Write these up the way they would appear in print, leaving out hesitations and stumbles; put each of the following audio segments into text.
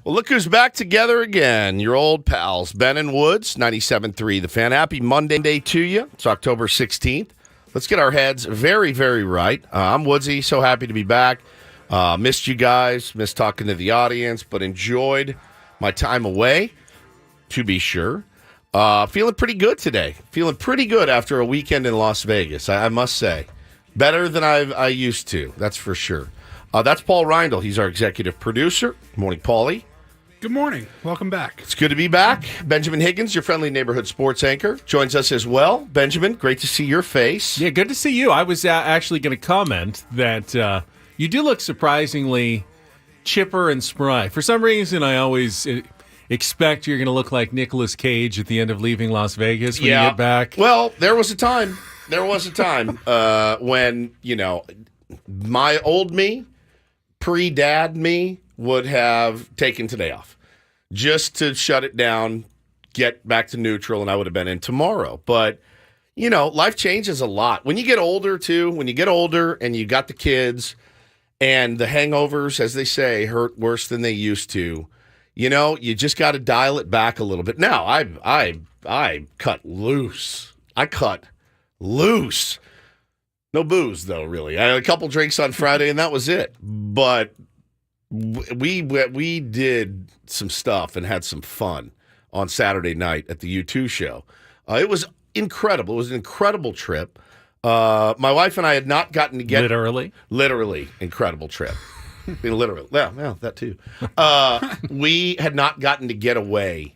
Well, look who's back together again. Your old pals, Ben and Woods, 97.3 The Fan. Happy Monday day to you. It's October 16th. Let's get our heads very, very right. I'm Woodsy, so happy to be back. Missed you guys, missed talking to the audience, but enjoyed my time away, to be sure. Feeling pretty good today. Feeling pretty good after a weekend in Las Vegas, I must say. Better than I used to, that's for sure. That's Paul Reindl. He's our executive producer. Good morning, Paulie. Good morning. Welcome back. It's good to be back. Benjamin Higgins, your friendly neighborhood sports anchor, joins us as well. Benjamin, great to see your face. Yeah, good to see you. I was actually going to comment that you do look surprisingly chipper and spry. For some reason, I always expect you're going to look like Nicolas Cage at the end of Leaving Las Vegas when you get back. Well, there was a time. When, my old me, pre-dad me, would have taken today off just to shut it down, get back to neutral, and I would have been in tomorrow. But, life changes a lot. When you get older, too, and you got the kids and the hangovers, as they say, hurt worse than they used to, you just got to dial it back a little bit. Now, I cut loose. No booze, though, really. I had a couple drinks on Friday, and that was it. But we did some stuff and had some fun on Saturday night at the U2 show. It was incredible. It was an incredible trip. My wife and I had not gotten to get... Literally incredible trip. Literally. Yeah, that too. We had not gotten to get away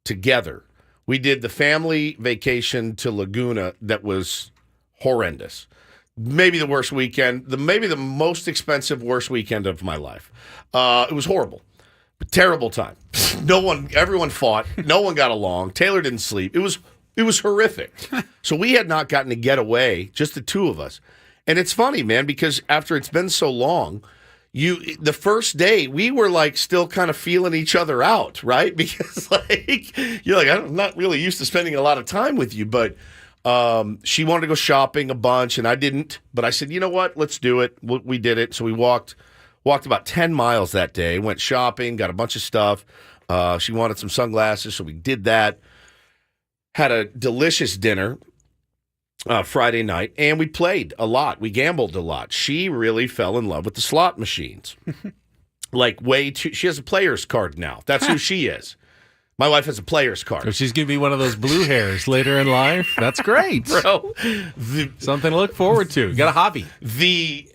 together. We did the family vacation to Laguna that was horrendous. Maybe the worst weekend, maybe the most expensive, worst weekend of my life. It was horrible. Terrible time. Everyone fought. No one got along. Taylor didn't sleep. It was horrific. So we had not gotten to get away, just the two of us. And it's funny, man, because after it's been so long, the first day we were still kind of feeling each other out, right? Because you're like, I'm not really used to spending a lot of time with you, but she wanted to go shopping a bunch and I didn't, but I said, you know what, let's do it. We did it. So we walked about 10 miles that day, went shopping, got a bunch of stuff. She wanted some sunglasses, so we did that. Had a delicious dinner Friday night, and we played a lot. We gambled a lot. She really fell in love with the slot machines. She has a player's card now. That's who she is. My wife has a player's card. So she's going to be one of those blue hairs later in life. That's great. Bro. Something to look forward to. You got a hobby. The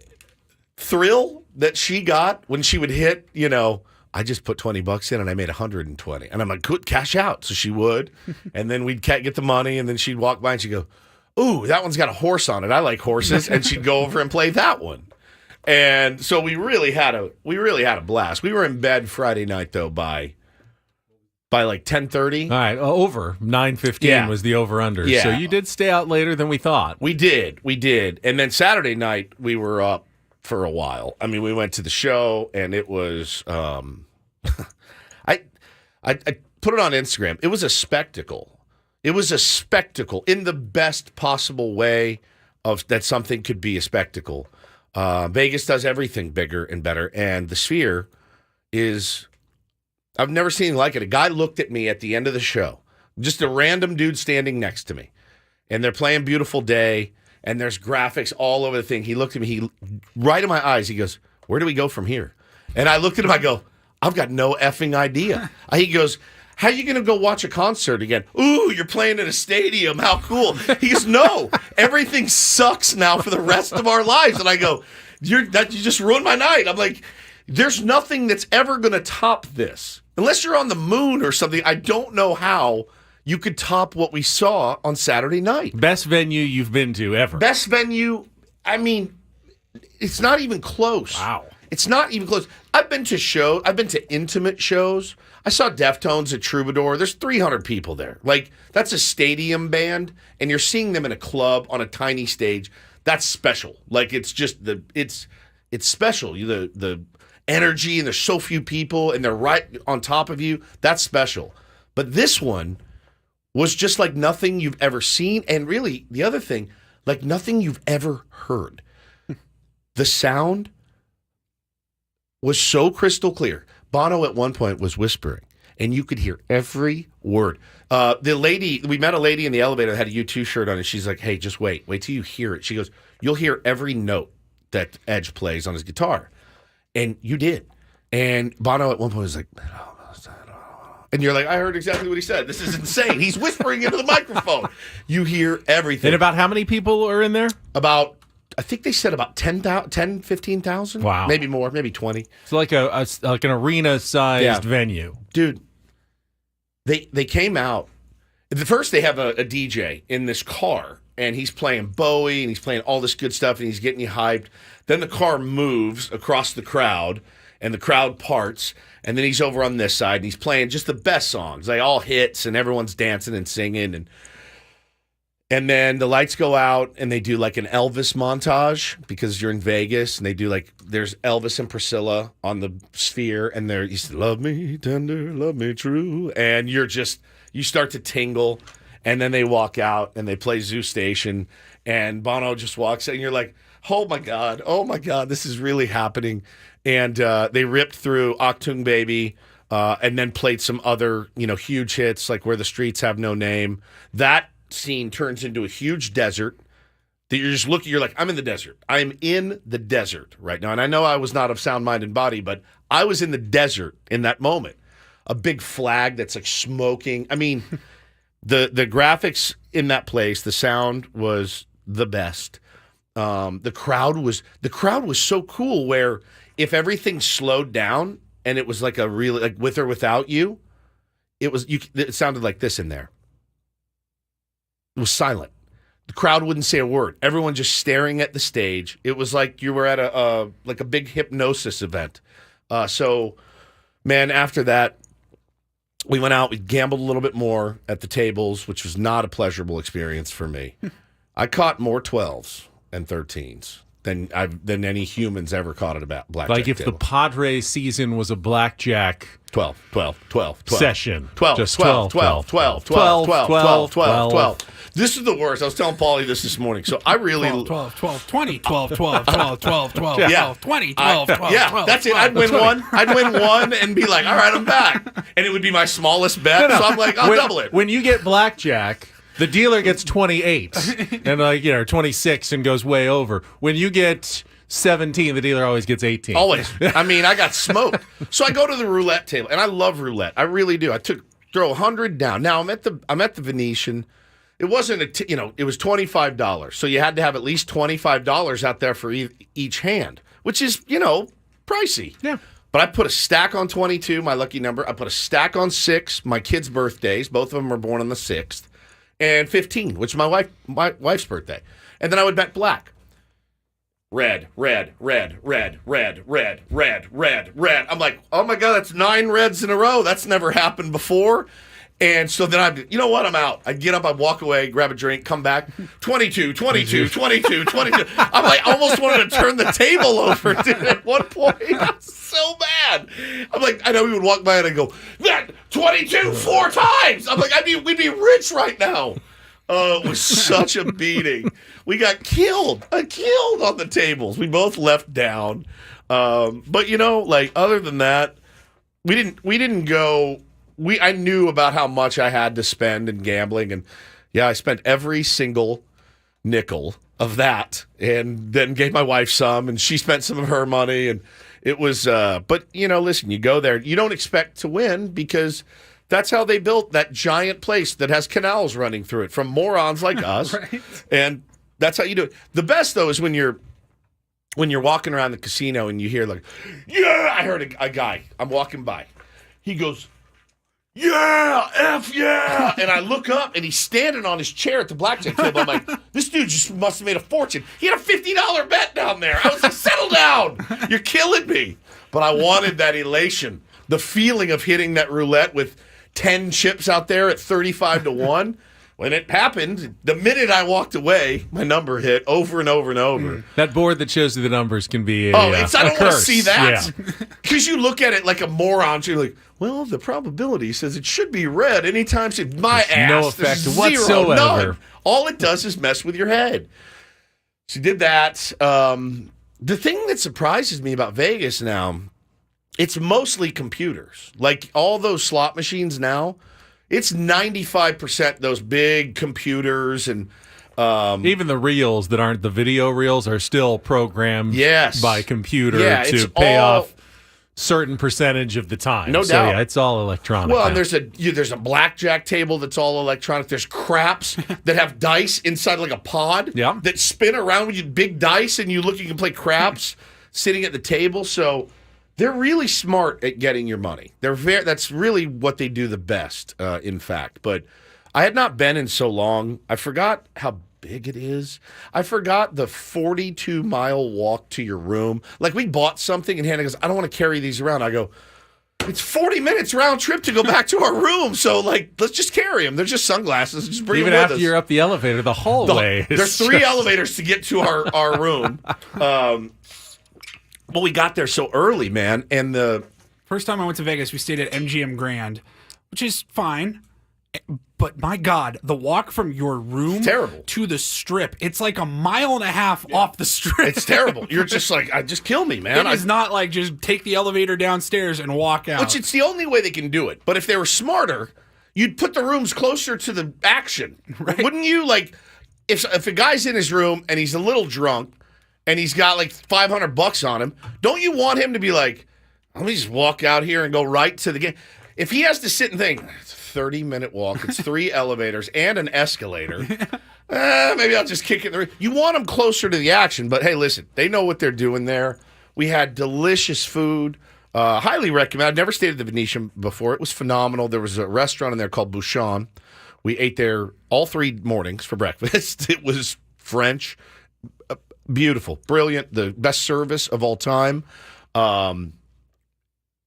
thrill that she got when she would hit, I just put $20 in and I made $120. And I'm like, good, cash out. So she would. And then we'd get the money and then she'd walk by and she'd go, ooh, that one's got a horse on it. I like horses. And she'd go over and play that one. And so we really had a blast. We were in bed Friday night, though, by 10:30. All right, over 9:15 was the over-under. Yeah. So you did stay out later than we thought. We did. And then Saturday night, we were up for a while. I mean, we went to the show, and it was, I put it on Instagram. It was a spectacle. It was a spectacle in the best possible way that something could be a spectacle. Vegas does everything bigger and better, and the Sphere is... I've never seen anything like it. A guy looked at me at the end of the show, just a random dude standing next to me, and they're playing Beautiful Day, and there's graphics all over the thing. He looked at me, right in my eyes, he goes, where do we go from here? And I looked at him, I go, I've got no effing idea. He goes, how are you going to go watch a concert again? Ooh, you're playing in a stadium. How cool. He goes, no, everything sucks now for the rest of our lives. And I go, you just ruined my night. I'm like, there's nothing that's ever going to top this. Unless you're on the moon or something, I don't know how you could top what we saw on Saturday night. Best venue you've been to ever. Best venue, I mean, it's not even close. Wow. It's not even close. I've been to intimate shows. I saw Deftones at Troubadour. There's 300 people there. That's a stadium band, and you're seeing them in a club on a tiny stage. That's special. It's special. The energy, and there's so few people, and they're right on top of you. That's special. But this one was just like nothing you've ever seen, and really, the other thing, like nothing you've ever heard. The sound was so crystal clear. Bono at one point was whispering, and you could hear every word. We met a lady in the elevator that had a U2 shirt on, and she's like, hey, just wait till you hear it. She goes, you'll hear every note that Edge plays on his guitar. And you did. And Bono at one point was like, and you're like, I heard exactly what he said. This is insane. He's whispering into the microphone. You hear everything. And about how many people are in there? I think they said about 10, 15,000. Wow. Maybe more, maybe 20. It's like like an arena-sized venue. Dude, they came out. At first, they have a DJ in this car, and he's playing Bowie, and he's playing all this good stuff, and he's getting you hyped. Then the car moves across the crowd, and the crowd parts, and then he's over on this side, and he's playing just the best songs, like all hits, and everyone's dancing and singing, and then the lights go out, and they do like an Elvis montage because you're in Vegas, and they do like there's Elvis and Priscilla on the Sphere, and you say, love me tender, love me true, and you start to tingle, and then they walk out, and they play Zoo Station, and Bono just walks in, and you're like, oh my God, this is really happening. And they ripped through Achtung Baby and then played some other, huge hits like Where the Streets Have No Name. That scene turns into a huge desert that you're just looking, you're like, I'm in the desert. I'm in the desert right now. And I know I was not of sound mind and body, but I was in the desert in that moment. A big flag that's like smoking. I mean, the graphics in that place, the sound was the best. The crowd was so cool where if everything slowed down and it was like a really like with or without you, it sounded like this in there. It was silent. The crowd wouldn't say a word. Everyone just staring at the stage. It was like you were at a big hypnosis event. So, man, after that, we went out. We gambled a little bit more at the tables, which was not a pleasurable experience for me. I caught more 12s and 13s than any humans ever caught at a blackjack Like if table. the Padres season was a blackjack 12 session. Just 12. This is the worst. I was telling Paulie this morning. So I really 12, 20, 12, 12, 12, 12, 12, Yeah. 12, 20, 12, 12, yeah, 12, that's it. 12, I'd win 20. one. I'd win one and be like, all right, I'm back. And it would be my smallest bet. So I'm like, I'll double it. When you get blackjack, the dealer gets 28 and 26 and goes way over. When you get 17, the dealer always gets 18. Always. I mean, I got smoked. So I go to the roulette table, and I love roulette. I really do. Throw 100 down. Now I'm at the Venetian. It wasn't it was $25. So you had to have at least $25 out there for each hand, which is pricey. Yeah. But I put a stack on 22, my lucky number. I put a stack on 6, my kids' birthdays. Both of them were born on the 6th. And 15, which is my wife's birthday. And then I would bet black. Red. I'm like, oh my God, that's 9 reds in a row. That's never happened before. And so then I'm out. I'd get up, I'd walk away, grab a drink, come back. 22. I'm like, I almost wanted to turn the table over, dude, at one point. I was so bad. I'm like, I know we would walk by and I'd go, that 22 4 times. I'm like, we'd be rich right now. Oh, it was such a beating. We got killed on the tables. We both left down. But other than that, we didn't go. I knew about how much I had to spend in gambling, and I spent every single nickel of that, and then gave my wife some, and she spent some of her money, and it was. But listen, you go there, you don't expect to win because that's how they built that giant place that has canals running through it from morons like us, Right. And that's how you do it. The best though is when you're walking around the casino and you hear like, yeah, I heard a guy. I'm walking by, he goes, yeah, F yeah. And I look up and he's standing on his chair at the blackjack table. I'm like, this dude just must have made a fortune. He had a $50 bet down there. I was like, settle down. You're killing me. But I wanted that elation, the feeling of hitting that roulette with 10 chips out there at 35 to 1. When it happened, the minute I walked away, my number hit over and over and over. That board that shows you the numbers can be I don't want to curse. see that. Yeah. Because you look at it like a moron. So you're like, well, the probability says it should be red anytime. My ass. No effect zero, whatsoever. none. All it does is mess with your head. She did that. The thing that surprises me about Vegas now it's mostly computers. Like all those slot machines now, it's 95% those big computers and Even the reels that aren't the video reels are still programmed by computer to pay off certain percentage of the time. No so, doubt. Yeah, it's all electronic. Well, now. and there's a blackjack table that's all electronic. There's craps that have dice inside like a pod that spin around with you, big dice, and you can play craps sitting at the table. So they're really smart at getting your money. That's really what they do the best, in fact. But I had not been in so long. I forgot how big it is. I forgot the 42-mile walk to your room. Like, we bought something, and Hannah goes, I don't want to carry these around. I go, it's 40 minutes round trip to go back to our room. So, like, let's just carry them. They're just sunglasses. Just bring Even them with after us. you're up the elevator, the hallway. There's 3 elevators to get to our room. Well, we got there so early, man. And the first time I went to Vegas, we stayed at MGM Grand, which is fine. But my God, the walk from your room to the Strip, it's like a mile and a half off the Strip. It's terrible. You're just like, just kill me, man. It is not like just take the elevator downstairs and walk out. Which it's the only way they can do it. But if they were smarter, you'd put the rooms closer to the action. Right. Wouldn't you? Like, if a guy's in his room and he's a little drunk and he's got like $500 on him, don't you want him to be like, let me just walk out here and go right to the game? If he has to sit and think, it's a 30-minute walk, it's 3 elevators and an escalator, maybe I'll just kick it. You want them closer to the action, but hey, listen, they know what they're doing there. We had delicious food. Highly recommend. I've never stayed at the Venetian before. It was phenomenal. There was a restaurant in there called Bouchon. We ate there all 3 mornings for breakfast. It was French. Beautiful. Brilliant. The best service of all time.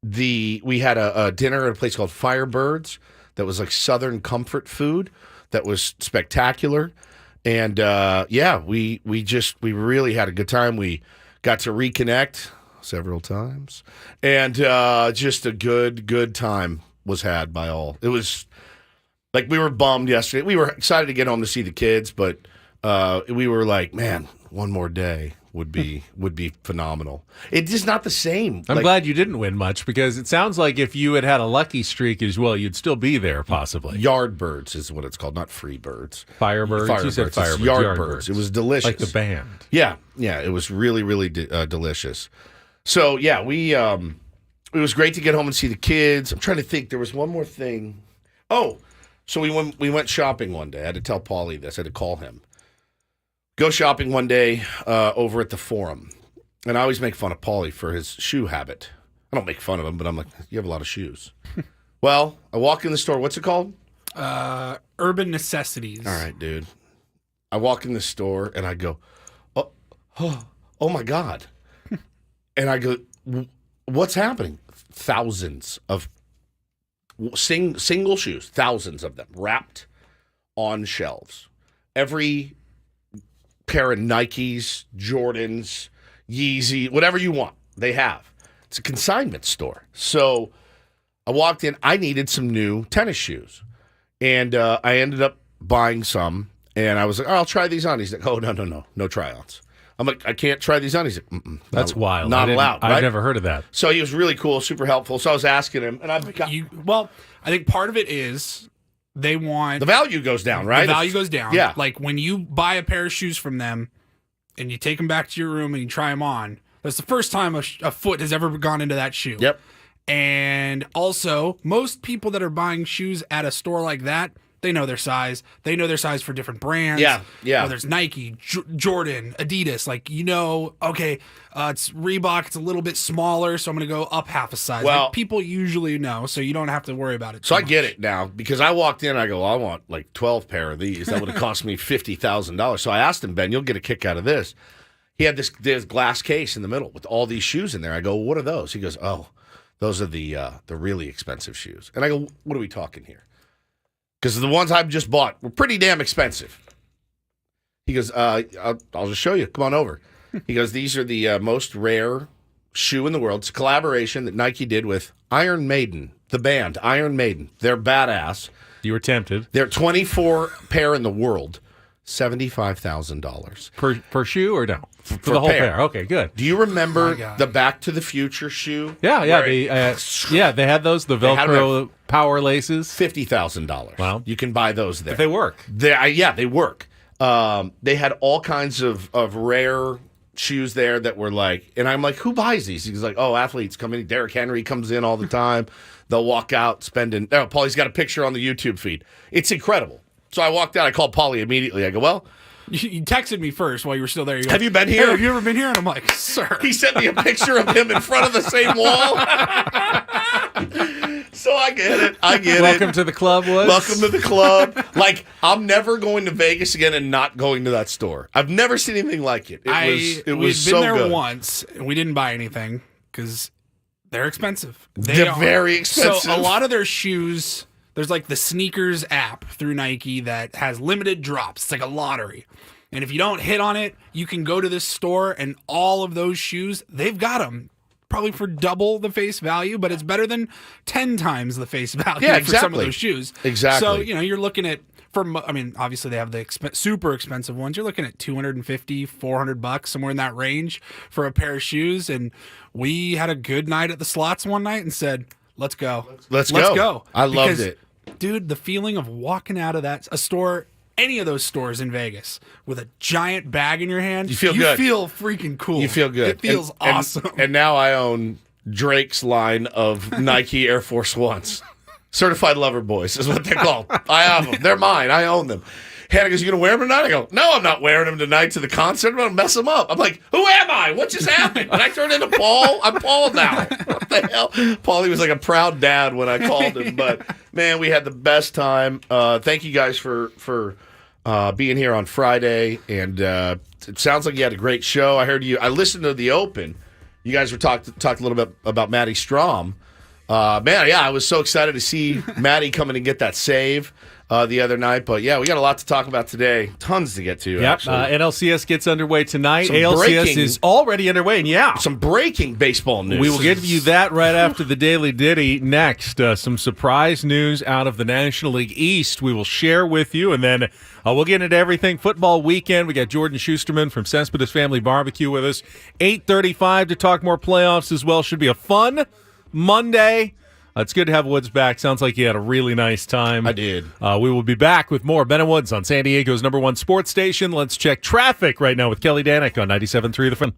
We had a dinner at a place called Firebirds that was like Southern comfort food that was spectacular. And we really had a good time. We got to reconnect several times. And just a good time was had by all. It was like we were bummed yesterday. We were excited to get home to see the kids, but we were like, man, one more day would be phenomenal. It's just not the same. I'm glad you didn't win much, because it sounds like if you had had a lucky streak as well, you'd still be there possibly. Yardbirds is what it's called, not Freebirds. Firebirds? You said Firebirds. Yardbirds. It was delicious. Like the band. Yeah, it was really, really delicious. So, yeah, it was great to get home and see the kids. I'm trying to think. There was one more thing. Oh, so we went shopping one day. I had to tell Paulie this. I had to call him. Go shopping one day over at the Forum. And I always make fun of Paulie for his shoe habit. I don't make fun of him, but I'm like, you have a lot of shoes. Well, I walk in the store. What's it called? Urban Necessities. All right, dude. I walk in the store and I go, oh my God. And I go, what's happening? Thousands of single shoes, thousands of them wrapped on shelves. Every pair of Nikes, Jordans, Yeezy, whatever you want, they have. It's a consignment store. So I walked in. I needed some new tennis shoes. And I ended up buying some. And I was like, I'll try these on. He's like, oh, no try-ons. I'm like, I can't try these on. He's like, that's wild. Not allowed. Right? I've never heard of that. So he was really cool, super helpful. So I was asking him. And I think part of it is they want... The value goes down, right? The value goes down. Yeah. Like when you buy a pair of shoes from them and you take them back to your room and you try them on, that's the first time a foot has ever gone into that shoe. Yep. And also, most people that are buying shoes at a store like that, they know their size. They know their size for different brands. Yeah. Whether it's Nike, Jordan, Adidas. Like, okay, it's Reebok. It's a little bit smaller, so I'm going to go up half a size. Well, like, people usually know, so you don't have to worry about it So I get it now, because I walked in, I go, I want like 12 pair of these. That would have cost me $50,000. So I asked him, Ben, you'll get a kick out of this. He had this glass case in the middle with all these shoes in there. I go, what are those? He goes, oh, those are the really expensive shoes. And I go, what are we talking here? Because the ones I've just bought were pretty damn expensive. He goes, I'll just show you. Come on over. He goes, these are the most rare shoe in the world. It's a collaboration that Nike did with Iron Maiden, the band, Iron Maiden. They're badass. You were tempted. They're 24 pair in the world. $75,000 per shoe or no? For for the whole pair. pair. Okay, good. Do you remember My God. the Back to the Future shoe? Yeah. Where They had those, the had 'em Velcro power laces. $50,000. Wow. You can buy those there. If they work. They work. They had all kinds of rare shoes there that were like, and I'm like, who buys these? He's like, oh, athletes come in. Derrick Henry comes in all the time. They'll walk out spending. Oh, Paulie's got a picture on the YouTube feed. It's incredible. So I walked out. I called Paulie immediately. I go, well, You texted me first while you were still there. have you been here? Hey, have you ever been here? And I'm like, sir. He sent me a picture of him in front of the same wall. So I get it. Welcome to the club, Woods. Welcome to the club. Like, I'm never going to Vegas again and not going to that store. I've never seen anything like it. It was we'd so been there good. once, and we didn't buy anything because they're expensive. They're very expensive. So a lot of their shoes, there's like the sneakers app through Nike that has limited drops. It's like a lottery. And if you don't hit on it, you can go to this store and all of those shoes, they've got them probably for double the face value, but it's better than 10 times the face value for some of those shoes. Exactly. So, you're looking at, obviously they have the super expensive ones. You're looking at $250, $400, somewhere in that range for a pair of shoes. And we had a good night at the slots one night and said, let's go. Let's go. I loved it. Dude, the feeling of walking out of a store, any of those stores in Vegas, with a giant bag in your hand, You feel good. You feel freaking cool. You feel good. It feels awesome. And now I own Drake's line of Nike Air Force Ones. Certified Lover Boys is what they're called. I have them. They're mine. I own them. Hannah goes, you going to wear them tonight? I go, no, I'm not wearing them tonight to the concert. I'm going to mess them up. I'm like, who am I? What just happened? Did I turn into Paul? I'm Paul now. What the hell? Paulie was like a proud dad when I called him. But, man, we had the best time. Thank you guys for being here on Friday. And it sounds like you had a great show. I listened to the Open. You guys were talked a little bit about Matty Strom. I was so excited to see Matty come in and get that save the other night. But, yeah, we got a lot to talk about today. Tons to get to, actually. NLCS gets underway tonight. Some ALCS is already underway, and some breaking baseball news. we will give you that right after the Daily Ditty. Next, some surprise news out of the National League East we will share with you, and then we'll get into everything. Football weekend, we got Jordan Shusterman from Cespedes Family Barbecue with us. 8:35 to talk more playoffs as well. Should be a fun Monday. It's good to have Woods back. Sounds like you had a really nice time. I did. We will be back with more Ben and Woods on San Diego's #1 sports station. Let's check traffic right now with Kelly Danick on 97.3 The Fan.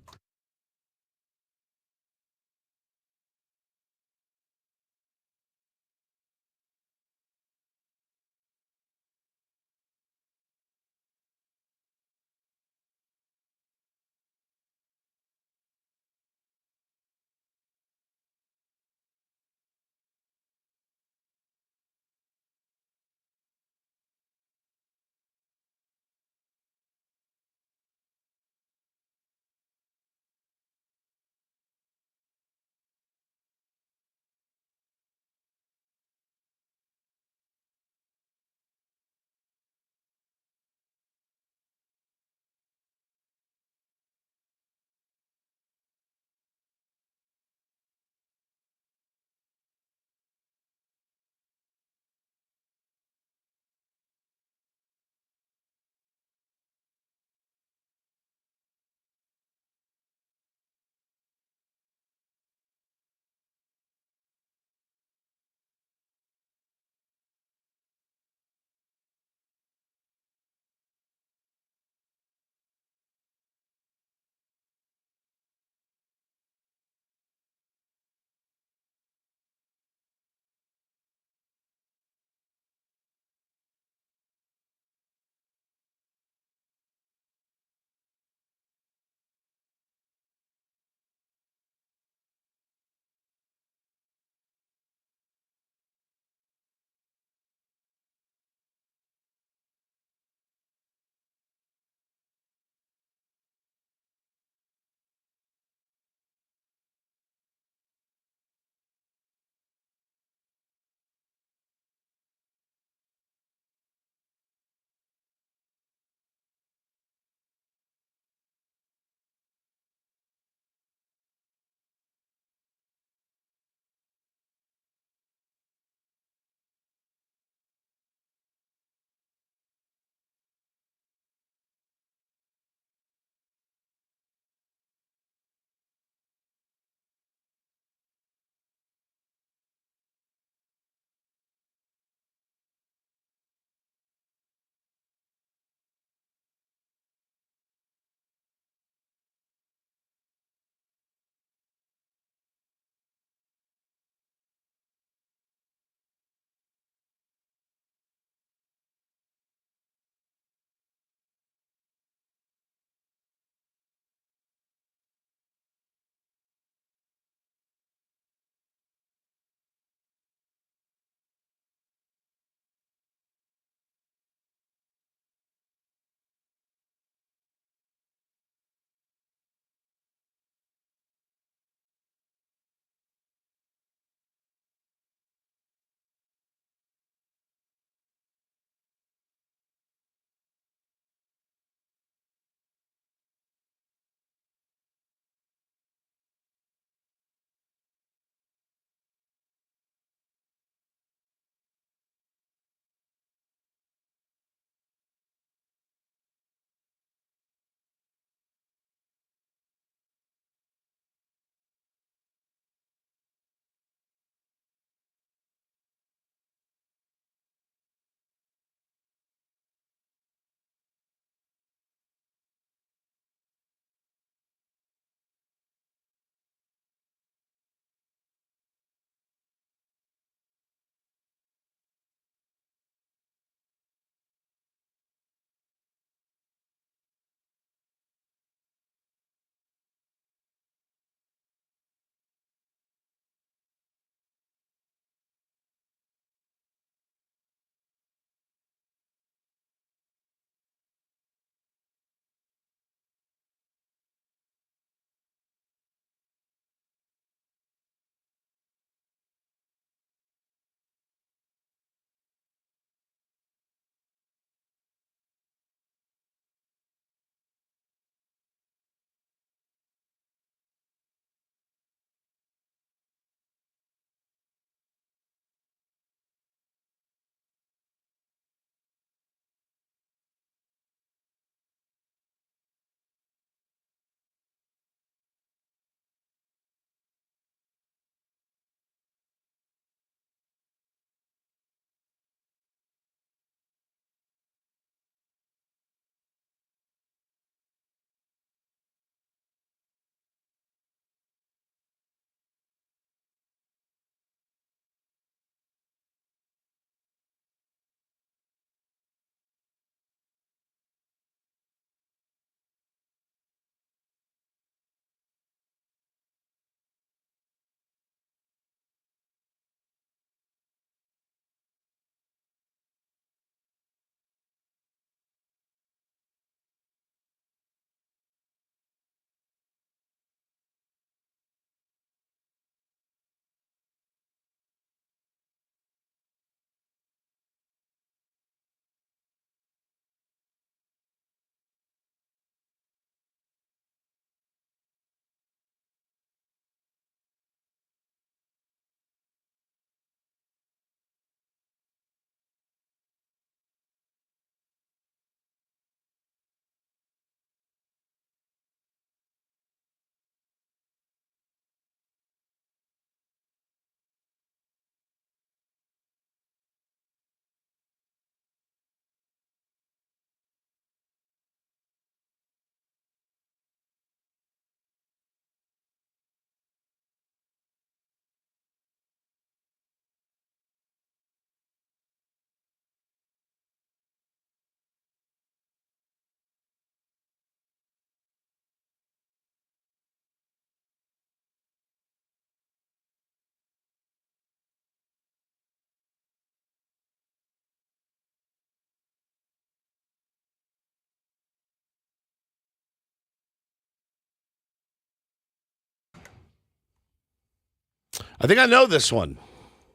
I think I know this one.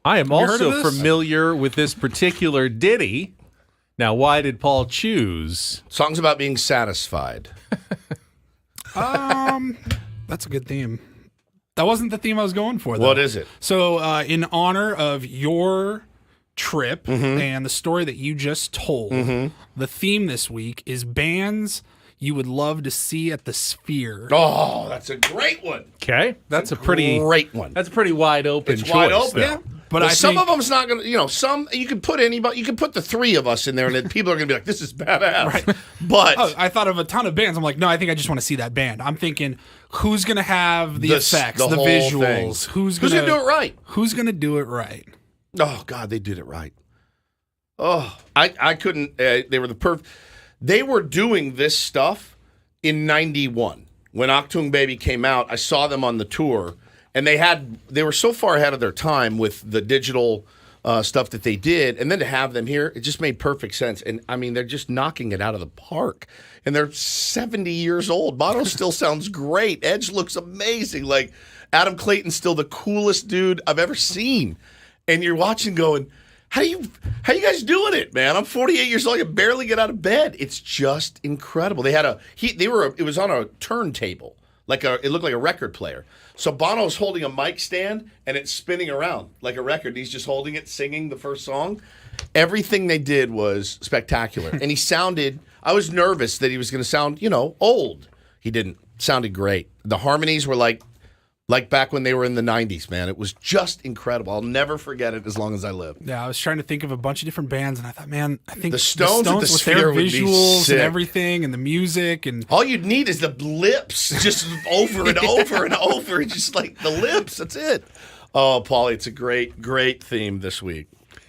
I am you heard of also this? familiar with this particular ditty. Now, why did Paul choose? Songs about being satisfied. That's a good theme. That wasn't the theme I was going for, though. What is it? So, in honor of your trip Mm-hmm. and the story that you just told, the theme this week is bands you would love to see at the Sphere. Oh, that's a great one. Okay, that's a pretty Great one. That's a pretty wide open. It's choice, wide open. though. Yeah, but Well, I some think, of them's not going to, some, you can put anybody, you can put the three of us in there and then people are going to be like, this is badass. Right. But Oh, I thought of a ton of bands. I'm like, no, I think I just want to see that band. I'm thinking, who's going to have the effects, the whole visuals? thing. Who's gonna going do it right? Who's going to do it right? Oh, God, they did it right. Oh, I couldn't, they were the perfect, they were doing this stuff in 91. When Achtung Baby came out, I saw them on the tour, and they were so far ahead of their time with the digital stuff that they did, and then to have them here, it just made perfect sense. And I mean, they're just knocking it out of the park. And they're 70 years old. Bono still sounds great. Edge looks amazing. Like Adam Clayton's still the coolest dude I've ever seen. And you're watching, going, how you guys doing it, man? I'm 48 years old. I can barely get out of bed. It's just incredible. They had it was on a turntable, it looked like a record player. So Bono's holding a mic stand and it's spinning around like a record. He's just holding it, singing the first song. Everything they did was spectacular. And I was nervous that he was going to sound, old. He didn't. Sounded great. The harmonies were like back when they were in the 90s, man. It was just incredible. I'll never forget it as long as I live. Yeah, I was trying to think of a bunch of different bands, and I thought, man, I think The Stones at the with Sphere their would be visuals sick. and everything, and the music, and All you'd need is the lips, just over and over and over. Just like the lips. That's it. Oh, Paulie, it's a great, great theme this week.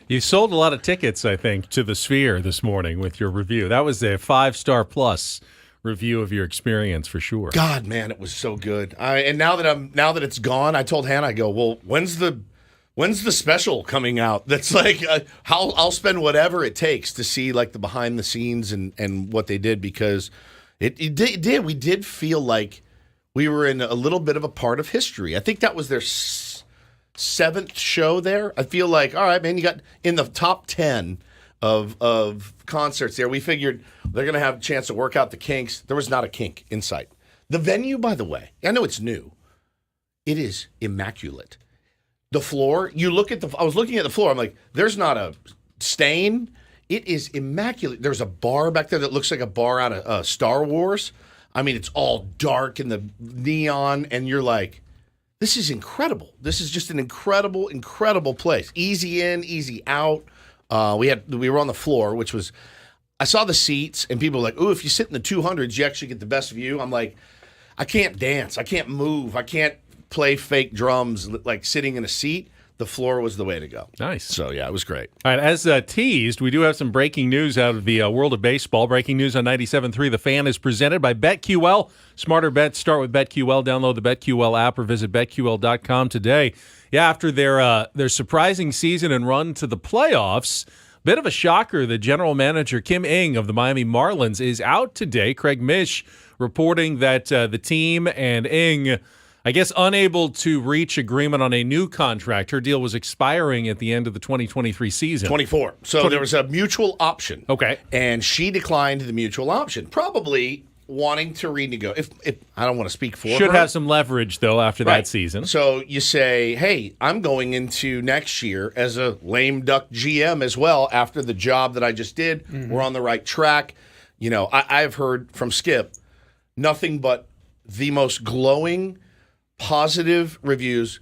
You sold a lot of tickets, I think, to the Sphere this morning with your review. That was a 5-star plus review of your experience for sure. God, man, it was so good. And now that it's gone, I told Hannah, I go, well, when's the special coming out? That's like, I'll spend whatever it takes to see like the behind the scenes and what they did, because it did. We did feel like we were in a little bit of a part of history. I think that was their seventh show there. I feel like, all right, man, you got in the top 10 of concerts there. We figured they're going to have a chance to work out the kinks. There was not a kink in sight. The venue, by the way, I know it's new. It is immaculate. The floor, I was looking at the floor. I'm like, there's not a stain. It is immaculate. There's a bar back there that looks like a bar out of Star Wars. I mean, it's all dark and the neon, and you're like, this is incredible. This is just an incredible, incredible place. Easy in, easy out. We were on the floor, which was, I saw the seats, and people were like, ooh, if you sit in the 200s, you actually get the best view. I'm like, I can't dance. I can't move. I can't play fake drums like sitting in a seat. The floor was the way to go. Nice. So, yeah, it was great. All right, as teased, we do have some breaking news out of the world of baseball. Breaking news on 97.3 The Fan is presented by BetQL. Smarter bets start with BetQL. Download the BetQL app or visit BetQL.com today. Yeah, after their surprising season and run to the playoffs, bit of a shocker. The general manager, Kim Ng of the Miami Marlins, is out today. Craig Mish reporting that the team and Ng, I guess, unable to reach agreement on a new contract. Her deal was expiring at the end of the 2023 season. 24. So there was a mutual option. Okay. And she declined the mutual option, probably wanting to renegotiate. If I don't want to speak for her. Should have some leverage, though, after Right. that season. So you say, hey, I'm going into next year as a lame duck GM as well after the job that I just did. Mm-hmm. We're on the right track. I've heard from Skip nothing but the most glowing, positive reviews.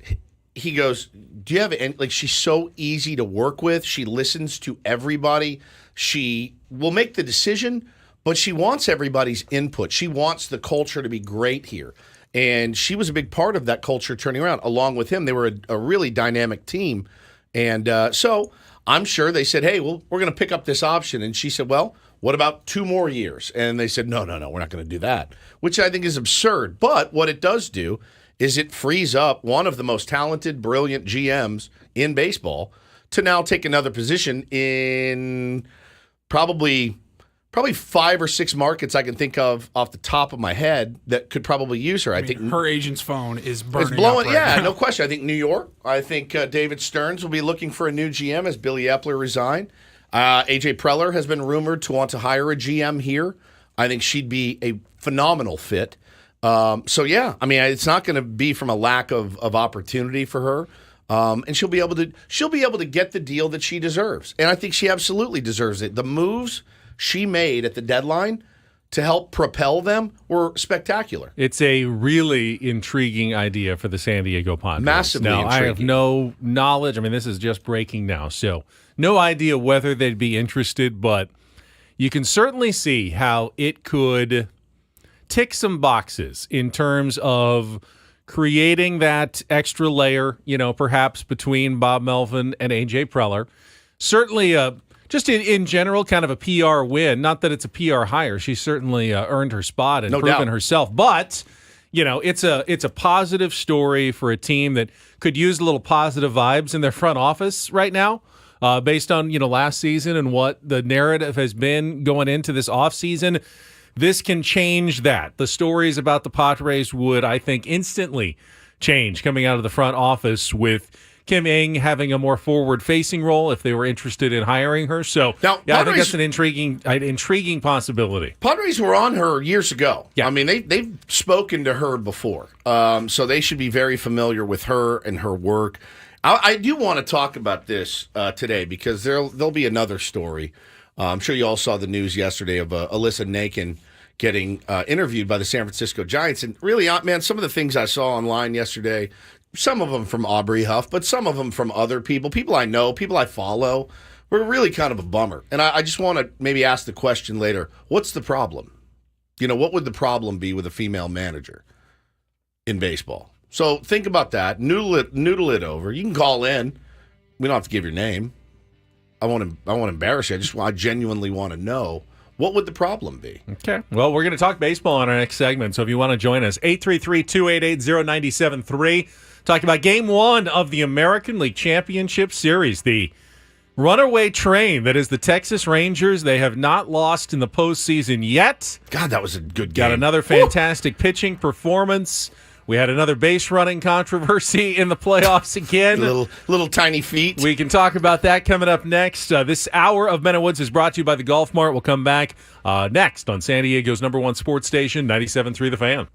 He goes, do you have any, she's so easy to work with. She listens to everybody. She will make the decision, but she wants everybody's input. She wants the culture to be great here. And she was a big part of that culture turning around. Along with him, they were a really dynamic team. And so I'm sure they said, hey, well, we're going to pick up this option. And she said, well, what about 2 more years? And they said, no, we're not going to do that, which I think is absurd. But what it does do is it frees up one of the most talented, brilliant GMs in baseball to now take another position in probably probably 5 or 6 markets I can think of off the top of my head that could probably use her. I think her agent's phone is burning it's blowing. up right now. No question. I think New York. I think David Stearns will be looking for a new GM as Billy Epler resigned. AJ Preller has been rumored to want to hire a GM here. I think she'd be a phenomenal fit. It's not going to be from a lack of opportunity for her. And she'll be able to get the deal that she deserves. And I think she absolutely deserves it. The moves she made at the deadline to help propel them were spectacular. It's a really intriguing idea for the San Diego Padres. Massively now, intriguing. I have no knowledge. I mean, this is just breaking now, so no idea whether they'd be interested, but you can certainly see how it could tick some boxes in terms of creating that extra layer, perhaps between Bob Melvin and A.J. Preller. Certainly, just in general, kind of a PR win. Not that it's a PR hire. She certainly earned her spot and proven herself. But, it's a positive story for a team that could use a little positive vibes in their front office right now. Based on, last season and what the narrative has been going into this offseason, this can change that. The stories about the Padres would, I think, instantly change coming out of the front office with Kim Ng having a more forward-facing role if they were interested in hiring her. So, now, I think that's an intriguing possibility. Padres were on her years ago. Yeah. I mean, they've spoken to her before. So they should be very familiar with her and her work. I do want to talk about this today because there'll be another story. I'm sure you all saw the news yesterday of Alyssa Nakin getting interviewed by the San Francisco Giants. And really, man, some of the things I saw online yesterday, some of them from Aubrey Huff, but some of them from other people I know, people I follow, were really kind of a bummer. And I just want to maybe ask the question later, what's the problem? What would the problem be with a female manager in baseball? So think about that. Noodle it over. You can call in. We don't have to give your name. I won't embarrass you. I genuinely want to know, what would the problem be? Okay. Well, we're going to talk baseball in our next segment. So if you want to join us, 833-288-0973. Talking about Game 1 of the American League Championship Series. The runaway train that is the Texas Rangers. They have not lost in the postseason yet. God, that was a good game. Got another fantastic pitching performance. We had another base running controversy in the playoffs again. Little tiny feet. We can talk about that coming up next. This hour of Men and Woods is brought to you by the Golf Mart. We'll come back next on San Diego's #1 sports station, 97.3 The Fan.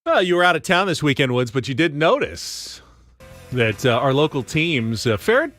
Well, you were out of town this weekend, Woods, but you did notice that our local teams fared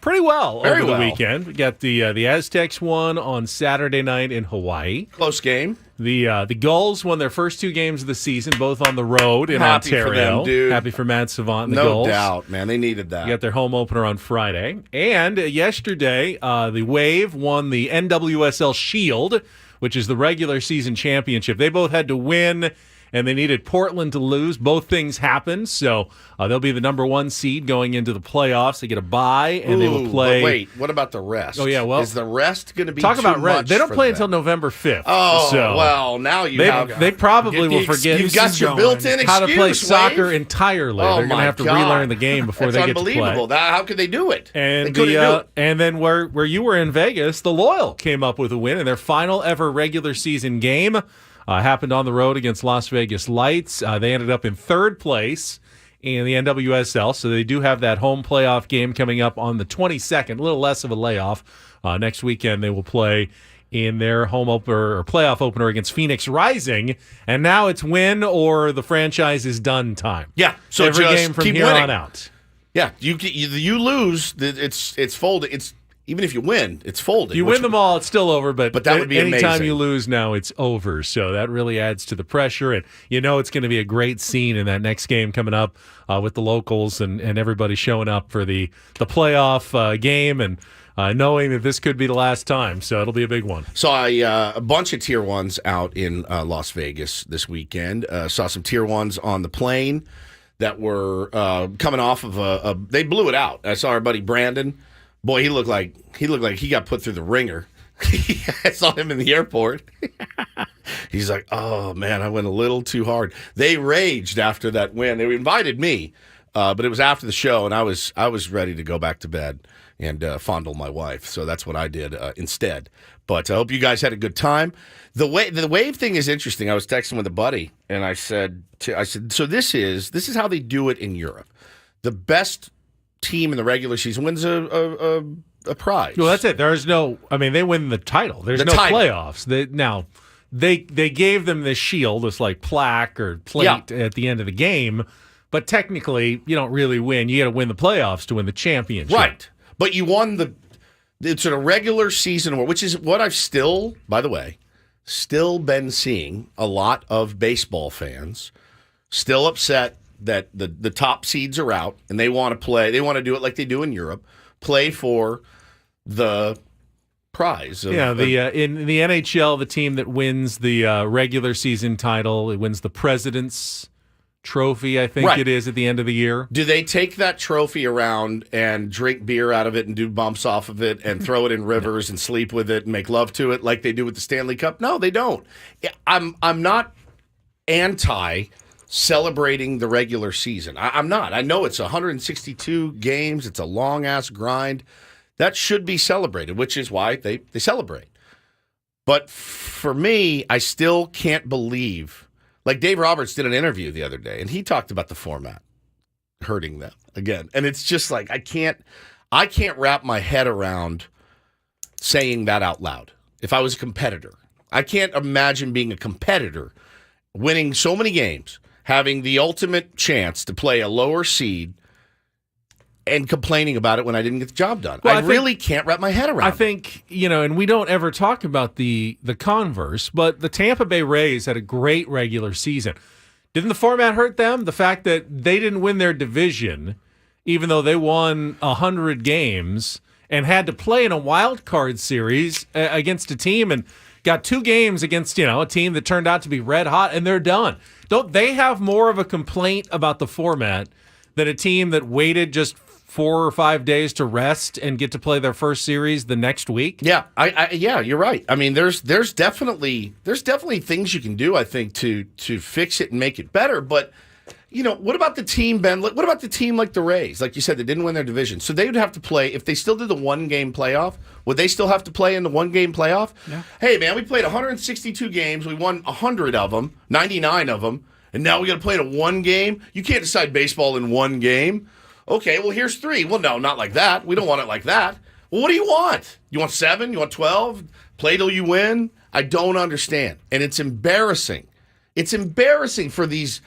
pretty well Very over the well. weekend. We got the Aztecs won on Saturday night in Hawaii. Close game. The Gulls won their first 2 games of the season, both on the road in Happy for Ontario. them, dude. Happy for Matt Savant and the No Gulls. doubt, man. They needed that. You got their home opener on Friday. And yesterday, the Wave won the NWSL Shield, which is the regular season championship. They both had to win, and they needed Portland to lose. Both things happened, so they'll be the number 1 seed going into the playoffs. They get a bye, and they will play. But wait, what about the rest? Oh, yeah, well, is the rest going to be talk too about much rest. They don't for play them? until November 5th. Oh, so well, now they probably will forget You've got your going. built-in excuse, how to play soccer Wave. entirely. Oh, They're going to my have to God. relearn the game before That's they get to unbelievable. play. How could they do it? And they couldn't do it. and then where you were in Vegas, the Loyal came up with a win in their final ever regular season game. Happened on the road against Las Vegas Lights. They ended up in 3rd place in the NWSL, so they do have that home playoff game coming up on the 22nd, a little less of a layoff. Next weekend they will play in their home opener or playoff opener against Phoenix Rising, and now it's win or the franchise is done time. Yeah, so every just game from keep here winning. on out. Yeah, you lose, it's folded. It's even if you win, it's folded. You win them all, it's still over, but that would be anytime amazing. you lose now, it's over. So that really adds to the pressure, and it's going to be a great scene in that next game coming up with the locals and everybody showing up for the playoff game and knowing that this could be the last time. So it'll be a big one. Saw a bunch of Tier 1s out in Las Vegas this weekend. Saw some Tier 1s on the plane that were coming off of they blew it out. I saw our buddy Brandon. Boy, he looked like he got put through the ringer. I saw him in the airport. He's like, "Oh man, I went a little too hard." They raged after that win. They invited me, but it was after the show, and I was ready to go back to bed and fondle my wife. So that's what I did instead. But I hope you guys had a good time. The wave thing is interesting. I was texting with a buddy, and I said, so this is how they do it in Europe. The best team in the regular season wins a prize. Well, that's it. There's no. I mean, they win the title. There's no title. playoffs. They gave them this shield, this like plaque or plate at the end of the game, but technically you don't really win. You got to win the playoffs to win the championship. Right. But you won it's a regular season award, which is what I've still, by the way, been seeing a lot of baseball fans still upset that the top seeds are out and they want to play. They want to do it like they do in Europe, play for the prize. In the NHL, the team that wins the regular season title, it wins the President's Trophy, I think it is, at the end of the year. Do they take that trophy around and drink beer out of it and do bumps off of it and throw it in rivers and sleep with it and make love to it like they do with the Stanley Cup? No, they don't. I'm not anti celebrating the regular season. I'm not. I know it's 162 games. It's a long-ass grind. That should be celebrated, which is why they celebrate. But for me, I still can't believe. Like Dave Roberts did an interview the other day, and he talked about the format hurting them again. And it's just like I can't wrap my head around saying that out loud. If I was a competitor, I can't imagine being a competitor, winning so many games, having the ultimate chance to play a lower seed, and complaining about it when I didn't get the job done. Well, I really can't wrap my head around it. I think, and we don't ever talk about the converse, but the Tampa Bay Rays had a great regular season. Didn't the format hurt them? The fact that they didn't win their division, even though they won 100 games and had to play in a wild card series against a team and got 2 games against, a team that turned out to be red hot, and they're done. Don't they have more of a complaint about the format than a team that waited just 4 or 5 days to rest and get to play their first series the next week? Yeah, yeah, you're right. I mean, there's definitely things you can do, I think, to fix it and make it better. But what about the team, Ben? What about the team like the Rays? Like you said, they didn't win their division, so they would have to play if they still did the 1-game playoff. Would they still have to play in the 1-game playoff? Yeah. Hey, man, we played 162 games. We won 100 of them, 99 of them, and now we got to play in a 1 game. You can't decide baseball in 1 game. Okay, well, here's 3. Well, no, not like that. We don't want it like that. Well, what do you want? You want 7? You want 12? Play till you win? I don't understand. And it's embarrassing. It's embarrassing for these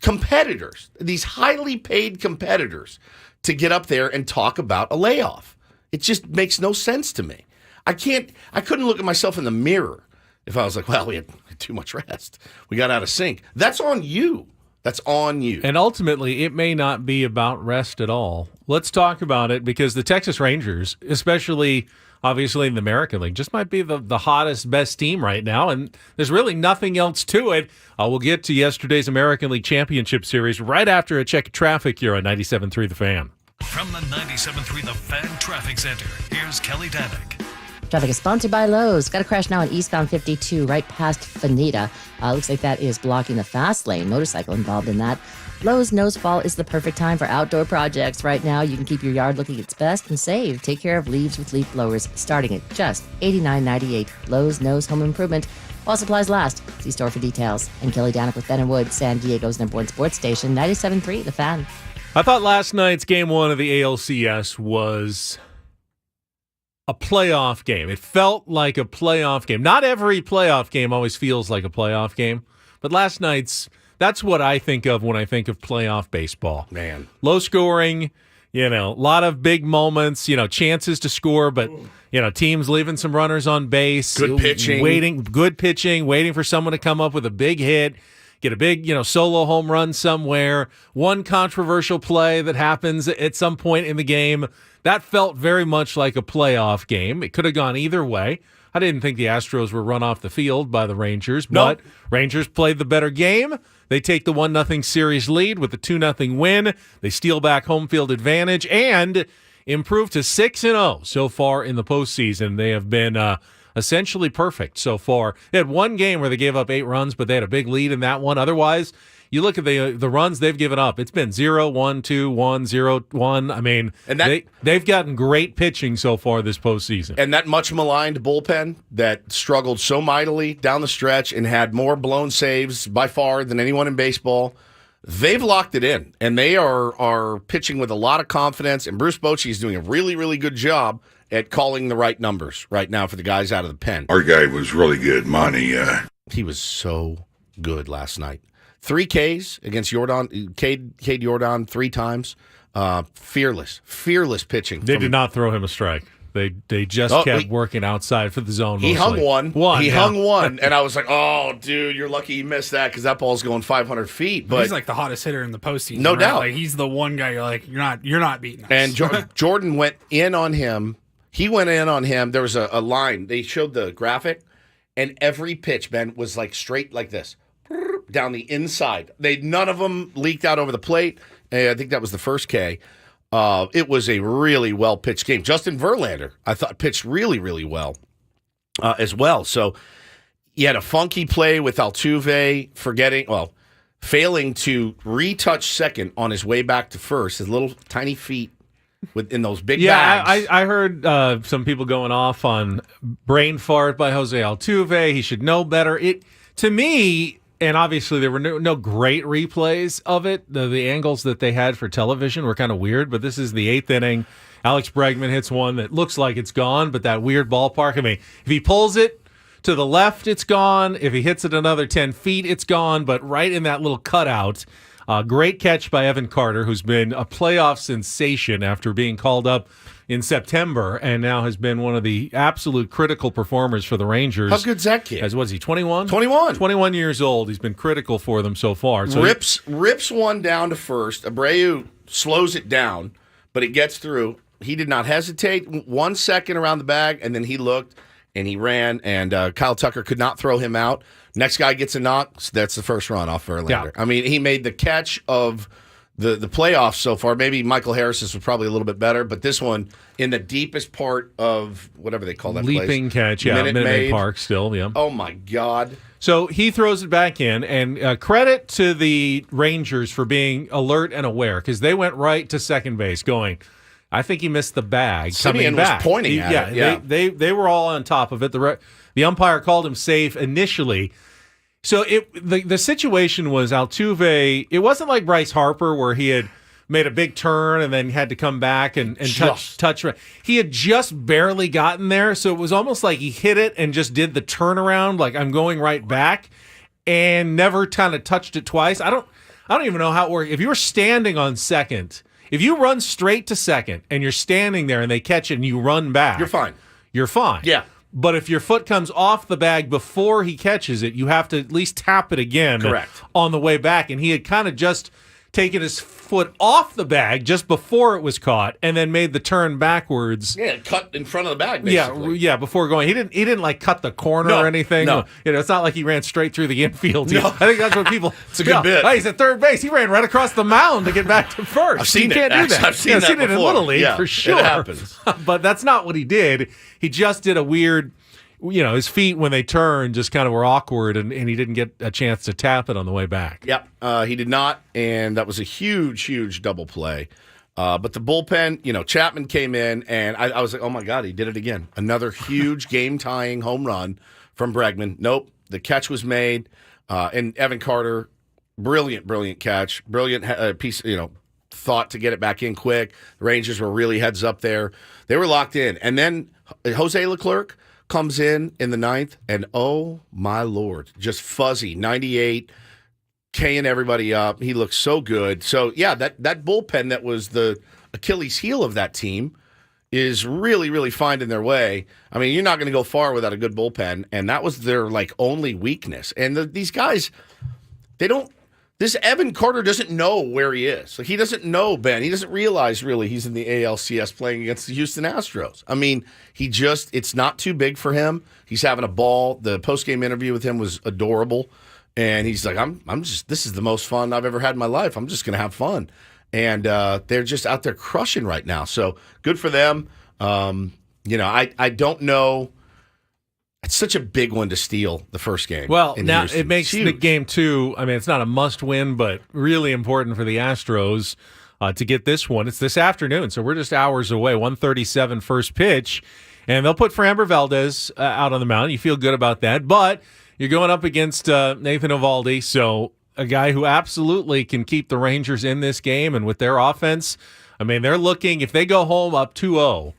competitors, these highly paid competitors, to get up there and talk about a layoff. It just makes no sense to me. I couldn't look at myself in the mirror if I was like, well, we had too much rest. We got out of sync. That's on you. That's on you. And ultimately, it may not be about rest at all. Let's talk about it because the Texas Rangers, especially obviously in the American League, just might be the hottest, best team right now. And there's really nothing else to it. We'll get to yesterday's American League Championship Series right after a check of traffic here on 97.3 The Fan. From the 97.3 The Fan Traffic Center, here's Kelly Danick. Traffic is sponsored by Lowe's. Got a crash now on eastbound 52 right past Fanita. Looks like that is blocking the fast lane. Motorcycle involved in that. Lowe's knows fall is the perfect time for outdoor projects. Right now, you can keep your yard looking its best and save. Take care of leaves with leaf blowers starting at just $89.98. Lowe's knows home improvement while supplies last. See store for details. And Kelly Danick with Ben and Wood, San Diego's #1 sports station, 97.3 The Fan. I thought last night's game 1 of the ALCS was a playoff game. It felt like a playoff game. Not every playoff game always feels like a playoff game, but last night's, that's what I think of when I think of playoff baseball. Man. Low scoring, a lot of big moments, chances to score, but, teams leaving some runners on base. Good pitching. Waiting for someone to come up with a big hit, get a big, solo home run somewhere, one controversial play that happens at some point in the game. That felt very much like a playoff game. It could have gone either way. I didn't think the Astros were run off the field by the Rangers, but Rangers played the better game. They take the 1-0 series lead with the 2-0 win. They steal back home field advantage and improve to 6-0 so far in the postseason. They have been essentially perfect so far. They had one game where they gave up 8 runs, but they had a big lead in that one. Otherwise, you look at the runs they've given up. It's been 0-1, 2-1, 0-1. I mean, and they've gotten great pitching so far this postseason. And that much maligned bullpen that struggled so mightily down the stretch and had more blown saves by far than anyone in baseball, they've locked it in. And they are pitching with a lot of confidence. And Bruce Bochy is doing a really, really good job at calling the right numbers right now for the guys out of the pen. Our guy was really good, Monty. He was so good last night. 3 Ks against Jordan, Cade Jordan 3 times. Fearless pitching. They did not throw him a strike. They just kept working outside for the zone. He mostly. hung one. He hung one, and I was like, "Oh, dude, you're lucky you missed that because that ball's going 500 feet." But he's like the hottest hitter in the postseason. No doubt. Like he's the one guy you're like, you're not beating us. And Jordan went in on him. He went in on him. There was a line. They showed the graphic, and every pitch, Ben, was like straight like this. Down the inside. None of them leaked out over the plate. I think that was the first K. It was a really well-pitched game. Justin Verlander, I thought, pitched really, really well as well. So he had a funky play with Altuve failing to retouch second on his way back to first. His little tiny feet in those big bags. I heard some people going off on brain fart by Jose Altuve. He should know better. To me... And obviously, there were no great replays of it. The angles that they had for television were kind of weird, but this is the 8th inning. Alex Bregman hits one that looks like it's gone, but that weird ballpark. I mean, if he pulls it to the left, it's gone. If he hits it another 10 feet, it's gone. But right in that little cutout, great catch by Evan Carter, who's been a playoff sensation after being called up in September and now has been one of the absolute critical performers for the Rangers. How good's that kid? Was he 21? 21 years old. He's been critical for them so far. So rips one down to first. Abreu slows it down, but it gets through. He did not hesitate. 1 second around the bag, and then he looked and he ran, and Kyle Tucker could not throw him out. Next guy gets a knock. That's the first run off Verlander. Yeah. I mean, he made the catch of the playoffs so far. Maybe Michael Harris's was probably a little bit better, but this one in the deepest part of whatever they call that leaping place. catch, Minute Maid Park still, yeah. Oh, my God. So he throws it back in, and credit to the Rangers for being alert and aware because they went right to second base going, I think he missed the bag coming back. Was pointing at it. Yeah. They were all on top of it. The umpire called him safe initially. So the situation was Altuve. It wasn't like Bryce Harper where he had made a big turn and then had to come back and touch. He had just barely gotten there, so it was almost like he hit it and just did the turnaround, like I'm going right back. and never kind of touched it twice. I don't even know how it works. If you were standing on second, if you run straight to second and you're standing there and they catch it and you run back, You're fine. You're fine. Yeah. But if your foot comes off the bag before he catches it, you have to at least tap it again. Correct. On the way back. And he had kind of just taken his foot off the bag just before it was caught and then made the turn backwards. Yeah, cut in front of the bag, basically. Yeah, before going. He didn't like cut the corner No, or anything. no. It's not like he ran straight through the infield. No. I think that's what people. It's a good bit. Oh, he's at third base. He ran right across the mound to get back to first. I've seen you it. can't do that. I've seen that it in before. Little League Yeah, for sure. it happens. But that's not what he did. He just did a weird. His feet when they turned just kind of were awkward, and he didn't get a chance to tap it on the way back. Yep, he did not, and that was a huge double play. But the bullpen, Chapman came in, and I was like, oh, my God, he did it again. Another huge game-tying home run from Bregman. Nope, the catch was made, and Evan Carter, brilliant catch, brilliant piece, thought to get it back in quick. The Rangers were really heads up there. They were locked in. And then Jose Leclerc comes in the ninth, and oh, my Lord, just fuzzy, 98, K'ing everybody up. He looks so good. So, yeah, that bullpen that was the Achilles heel of that team is really finding their way. I mean, you're not going to go far without a good bullpen, and that was their, only weakness. And these guys, this Evan Carter doesn't know where he is. He doesn't know, Ben. He doesn't realize, really, he's in the ALCS playing against the Houston Astros. I mean, it's not too big for him. He's having a ball. The post-game interview with him was adorable. And he's like, this is the most fun I've ever had in my life. I'm just going to have fun. And they're just out there crushing right now. So good for them. I don't know. It's such a big one to steal the first game. Well, in now Houston. it makes the game two. I mean, it's not a must-win, but really important for the Astros to get this one. It's this afternoon, so we're just hours away. 1:37 first pitch, and they'll put Framber Valdez out on the mound. You feel good about that, but you're going up against Nathan Eovaldi, so a guy who absolutely can keep the Rangers in this game, and with their offense, I mean, they're looking, if they go home up 2-0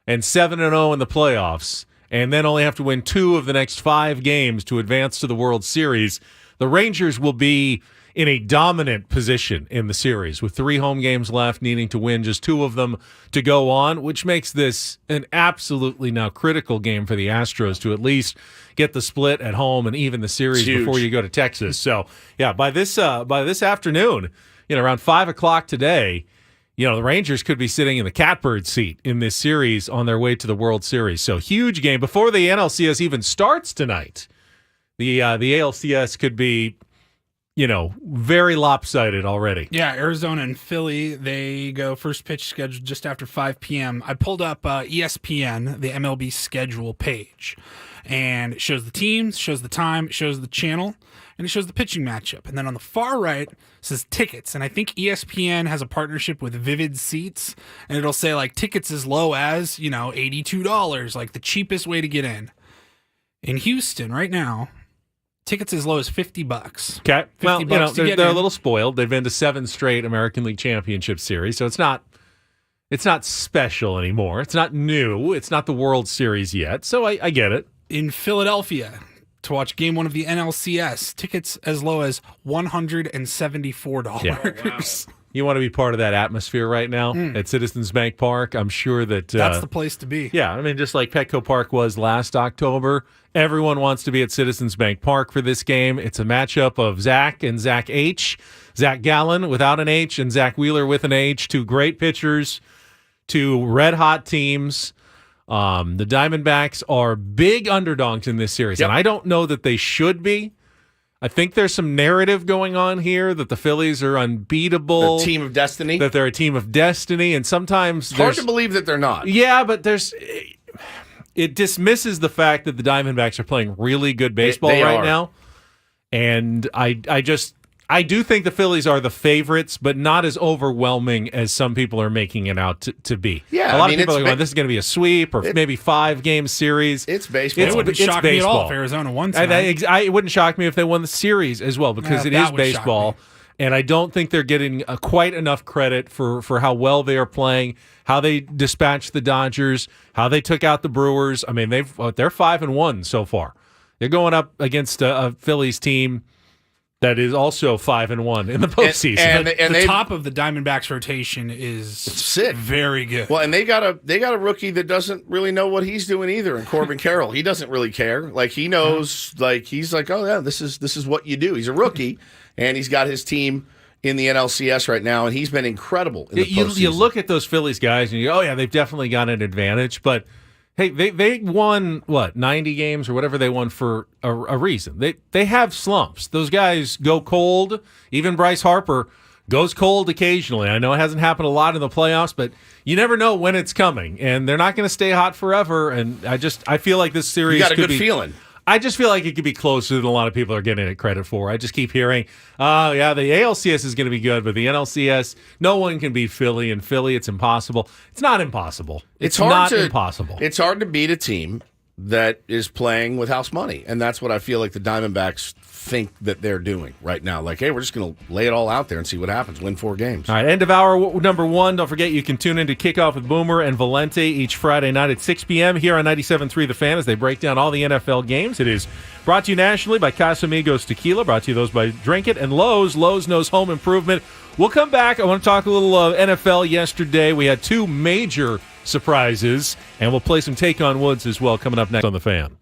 and 7-0 in the playoffs, and then only have to win 2 of the next 5 games to advance to the World Series, the Rangers will be in a dominant position in the series with 3 home games left, needing to win just 2 of them to go on, which makes this an absolutely now critical game for the Astros to at least get the split at home and even the series before you go to Texas. So, yeah, by this afternoon, around 5 o'clock today, the Rangers could be sitting in the catbird seat in this series on their way to the World Series. So huge game. Before the NLCS even starts tonight, the ALCS could be, very lopsided already. Yeah, Arizona and Philly, they go first pitch scheduled just after 5 p.m. I pulled up ESPN, the MLB schedule page, and it shows the teams, shows the time, it shows the channel, and it shows the pitching matchup. And then on the far right, it says tickets. And I think ESPN has a partnership with Vivid Seats, and it'll say tickets as low as, $82, the cheapest way to get in. In Houston right now, tickets as low as $50. Okay. Well, $50 to get they're a in. little spoiled. They've been to 7 straight American League Championship Series, so it's not special anymore. It's not new. It's not the World Series yet, so I get it. In Philadelphia, to watch Game 1 of the NLCS, tickets as low as $174. Yeah. You want to be part of that atmosphere right now at Citizens Bank Park. I'm sure that That's the place to be. Yeah, I mean, just like Petco Park was last October, everyone wants to be at Citizens Bank Park for this game. It's a matchup of Zach and Zach H. Zach Gallen without an H and Zach Wheeler with an H. 2 great pitchers, 2 red-hot teams. The Diamondbacks are big underdogs in this series, and I don't know that they should be. I think there's some narrative going on here that the Phillies are unbeatable. The team of destiny? That they're a team of destiny, and sometimes It's hard to believe that they're not. Yeah, but it dismisses the fact that the Diamondbacks are playing really good baseball They right are. now. And I do think the Phillies are the favorites, but not as overwhelming as some people are making it out to be. Yeah, a lot I mean, of people it's are going, this is going to be a sweep or maybe 5-game series. It's baseball. It wouldn't It's shock me at all baseball. if Arizona won And tonight. it wouldn't shock me if they won the series as well because Yeah, it that is would shock baseball. me. And I don't think they're getting quite enough credit for how well they are playing, how they dispatched the Dodgers, how they took out the Brewers. I mean, they're 5-1 so far. They're going up against a Phillies team that is also 5-1 in the postseason. And The they top of the Diamondbacks rotation is sick. very good. Well, and they got a rookie that doesn't really know what he's doing either, and Corbin Carroll. He doesn't really care. Like he knows, like he's like, oh yeah, this is what you do. He's a rookie, and he's got his team in the NLCS right now, and he's been incredible in the postseason. You look at those Phillies guys, and you go, oh yeah, they've definitely got an advantage, but. Hey, they won, 90 games or whatever they won for a reason. They have slumps. Those guys go cold. Even Bryce Harper goes cold occasionally. I know it hasn't happened a lot in the playoffs, but you never know when it's coming. And they're not going to stay hot forever. And I feel like this series You got a good feeling. I just feel like it could be closer than a lot of people are getting it credit for. I just keep hearing, yeah, the ALCS is going to be good, but the NLCS, no one can beat Philly. And Philly, it's impossible. It's not impossible. It's not impossible. It's hard to beat a team that is playing with house money. And that's what I feel like the Diamondbacks think that they're doing right now. Like, hey, we're just going to lay it all out there and see what happens. Win 4 games. All right, end of hour number 1. Don't forget you can tune in to Kickoff with Boomer and Valente each Friday night at 6 p.m. here on 97.3 The Fan as they break down all the NFL games. It is brought to you nationally by Casamigos Tequila, brought to you those by Drink It, and Lowe's. Lowe's knows home improvement. We'll come back. I want to talk a little NFL yesterday. We had 2 major surprises, and we'll play some Take on Woods as well coming up next on The Fan.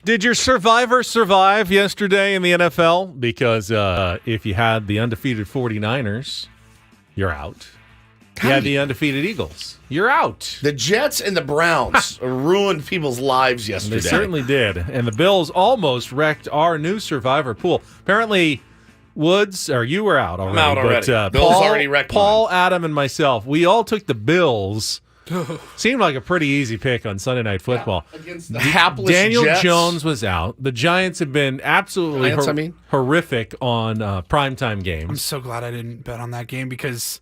Did your survivor survive yesterday in the NFL? Because if you had the undefeated 49ers, you're out. You had the undefeated Eagles, you're out. The Jets and the Browns ruined people's lives yesterday. They certainly did. And the Bills almost wrecked our new survivor pool. Apparently, Woods, or you were out already. I'm out already. But, Bills already wrecked Paul, mine. Adam, and myself, we all took the Bills. Seemed like a pretty easy pick on Sunday Night Football. Against the hapless Daniel Jets. Jones was out. The Giants have been absolutely horrific on primetime I'm games. so glad I didn't bet on that game because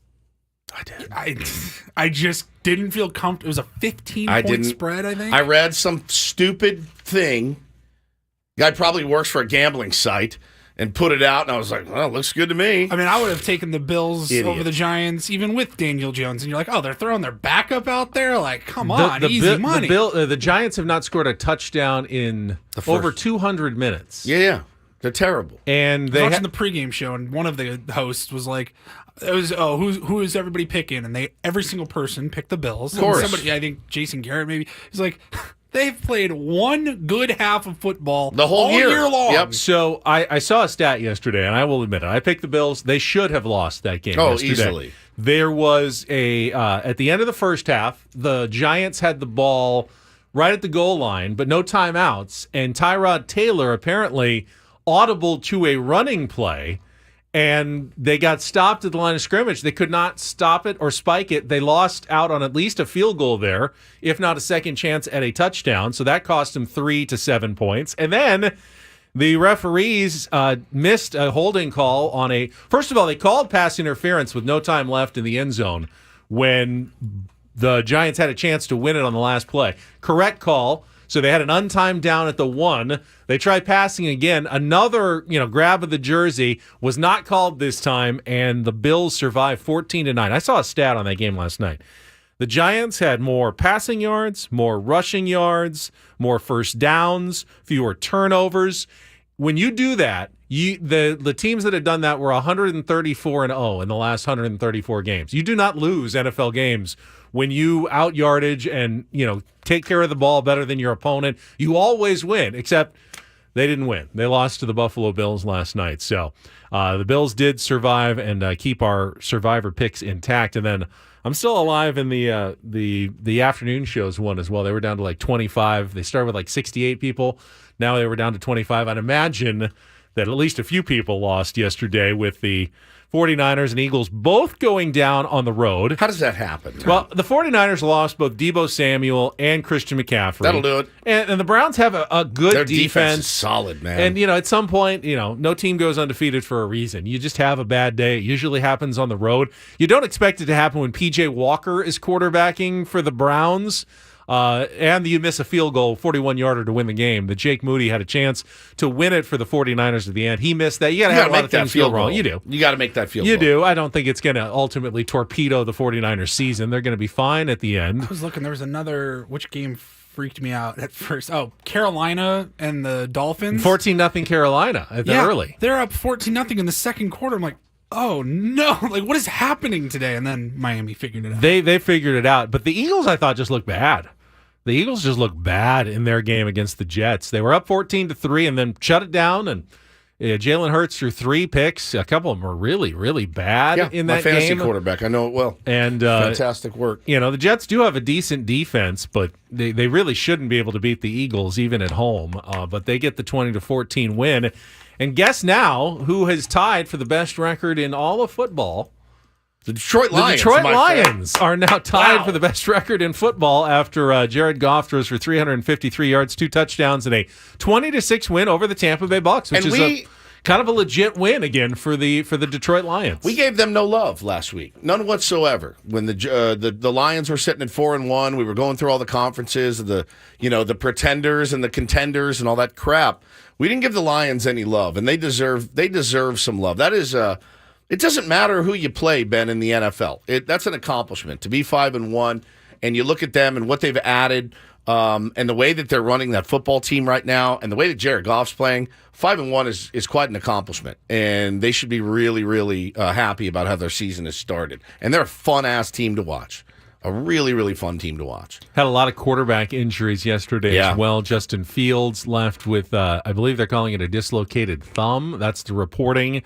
I did. I just didn't feel comfortable. It was a 15-point spread, I think. I read some stupid thing. Guy probably works for a gambling site and put it out, and I was like, well, it looks good to me. I mean, I would have taken the Bills Idiot. over the Giants, even with Daniel Jones. And you're like, oh, they're throwing their backup out there? Like, come on, easy money. The Giants have not scored a touchdown in over 200 minutes. Yeah. They're terrible. And I they was watching the pregame show, and one of the hosts was like, who is everybody picking? And every single person picked the Bills. Of course. And somebody, I think Jason Garrett maybe, he's like, they've played one good half of football the whole all year long. Yep. So I saw a stat yesterday, and I will admit it. I picked the Bills. They should have lost that game yesterday. Easily. There was at the end of the first half, the Giants had the ball right at the goal line, but no timeouts. And Tyrod Taylor apparently audible to a running play, and they got stopped at the line of scrimmage. They could not stop it or spike it. They lost out on at least a field goal there, if not a second chance at a touchdown. So that cost them 3 to 7 points. And then the referees missed a holding call on first of all, they called pass interference with no time left in the end zone when the Giants had a chance to win it on the last play. Correct call. So they had an untimed down at the 1. They tried passing again. Another, grab of the jersey was not called this time, and the Bills survived 14-9. I saw a stat on that game last night. The Giants had more passing yards, more rushing yards, more first downs, fewer turnovers. When you do that, the teams that had done that were 134-0 in the last 134 games. You do not lose NFL games when you out yardage and take care of the ball better than your opponent. You always win, except they didn't win. They lost to the Buffalo Bills last night. So the Bills did survive and keep our survivor picks intact. And then I'm still alive in the afternoon shows one as well. They were down to like 25. They started with like 68 people. Now they were down to 25. I'd imagine that at least a few people lost yesterday with the 49ers and Eagles both going down on the road. How does that happen? Well, the 49ers lost both Deebo Samuel and Christian McCaffrey. That'll do it. And the Browns have a good Their defense. is solid, man. And, at some point, no team goes undefeated for a reason. You just have a bad day. It usually happens on the road. You don't expect it to happen when P.J. Walker is quarterbacking for the Browns. And you miss a field goal, 41-yarder to win the game. The Jake Moody had a chance to win it for the 49ers at the end. He missed that. You got to have a lot of things go wrong. You do. You got to make that field goal. You do. I don't think it's going to ultimately torpedo the 49ers season. They're going to be fine at the end. I was looking. There was another. Which game freaked me out at first? Oh, Carolina and the Dolphins. 14-0 Carolina at the early. They're up 14-0 in the second quarter. I'm like, oh no! Like, what is happening today? And then Miami figured it out. They figured it out. But the Eagles, I thought, just looked bad. The Eagles just looked bad in their game against the Jets. They were up 14-3 and then shut it down. And Jalen Hurts threw 3 picks. A couple of them were really, really bad in that my fantasy game. quarterback. I know it well. And fantastic work. The Jets do have a decent defense, but they really shouldn't be able to beat the Eagles even at home. But they get the 20-14 win. And guess now who has tied for the best record in all of football? The Detroit Lions. The Detroit Lions are now tied for the best record in football after Jared Goff throws for 353 yards, 2 touchdowns, and a 20-6 win over the Tampa Bay Bucks, which is kind of a legit win again for the Detroit Lions. We gave them no love last week, none whatsoever. When the Lions were sitting at 4-1, we were going through all the conferences, the pretenders and the contenders and all that crap. We didn't give the Lions any love, and they deserve some love. That is it doesn't matter who you play, Ben, in the NFL. That's an accomplishment to be 5-1, and you look at them and what they've added, and the way that they're running that football team right now, and the way that Jared Goff's playing. 5-1 is quite an accomplishment, and they should be really, really happy about how their season has started. And they're a fun ass team to watch. A really, really fun team to watch. Had a lot of quarterback injuries yesterday Yeah. as well. Justin Fields left with, I believe they're calling it a dislocated thumb. That's the reporting.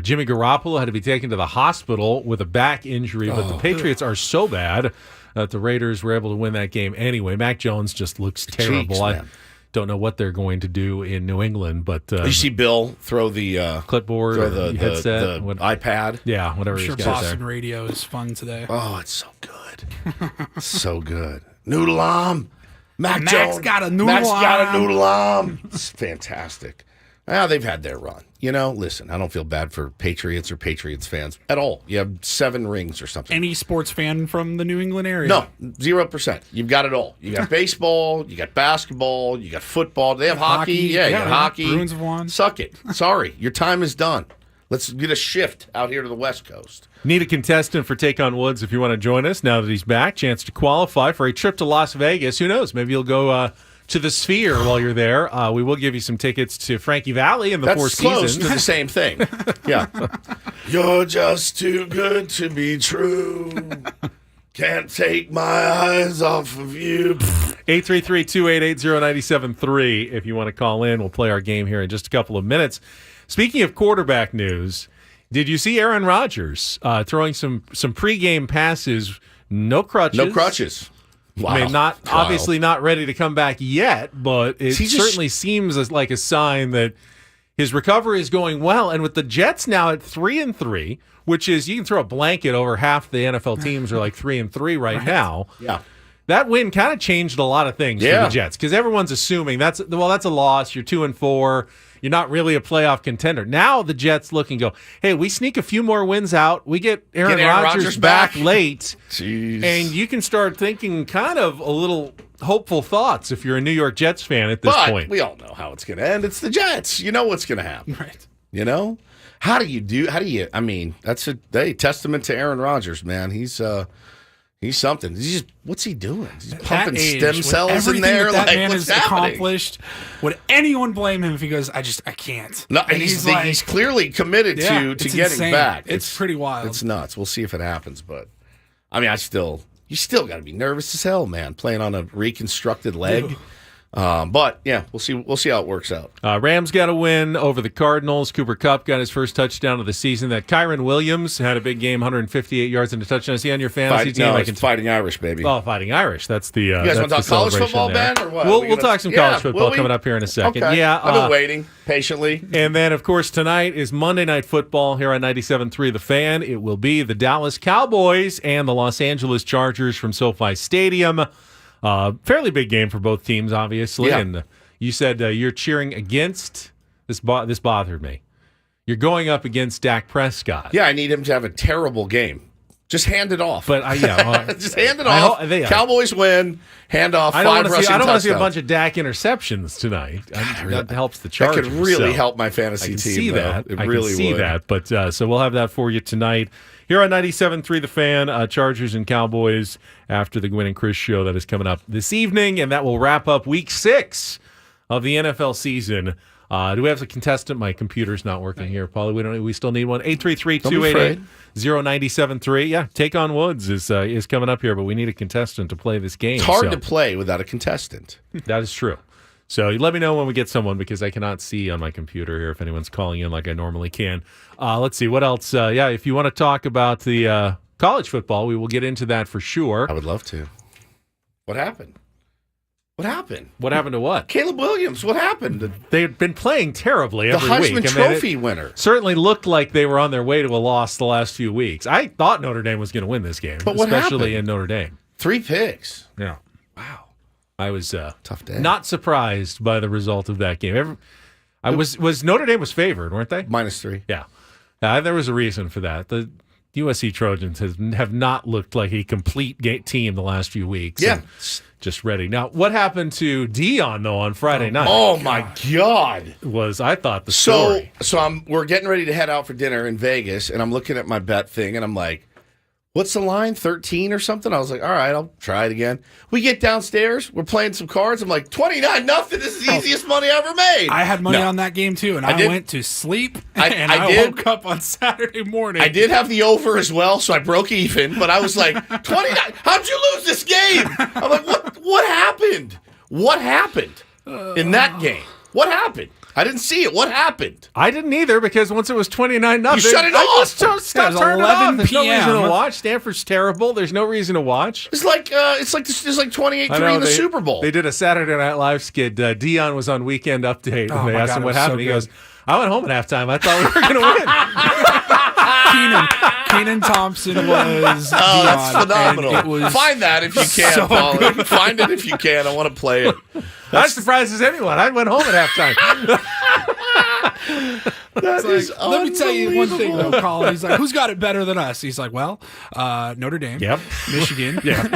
Jimmy Garoppolo had to be taken to the hospital with a back injury, but the Patriots are so bad that the Raiders were able to win that game anyway. Mac Jones just looks terrible. Cheeks, I man. don't know what they're going to do in New England, but You see Bill throw the clipboard throw or the headset, the iPad. yeah, whatever I'm sure he's got Boston there. radio is fun today. Oh, it's so good. So good. Noodle arm. Mac's Jones. got a noodle Mac's got a arm. noodle arm. It's fantastic. Well, they've had their run. You know, listen, I don't feel bad for Patriots or Patriots fans at all. You have 7 rings or something. Any sports fan from the New England area? No, 0%. You've got it all. You got baseball, you got basketball, you got football. They have hockey. Yeah, you got hockey. Bruins have won. Suck it. Sorry, your time is done. Let's get a shift out here to the West Coast. Need a contestant for Take on Woods if you want to join us now that he's back. Chance to qualify for a trip to Las Vegas. Who knows? Maybe you'll go to the Sphere while you're there. We will give you some tickets to Frankie Valley in the Four That's close Seasons. to the same thing. Yeah. You're just too good to be true. Can't take my eyes off of you. 833-288-0973 if you want to call in. We'll play our game here in just a couple of minutes. Speaking of quarterback news, did you see Aaron Rodgers throwing some pregame passes? No crutches. No crutches. Wow. I mean, not Kyle. obviously not ready to come back yet, but it He just- certainly seems like a sign that his recovery is going well. And with the Jets now at 3-3, which is you can throw a blanket over half the NFL teams are like 3-3 right now. Yeah. That win kind of changed a lot of things for Yeah. the Jets because everyone's assuming that's a loss. You're 2-4. You're not really a playoff contender. Now the Jets look and go, hey, we sneak a few more wins out. We get Aaron Rodgers back late. Jeez. And you can start thinking kind of a little hopeful thoughts if you're a New York Jets fan at this but point. we all know how it's going to end. It's the Jets. You know what's going to happen. Right. You know? How do you, I mean, that's a testament to Aaron Rodgers, man. He's something. What's he doing? He's pumping That age, stem with cells in everything there. that Like, man what's has happening? accomplished. Would anyone blame him if he goes, I can't? No, And he's clearly committed Yeah, to it's getting insane. back. It's pretty wild. It's nuts. We'll see if it happens, but I mean, you still got to be nervous as hell, man, playing on a reconstructed leg. But yeah, we'll see how it works out. Rams got a win over the Cardinals. Cooper Kupp got his first touchdown of the season. That Kyron Williams had a big game, 158 yards and a touchdown. Is he on your fantasy team? It's Fighting Irish, baby. Oh, Fighting Irish. That's the. You guys want to talk college football, Ben, or what? We'll talk some college football coming up here in a second. Okay. Yeah, I've been waiting patiently. And then, of course, tonight is Monday Night Football here on 97.3 The Fan. It will be the Dallas Cowboys and the Los Angeles Chargers from SoFi Stadium. Fairly big game for both teams, obviously. Yeah. And you said you're cheering against this. This bothered me. You're going up against Dak Prescott. Yeah, I need him to have a terrible game. Just hand it off. But just hand it off. Cowboys win. Hand off. I don't want to see a touchdowns. bunch of Dak interceptions tonight. That helps the That Chargers. could really so. help my fantasy I can team. see though. that. It I really can see would. that. But so we'll have that for you tonight here on 97.3 The Fan. Chargers and Cowboys after the Gwynn and Chris show that is coming up this evening, and that will wrap up Week 6 of the NFL season. Do we have a contestant? My computer's not working here, Paulie. We still need one. 833-288-0973. Yeah, Take on Woods is coming up here, but we need a contestant to play this game. It's hard to play without a contestant. That is true. So you let me know when we get someone because I cannot see on my computer here if anyone's calling in like I normally can. Let's see. What else? If you want to talk about the college football, we will get into that for sure. I would love to. What happened? What happened? What happened to what? Caleb Williams. What happened? They've been playing terribly The every Heisman week. Trophy winner. Certainly looked like they were on their way to a loss the last few weeks. I thought Notre Dame was going to win this game, But what especially happened? in Notre Dame. 3 picks. Yeah. Wow. I was Tough day. not surprised by the result of that game. Was Notre Dame was favored, weren't they? -3. Yeah. There was a reason for that. The USC Trojans have not looked like a complete team the last few weeks. Yeah. And just ready. Now, what happened to Dion, though, on Friday night? Oh, my God. Was, I thought, the So story. we're getting ready to head out for dinner in Vegas, and I'm looking at my bet thing, and I'm like, What's the line? 13 or something? I was like, all right, I'll try it again. We get downstairs. We're playing some cards. I'm like, 29-0. This is the easiest money I ever made. I had money on that game too, and I went to sleep, and I woke up on Saturday morning. I did have the over as well, so I broke even, but I was like, 29. How'd you lose this game? I'm like, what happened? What happened in that game? What happened? I didn't see it. What happened? I didn't either because once it was 29-0, you shut it off. I just stopped turning it off. There's no reason to PM. watch. Stanford's terrible. There's no reason to watch. It's like 28-3 in the Super Bowl. They did a Saturday Night Live skit. Dion was on Weekend Update, and they asked him what happened. He goes, "I went home at halftime. I thought we were going to win." Kenan Thompson was Oh, that's Dion, phenomenal. and it was Find that if you can, so Paulie. Find it if you can. I want to play it. That surprises anyone. I went home at halftime. That is Let me tell you one thing, unbelievable. though, Colin. He's like, who's got it better than us? He's like, well, Notre Dame. Yep. Michigan. Yeah.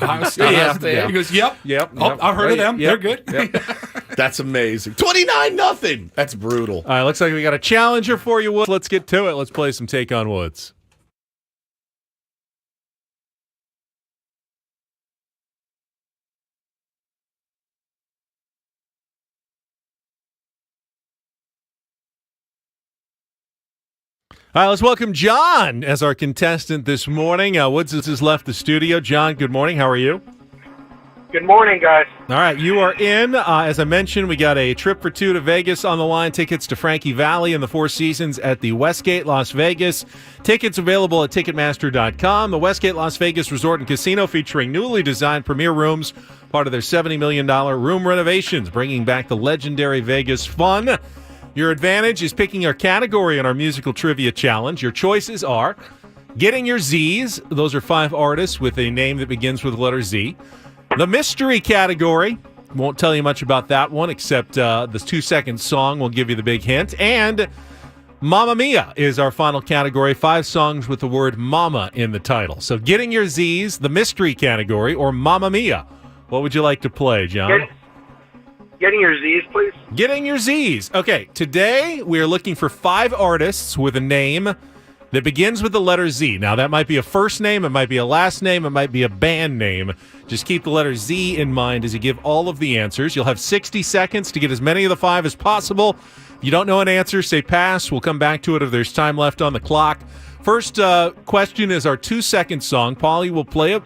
Ohio State. Yeah. He goes, yep. Yep. Oh, Yep. I've heard of Right. them. Yep. They're good. Yep. That's amazing. 29-0. That's brutal. All right, looks like we got a challenger for you, Woods. Let's get to it. Let's play some Take on Woods. All right, let's welcome John as our contestant this morning. Woods has left the studio. John, good morning. How are you? Good morning, guys. All right, you are in. As I mentioned, we got a trip for two to Vegas on the line. Tickets to Frankie Valley and the Four Seasons at the Westgate, Las Vegas. Tickets available at Ticketmaster.com. The Westgate Las Vegas Resort and Casino featuring newly designed premier rooms, part of their $70 million room renovations, bringing back the legendary Vegas fun. Your advantage is picking our category in our musical trivia challenge. Your choices are Getting Your Z's. Those are 5 artists with a name that begins with the letter Z. The mystery category. Won't tell you much about that one, except the 2-second song will give you the big hint. And Mamma Mia is our final category. 5 songs with the word mama in the title. So Getting Your Z's, the mystery category, or Mamma Mia. What would you like to play, John? Getting Your Z's, please. Getting Your Z's. Okay, today we are looking for 5 artists with a name that begins with the letter Z. Now, that might be a first name, it might be a last name, it might be a band name. Just keep the letter Z in mind as you give all of the answers. You'll have 60 seconds to get as many of the 5 as possible. If you don't know an answer, say pass. We'll come back to it if there's time left on the clock. First question is our 2-second song. Paulie will play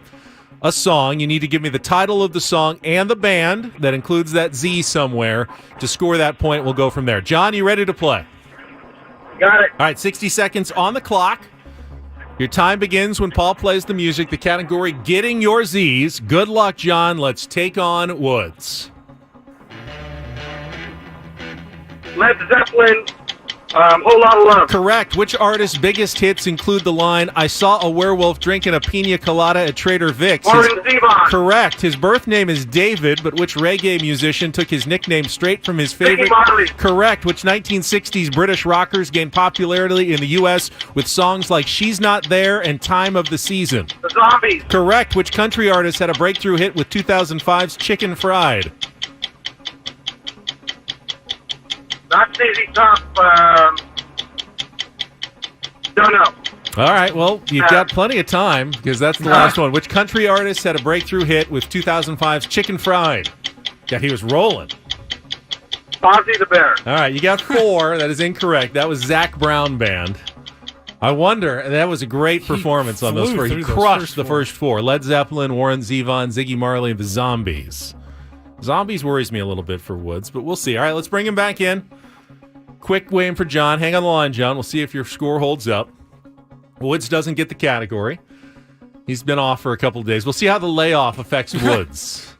a song. You need to give me the title of the song and the band that includes that Z somewhere. To score that point, we'll go from there. John, you ready to play? Got it. All right, 60 seconds on the clock. Your time begins when Paul plays the music. The category, Getting Your Z's. Good luck, John. Let's take on Woods. Led Zeppelin, Whole Lotta Love. Correct. Which artist's biggest hits include the line, I saw a werewolf drinking a pina colada at Trader Vic's? Warren Zevon. Correct. His birth name is David, but which reggae musician took his nickname straight from his favorite? Mickey Marley. Correct. Which 1960s British rockers gained popularity in the U.S. with songs like She's Not There and Time of the Season? The Zombies. Correct. Which country artist had a breakthrough hit with 2005's Chicken Fried? Not ZZ Top. Don't know. All right, well, you've got plenty of time because that's the last one. Which country artist had a breakthrough hit with 2005's Chicken Fried? Yeah, he was rolling. Ozzy the Bear. All right, you got 4. That is incorrect. That was Zach Brown Band. I wonder, that was a great performance on those flew 4. He through those crushed first the 4. first 4. Led Zeppelin, Warren Zevon, Ziggy Marley, and the Zombies. Zombies worries me a little bit for Woods, but we'll see. All right, let's bring him back in. Quick win for John. Hang on the line, John. We'll see if your score holds up. Woods doesn't get the category. He's been off for a couple of days. We'll see how the layoff affects Woods.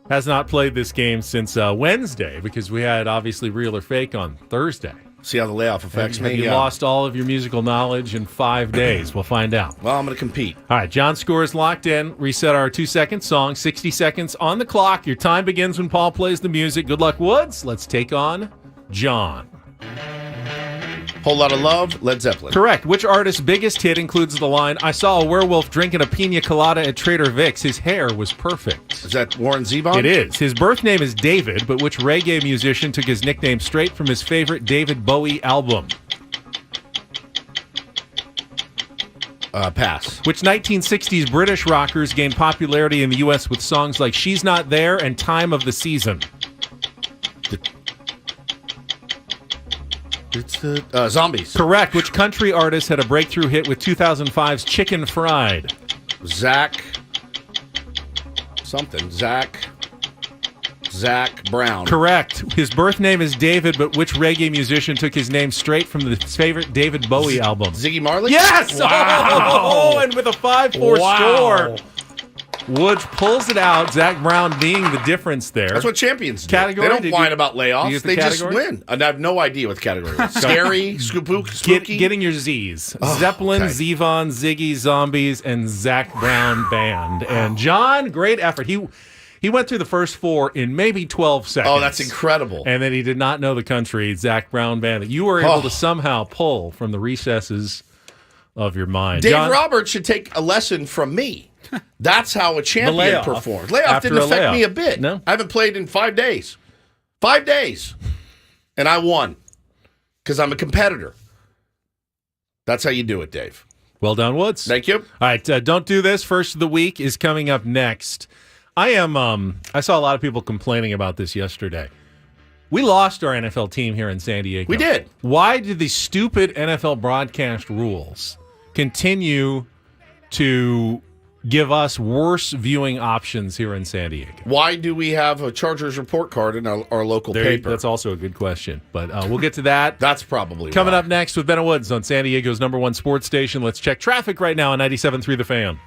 Has not played this game since Wednesday because we had, obviously, Real or Fake on Thursday. See how the layoff affects Have me. you Yeah. lost all of your musical knowledge in 5 days? We'll find out. Well, I'm going to compete. All right, John's score is locked in. Reset our 2-second song. 60 seconds on the clock. Your time begins when Paul plays the music. Good luck, Woods. Let's take on John. Whole Lotta Love, Led Zeppelin. Correct. Which artist's biggest hit includes the line, I saw a werewolf drinking a pina colada at Trader Vic's. His hair was perfect. Is that Warren Zevon? It is. His birth name is David, but which reggae musician took his nickname straight from his favorite David Bowie album? Pass. Which 1960s British rockers gained popularity in the U.S. with songs like She's Not There and Time of the Season? It's Zombies. Correct. Which country artist had a breakthrough hit with 2005's Chicken Fried? Zach Brown. Correct. His birth name is David, but which reggae musician took his name straight from his favorite David Bowie album? Ziggy Marley? Yes! Wow. Oh, and with a 5-4 score. Woods pulls it out, Zach Brown being the difference there. That's what champions do. Category? They don't Did whine you- about did you layoffs. get the They category? just win. And I have no idea what the category was. Scary, spooky. Getting your Z's. Oh, Zeppelin, okay. Zevon, Ziggy, Zombies, and Zach Brown Band. And John, great effort. He went through the first 4 in maybe 12 seconds. Oh, that's incredible. And then he did not know the country, Zach Brown Band, that you were able to somehow pull from the recesses of your mind. Dave John, Roberts should take a lesson from me. That's how a champion layoff. performs. Layoff After didn't a affect layoff. me a bit. No. I haven't played in 5 days. 5 days. And I won because I'm a competitor. That's how you do it, Dave. well done, Woods. Thank you. All right, don't do this. First of the week is coming up next. I saw a lot of people complaining about this yesterday. We lost our NFL team here in San Diego. We did. Why did the stupid NFL broadcast rules continue to give us worse viewing options here in San Diego? Why do we have a Chargers report card in our local paper? That's also a good question, but we'll get to that. That's probably Coming why. up next with Ben and Woods on San Diego's #1 sports station. Let's check traffic right now on 97.3 The Fan.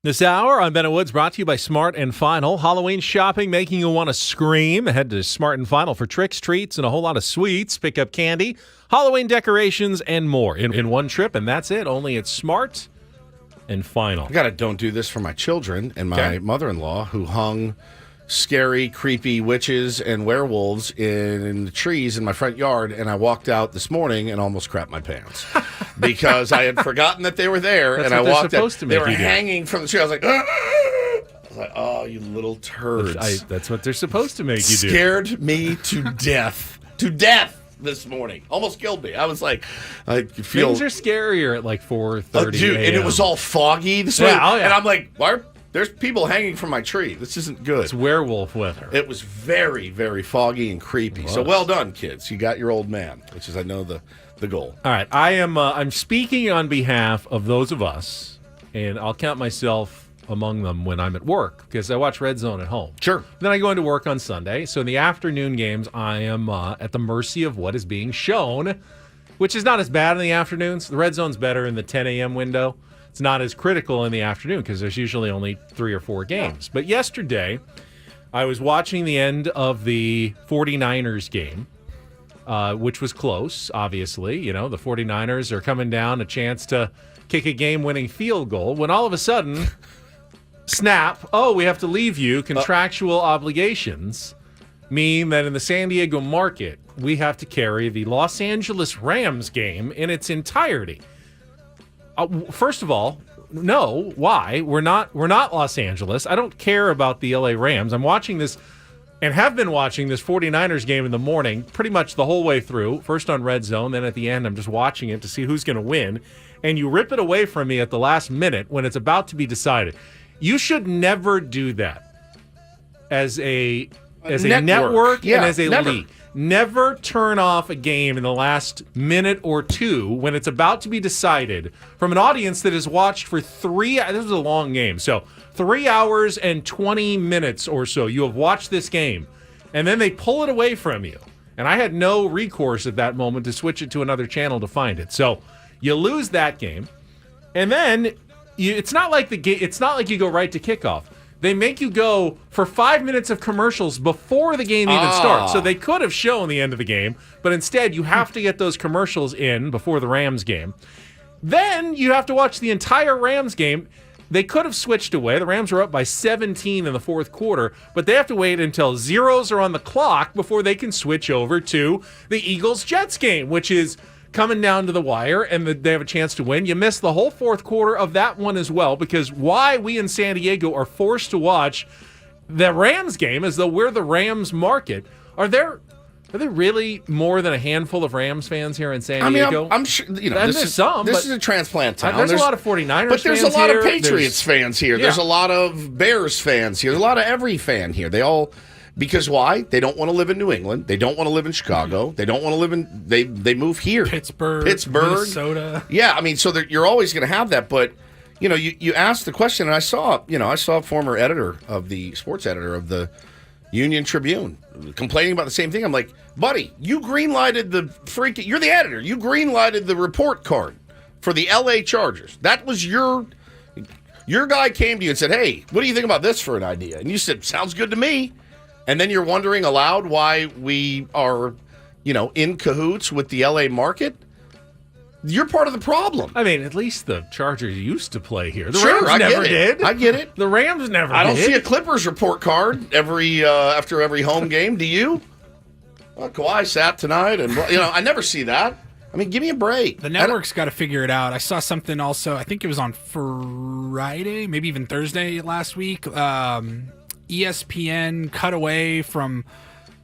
This hour on Ben and Woods brought to you by Smart and Final. Halloween shopping making you want to scream. Head to Smart and Final for tricks, treats, and a whole lot of sweets. Pick up candy, Halloween decorations, and more in one trip, and that's it. Only at Smart and Final. I got to don't do this for my children and my mother-in-law who hung scary, creepy witches and werewolves in the trees in my front yard, and I walked out this morning and almost crapped my pants because I had forgotten that they were there. That's and what I they're walked supposed out. to make They were you do. hanging from the tree. I was like, "Ah!" I was like, oh, you little turds. That's what they're supposed to make you do. Scared me to death. To death this morning. Almost killed me. I was like, I feel. Things are scarier at like 4:30 Dude, and it was all foggy this Yeah, morning. oh, yeah. And I'm like, why are there's people hanging from my tree? This isn't good. It's werewolf weather. It was very, very foggy and creepy. So well done, kids. You got your old man, which is, I know, the goal. All right, I'm speaking on behalf of those of us, and I'll count myself among them when I'm at work because I watch Red Zone at home. Sure. Then I go into work on Sunday. So in the afternoon games, I am at the mercy of what is being shown, which is not as bad in the afternoons. The Red Zone's better in the 10 a.m. window. It's not as critical in the afternoon because there's usually only 3 or 4 games. But yesterday, I was watching the end of the 49ers game, which was close, obviously. You know, the 49ers are coming down, a chance to kick a game-winning field goal, when all of a sudden, snap, we have to leave you. Contractual obligations mean that in the San Diego market, we have to carry the Los Angeles Rams game in its entirety. First of all, no. Why? We're not Los Angeles. I don't care about the LA Rams. I'm watching this and have been watching this 49ers game in the morning pretty much the whole way through. First on Red Zone, then at the end I'm just watching it to see who's going to win. And you rip it away from me at the last minute when it's about to be decided. You should never do that as a network Yeah, and as a never. league. Never turn off a game in the last minute or two when it's about to be decided from an audience that has watched for 3 hours. This was a long game. So 3 hours and 20 minutes or so you have watched this game, and then they pull it away from you. And I had no recourse at that moment to switch it to another channel to find it. So you lose that game, and then it's not like you go right to kickoff. They make you go for 5 minutes of commercials before the game even starts. So they could have shown the end of the game, but instead you have to get those commercials in before the Rams game. Then you have to watch the entire Rams game. They could have switched away. The Rams were up by 17 in the fourth quarter, but they have to wait until zeros are on the clock before they can switch over to the Eagles-Jets game, which is coming down to the wire, and they have a chance to win. You miss the whole fourth quarter of that one as well, because why we in San Diego are forced to watch the Rams game as though we're the Rams market. Are there really more than a handful of Rams fans here in San Diego? I'm sure, And this there's is, some, this but is a transplant town. there's a lot of 49ers but there's fans a lot here. of Patriots fans here. There's Yeah. a lot of Bears fans here. There's a lot of every fan here. They all, because why? They don't want to live in New England. They don't want to live in Chicago. They don't want to live in, they move here. Pittsburgh, Minnesota. Yeah, I mean, so you're always going to have that, but you asked the question, and I saw a former sports editor of the Union Tribune complaining about the same thing. I'm like, buddy, you greenlighted you're the editor. You greenlighted the report card for the LA Chargers. That was your guy came to you and said, hey, what do you think about this for an idea? And you said, sounds good to me. And then you're wondering aloud why we are, in cahoots with the LA market. You're part of the problem. I mean, at least the Chargers used to play here. The Sure, Rams I never get it. did. I get it. The Rams never did. I don't see a Clippers report card after every home game. Do you? Well, Kawhi sat tonight, and I never see that. I mean, give me a break. The network's got to figure it out. I saw something also, I think it was on Friday, maybe even Thursday last week. ESPN cut away from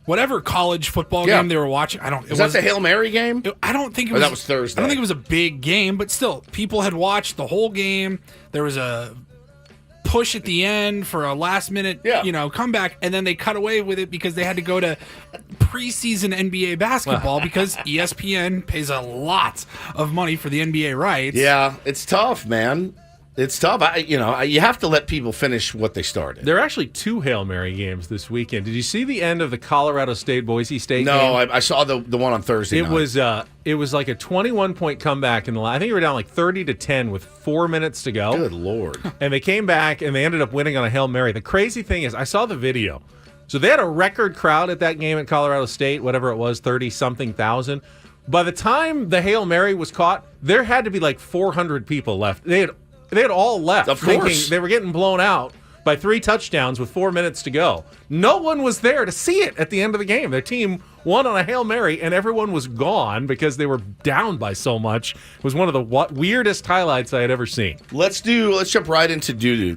whatever college football game they were watching. Is that the Hail Mary game? I don't think it Or was. that was Thursday. I don't think it was a big game, but still, people had watched the whole game. There was a push at the end for a last minute, comeback, and then they cut away with it because they had to go to preseason NBA basketball because ESPN pays a lot of money for the NBA rights. Yeah, it's tough, man. It's tough. You have to let people finish what they started. There are actually 2 Hail Mary games this weekend. Did you see the end of the Colorado State-Boise State game? No, I saw the one on Thursday night. It was like a 21-point comeback in the I think they were down like 30-10 with 4 minutes to go. Good Lord. And they came back and they ended up winning on a Hail Mary. The crazy thing is I saw the video. So they had a record crowd at that game at Colorado State, whatever it was, 30-something thousand. By the time the Hail Mary was caught, there had to be like 400 people left. They had all left, of thinking course. they were getting blown out by 3 touchdowns with 4 minutes to go. No one was there to see it at the end of the game. Their team won on a Hail Mary, and everyone was gone because they were down by so much. It was one of the weirdest highlights I had ever seen. Let's jump right into do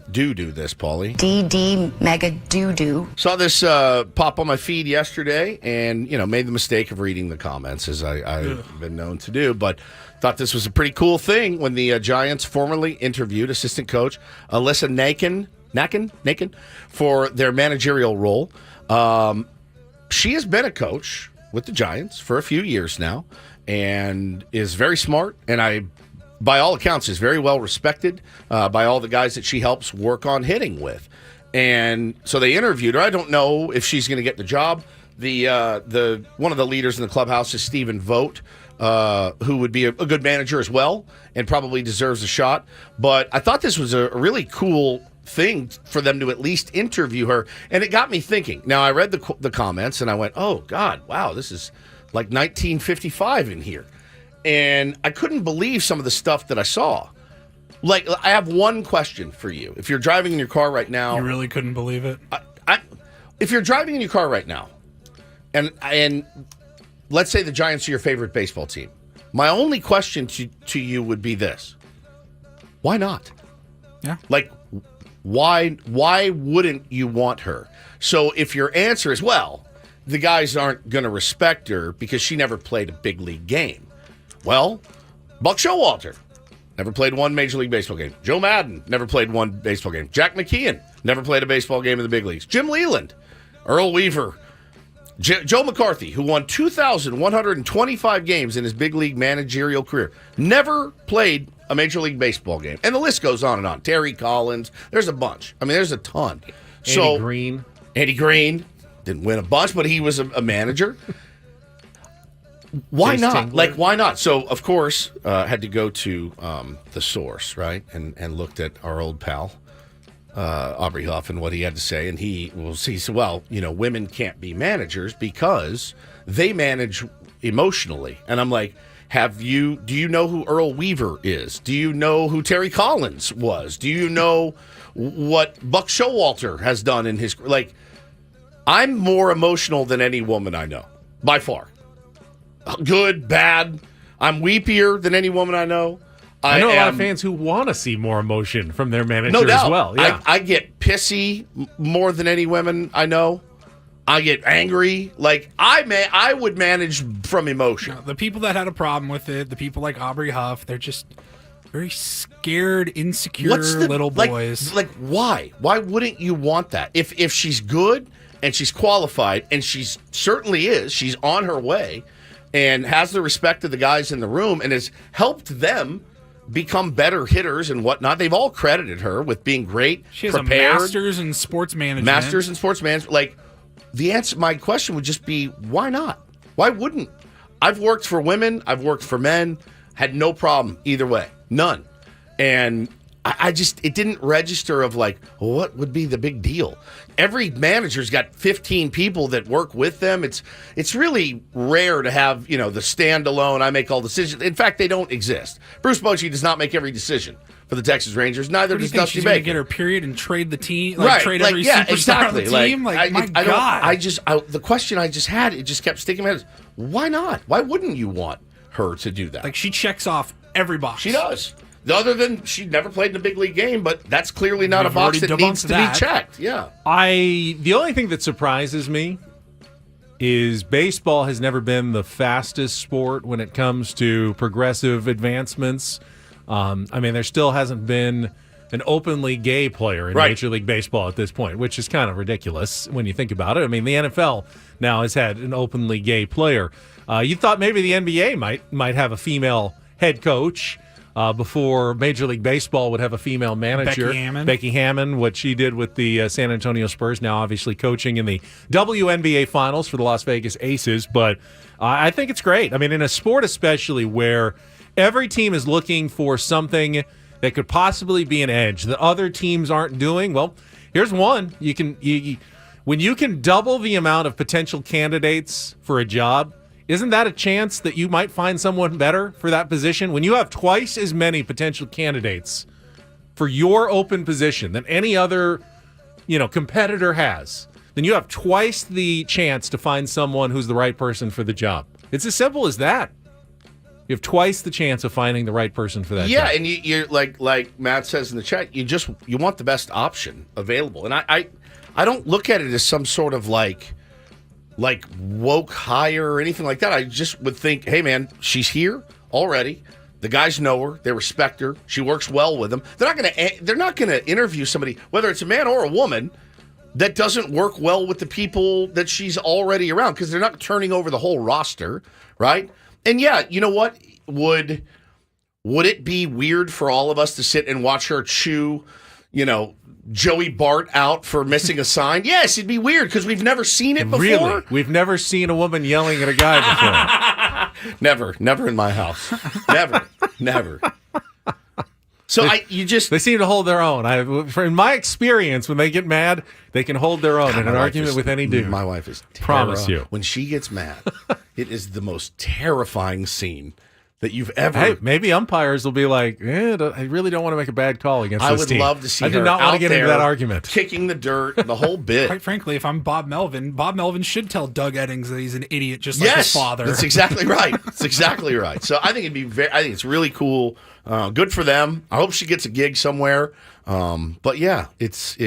this, Paulie. DD mega doo-doo. Saw this pop on my feed yesterday, and made the mistake of reading the comments as I've been known to do, but thought this was a pretty cool thing when the Giants formally interviewed assistant coach Alyssa Nakin for their managerial role. She has been a coach with the Giants for a few years now and is very smart, and by all accounts, is very well respected by all the guys that she helps work on hitting with. And so they interviewed her. I don't know if she's going to get the job. The one of the leaders in the clubhouse is Stephen Vogt, who would be a good manager as well and probably deserves a shot. But I thought this was a really cool thing for them to at least interview her, and it got me thinking. Now, I read the comments and I went, oh God, wow, this is like 1955 in here, and I couldn't believe some of the stuff that I saw. Like, I have one question for you. If you're driving in your car right now, You really couldn't believe it? if you're driving in your car right now, and let's say the Giants are your favorite baseball team, my only question to you would be this: why not? Yeah. Like, why wouldn't you want her? So if your answer is, well, the guys aren't going to respect her because she never played a big league game. Well, Buck Showalter never played one Major League Baseball game. Joe Madden never played one baseball game. Jack McKeon never played a baseball game in the big leagues. Jim Leland, Earl Weaver, Joe McCarthy, who won 2,125 games in his big league managerial career, never played a Major League Baseball game. And the list goes on and on. Terry Collins, there's a bunch. I mean, there's a ton. Andy Green didn't win a bunch, but he was a manager. Why not? Like, why not? So, of course, had to go to the source, right? And looked at our old pal, Aubrey Huff, and what he had to say. And he said, well, women can't be managers because they manage emotionally. And I'm like, do you know who Earl Weaver is? Do you know who Terry Collins was? Do you know what Buck Showalter has done in his, like, I'm more emotional than any woman I know, by far. Good, bad. I'm weepier than any woman I know. I know a lot of fans who want to see more emotion from their manager no doubt. as well. Yeah. I get pissy more than any women I know. I get angry. Like, I would manage from emotion. The people that had a problem with it, the people like Aubrey Huff, they're just very scared, insecure little boys. Like, why? Why wouldn't you want that? If she's good and she's qualified, and she's certainly is, she's on her way and has the respect of the guys in the room and has helped them become better hitters and whatnot. They've all credited her with being great. She has prepared, a master's in sports management. Like, the answer, my question would just be, why not? Why wouldn't? I've worked for women. I've worked for men. Had no problem either way. None. And it didn't register of like, well, what would be the big deal? Every manager's got 15 people that work with them. It's really rare to have, the standalone, I make all decisions. In fact, they don't exist. Bruce Bochy does not make every decision for the Texas Rangers. Neither does Dusty she's Baker. She's going to get her period and trade the team? Trade every superstar on the team? God. The question I just had, it just kept sticking in my head. Why not? Why wouldn't you want her to do that? Like, she checks off every box. She does. Other than she never played in a big league game, but that's clearly not a box that needs to be checked. Yeah. The only thing that surprises me is baseball has never been the fastest sport when it comes to progressive advancements. There still hasn't been an openly gay player in Major League Baseball at this point, which is kind of ridiculous when you think about it. I mean, the NFL now has had an openly gay player. You thought maybe the NBA might have a female head coach. before Major League Baseball would have a female manager. Becky Hammond, what she did with the San Antonio Spurs, now obviously coaching in the WNBA Finals for the Las Vegas Aces. But I think it's great. I mean, in a sport especially where every team is looking for something that could possibly be an edge that other teams aren't doing. Well, here's one. When you can double the amount of potential candidates for a job, isn't that a chance that you might find someone better for that position? When you have twice as many potential candidates for your open position than any other, competitor has, then you have twice the chance to find someone who's the right person for the job. It's as simple as that. You have twice the chance of finding the right person for that job. Yeah, and you're like Matt says in the chat, you want the best option available. And I don't look at it as some sort of like woke hire or anything like that. I just would think, hey man, she's here already. The guys know her, they respect her, she works well with them. They're not gonna interview somebody, whether it's a man or a woman, that doesn't work well with the people that she's already around, because they're not turning over the whole roster, right? And yeah, you know what? Would it be weird for all of us to sit and watch her chew, Joey Bart out for missing a sign? Yes, it'd be weird because we've never seen it before. Really? We've never seen a woman yelling at a guy before. Never in my house. Never. So they seem to hold their own. In my experience, when they get mad, they can hold their own in an argument with any dude. My wife is promise you. When she gets mad, it is the most terrifying scene that you've ever. Hey, maybe umpires will be like, I really don't want to make a bad call against this team. I would love to see her. I do not want to get into that argument. Kicking the dirt, the whole bit. Quite frankly, if I'm Bob Melvin should tell Doug Eddings that he's an idiot, just like his father. That's exactly right. That's exactly right. So I think I think it's really cool. Good for them. I hope she gets a gig somewhere. But yeah, it's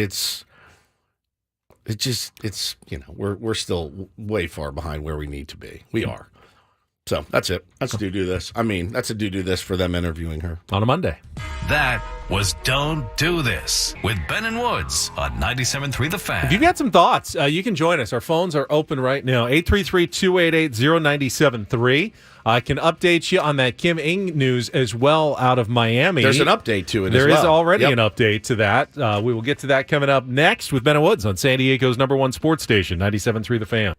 we're still way far behind where we need to be. We are. So that's it. That's do this. I mean, that's a do this for them interviewing her on a Monday. That was Don't Do This with Ben and Woods on 97.3 The Fan. If you've got some thoughts, you can join us. Our phones are open right now, 833-288-0973. I can update you on that Kim Ng news as well out of Miami. There's an update to it There as well. is already an update to that. We will get to that coming up next with Ben and Woods on San Diego's #1 sports station, 97.3 The Fan.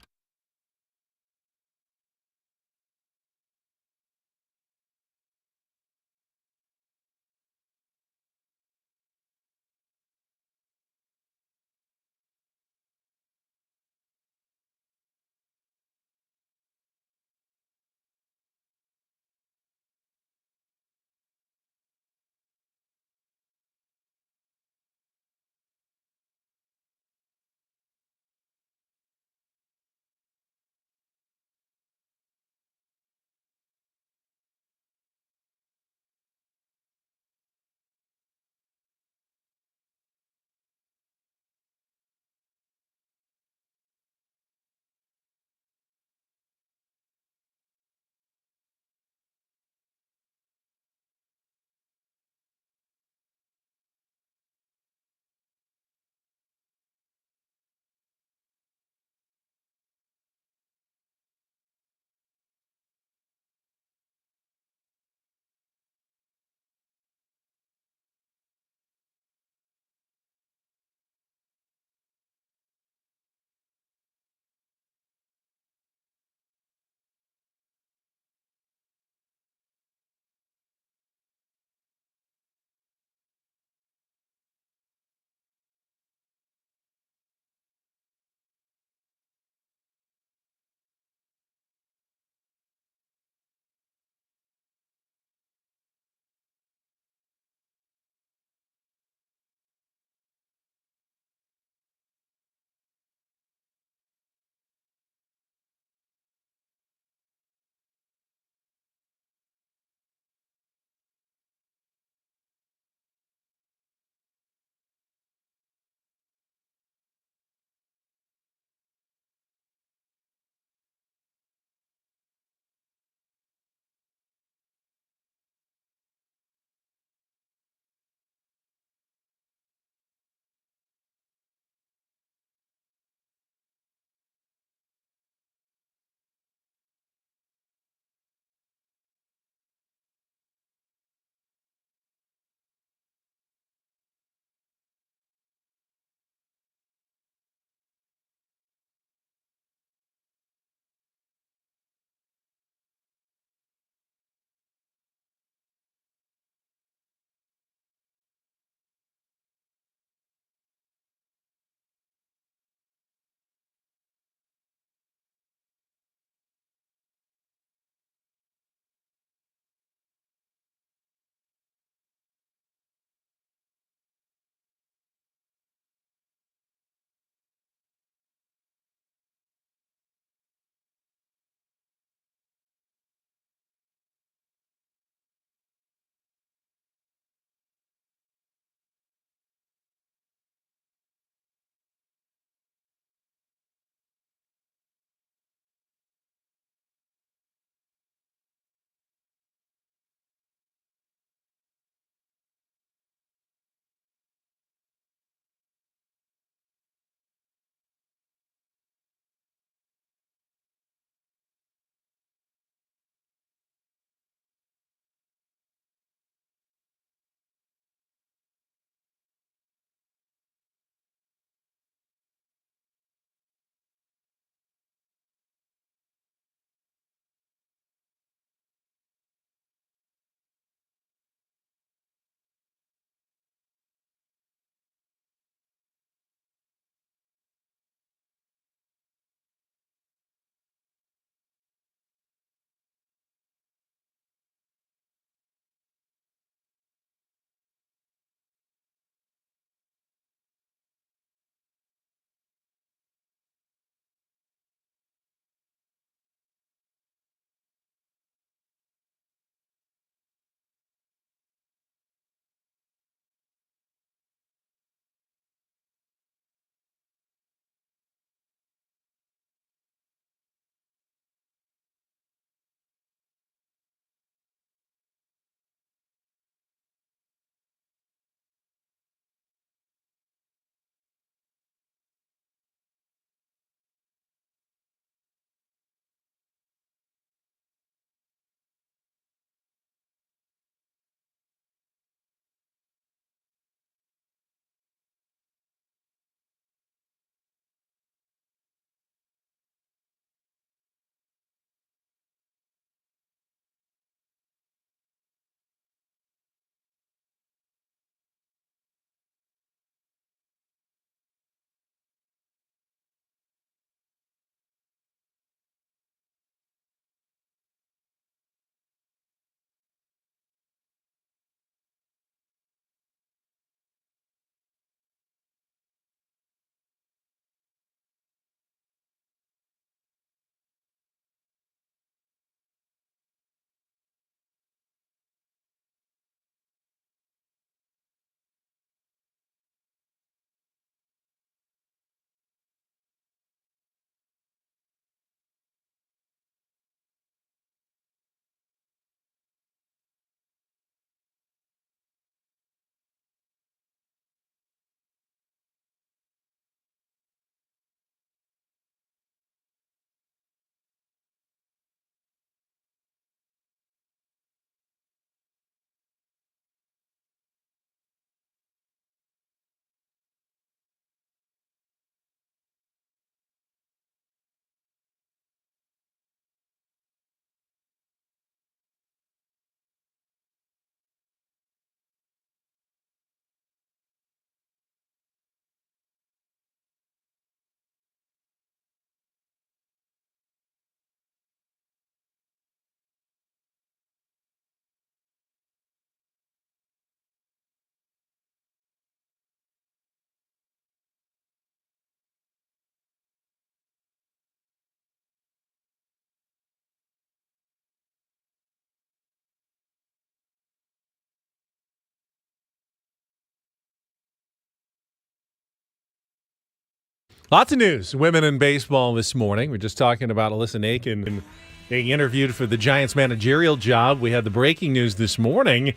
Lots of news, women in baseball this morning. We're just talking about Alyssa Nakin being interviewed for the Giants managerial job. We had the breaking news this morning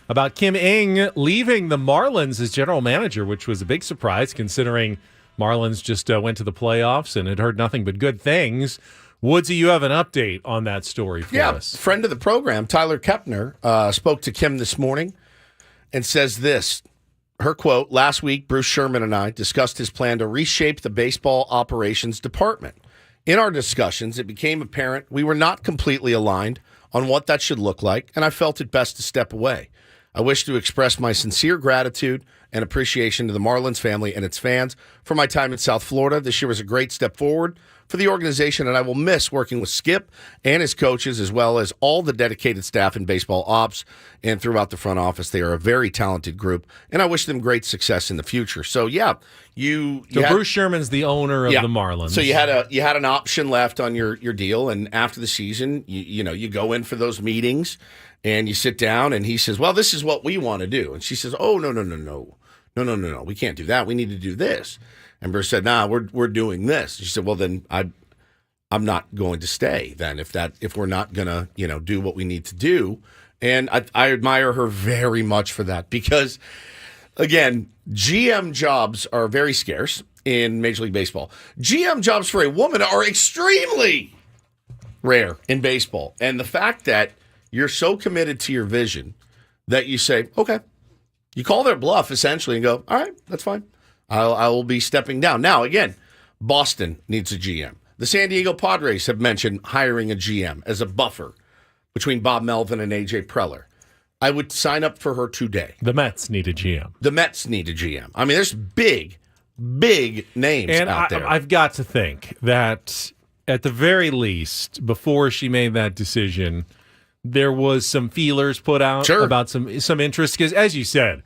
about Kim Ng leaving the Marlins as general manager, which was a big surprise considering Marlins just went to the playoffs and had heard nothing but good things. Woodsy, you have an update on that story for us. Friend of the program, Tyler Kepner, spoke to Kim this morning and says this. Her quote, last week, Bruce Sherman and I discussed his plan to reshape the baseball operations department. In our discussions, it became apparent we were not completely aligned on what that should look like, and I felt it best to step away. I wish to express my sincere gratitude and appreciation to the Marlins family and its fans for my time in South Florida. This year was a great step forward for the organization, and I will miss working with Skip and his coaches as well as all the dedicated staff in baseball ops and throughout the front office. They are a very talented group, and I wish them great success in the future. So, yeah, Bruce Sherman's the owner of the Marlins. So you had an option left on your deal, and after the season, you go in for those meetings, and you sit down, and he says, well, this is what we want to do. And she says, oh, no, we can't do that. We need to do this. And Bruce said, nah, we're doing this. She said, well, then I'm not going to stay then if we're not going to, do what we need to do. And I admire her very much for that because, again, GM jobs are very scarce in Major League Baseball. GM jobs for a woman are extremely rare in baseball. And the fact that you're so committed to your vision that you say, okay, you call their bluff essentially and go, all right, that's fine. I will be stepping down. Now, again, Boston needs a GM. The San Diego Padres have mentioned hiring a GM as a buffer between Bob Melvin and A.J. Preller. I would sign up for her today. The Mets need a GM. The Mets need a GM. I mean, there's big names out there. I've got to think that at the very least, before she made that decision, there was some feelers put out about some interest. Because as you said,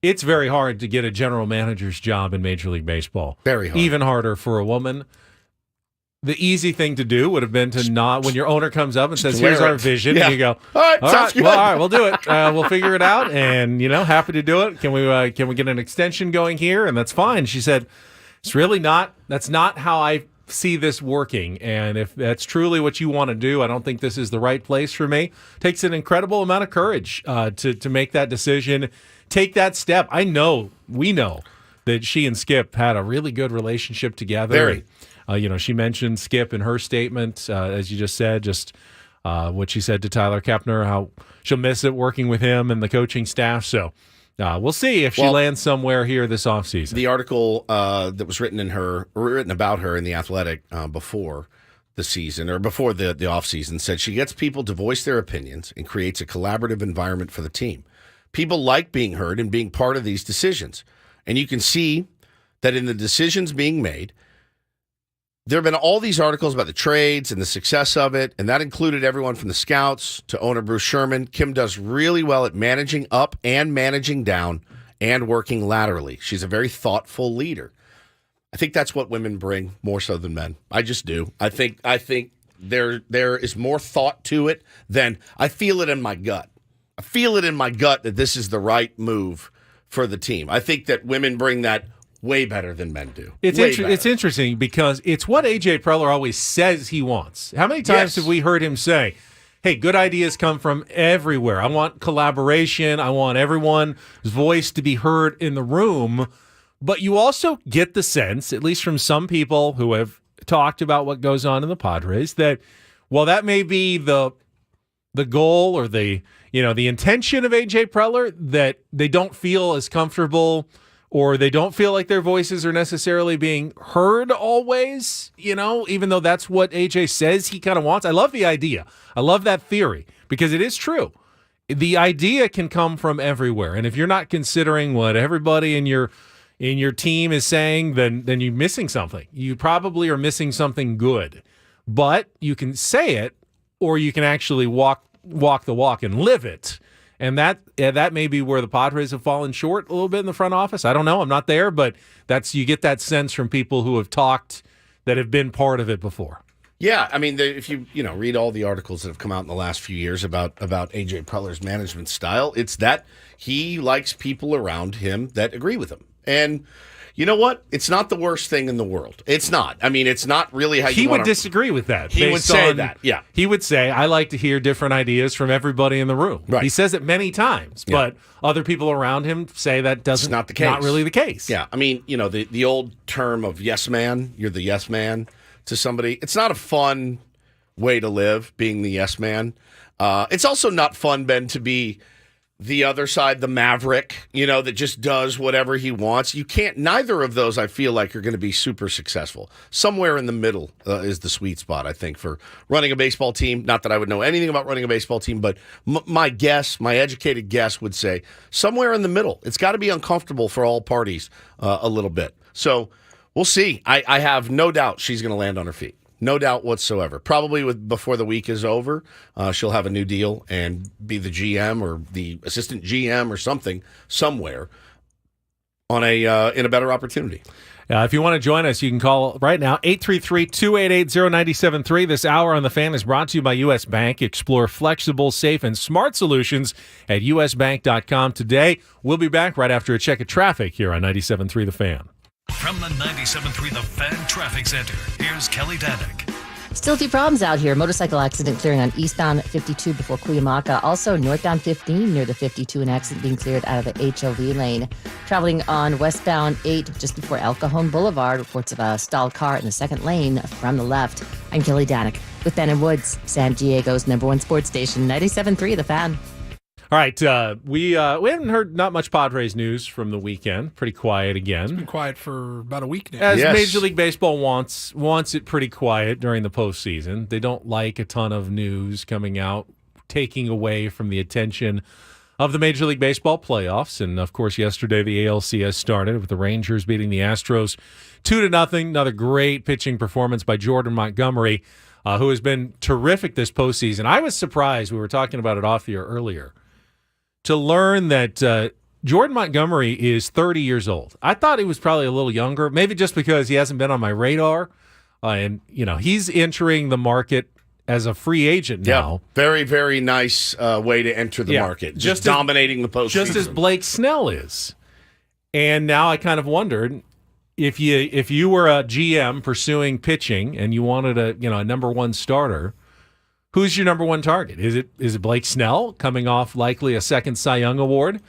it's very hard to get a general manager's job in Major League Baseball. Very hard. Even harder for a woman. The easy thing to do would have been to not, when your owner comes up and says, here's our vision, and you go, all right, sounds good. Well, all right, we'll do it. We'll figure it out, and, happy to do it. Can we get an extension going here? And that's fine. She said, that's not how I see this working, and if that's truly what you want to do, I don't think this is the right place for me. Takes an incredible amount of courage to make that decision, take that step. We know that she and Skip had a really good relationship together. Very. She mentioned Skip in her statement, as you just said, what she said to Tyler Kepner, how she'll miss it working with him and the coaching staff. So we'll see if she lands somewhere here this offseason. The article that was written about her in The Athletic before the season or before the offseason said she gets people to voice their opinions and creates a collaborative environment for the team. People like being heard and being part of these decisions. And you can see that in the decisions being made, there have been all these articles about the trades and the success of it, and that included everyone from the scouts to owner Bruce Sherman. Kim does really well at managing up and managing down and working laterally. She's a very thoughtful leader. I think that's what women bring more so than men. I just do. I think there is more thought to it than I feel it in my gut. I feel it in my gut that this is the right move for the team. I think that women bring that way better than men do. It's interesting because it's what A.J. Preller always says he wants. How many times have we heard him say, hey, good ideas come from everywhere. I want collaboration. I want everyone's voice to be heard in the room. But you also get the sense, at least from some people who have talked about what goes on in the Padres, that while that may be the goal or the intention of A.J. Preller, that they don't feel as comfortable or they don't feel like their voices are necessarily being heard always, even though that's what AJ says he kind of wants. I love the idea. I love that theory because it is true. The idea can come from everywhere. And if you're not considering what everybody in your team is saying, then you're missing something. You probably are missing something good. But you can say it or you can actually walk the walk and live it. And that may be where the Padres have fallen short a little bit in the front office. I don't know. I'm not there, but you get that sense from people who have talked that have been part of it before. Yeah, I mean, if you read all the articles that have come out in the last few years about A.J. Preller's management style, it's that he likes people around him that agree with him. And, you know what? It's not the worst thing in the world. It's not. I mean, it's not really how you He would want to... disagree with that. He would based say on- that, yeah. He would say, I like to hear different ideas from everybody in the room. Right. He says it many times, Yeah. but other people around him say that doesn't. It's not the case. Not really the case. Yeah, I mean, the old term of yes man, you're the yes man to somebody. It's not a fun way to live, being the yes man. It's also not fun, Ben, to be the other side, the maverick, that just does whatever he wants. You can't, neither of those, I feel like, are going to be super successful. Somewhere in the middle is the sweet spot, I think, for running a baseball team. Not that I would know anything about running a baseball team, but my educated guess would say somewhere in the middle. It's got to be uncomfortable for all parties a little bit. So we'll see. I have no doubt she's going to land on her feet. No doubt whatsoever. Probably before the week is over, she'll have a new deal and be the GM or the assistant GM or something somewhere on in a better opportunity. If you want to join us, you can call right now, 833-288-0973. This hour on The Fan is brought to you by U.S. Bank. Explore flexible, safe, and smart solutions at usbank.com today. We'll be back right after a check of traffic here on 97.3 The Fan. From the 97.3 The Fan Traffic Center, here's Kelly Danick. Still a few problems out here. Motorcycle accident clearing on eastbound 52 before Cuyamaca. Also, northbound 15 near the 52, an accident being cleared out of the HOV lane. Traveling on westbound 8 just before El Cajon Boulevard. Reports of a stalled car in the second lane from the left. I'm Kelly Danick with Ben & Woods, San Diego's #1 sports station, 97.3 The Fan. All right, we haven't heard not much Padres news from the weekend. Pretty quiet again. Been quiet for about a week now. As Yes. Major League Baseball wants it pretty quiet during the postseason. They don't like a ton of news coming out, taking away from the attention of the Major League Baseball playoffs. And, of course, yesterday the ALCS started with the Rangers beating the Astros 2-0. Another great pitching performance by Jordan Montgomery, who has been terrific this postseason. I was surprised, we were talking about it off the air earlier, to learn that Jordan Montgomery is 30 years old. I thought he was probably a little younger, maybe just because he hasn't been on my radar. And, he's entering the market as a free agent now. Very, very nice way to enter the market. Just dominating the postseason. Just as Blake Snell is. And now I kind of wondered, if you were a GM pursuing pitching and you wanted a #1 starter, who's your #1 target? Is it Blake Snell, coming off likely a second Cy Young award,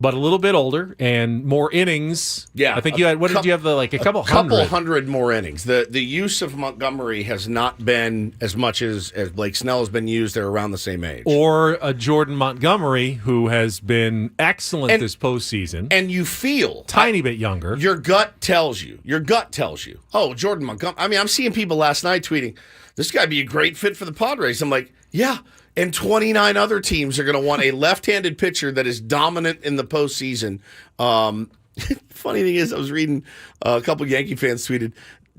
but a little bit older and more innings? Yeah, I think you had. What did you have? A couple hundred more innings. The use of Montgomery has not been as much as Blake Snell has been used. They're around the same age. Or a Jordan Montgomery who has been excellent this postseason, and you feel tiny bit younger. Your gut tells you. Oh, Jordan Montgomery. I mean, I'm seeing people last night tweeting, this guy be a great fit for the Padres. I'm like, yeah. And 29 other teams are going to want a left-handed pitcher that is dominant in the postseason. Funny thing is, I was reading a couple Yankee fans tweeted,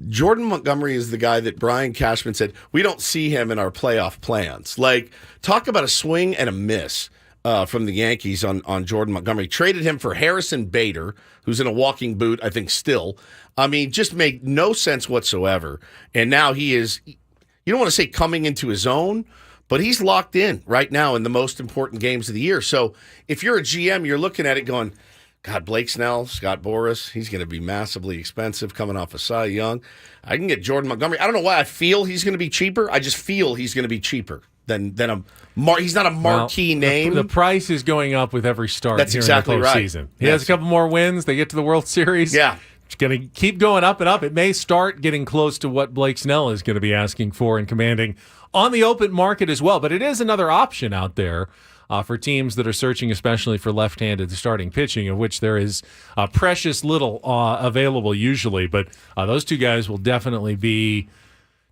Jordan Montgomery is the guy that Brian Cashman said, we don't see him in our playoff plans. Like, talk about a swing and a miss from the Yankees on Jordan Montgomery. Traded him for Harrison Bader, who's in a walking boot, I think still. I mean, just made no sense whatsoever. And now he is, you don't want to say coming into his own, but he's locked in right now in the most important games of the year. So if you're a GM, you're looking at it going, God, Blake Snell, Scott Boras, he's going to be massively expensive coming off of Cy Young. I can get Jordan Montgomery. I don't know why I feel he's going to be cheaper. I just feel he's going to be cheaper than he's not a marquee name. The price is going up with every start. That's here exactly in the right. postseason. He has a couple more wins. They get to the World Series. Yeah. It's going to keep going up and up. It may start getting close to what Blake Snell is going to be asking for and commanding on the open market as well. But it is another option out there for teams that are searching especially for left-handed starting pitching, of which there is precious little available usually. But those two guys will definitely be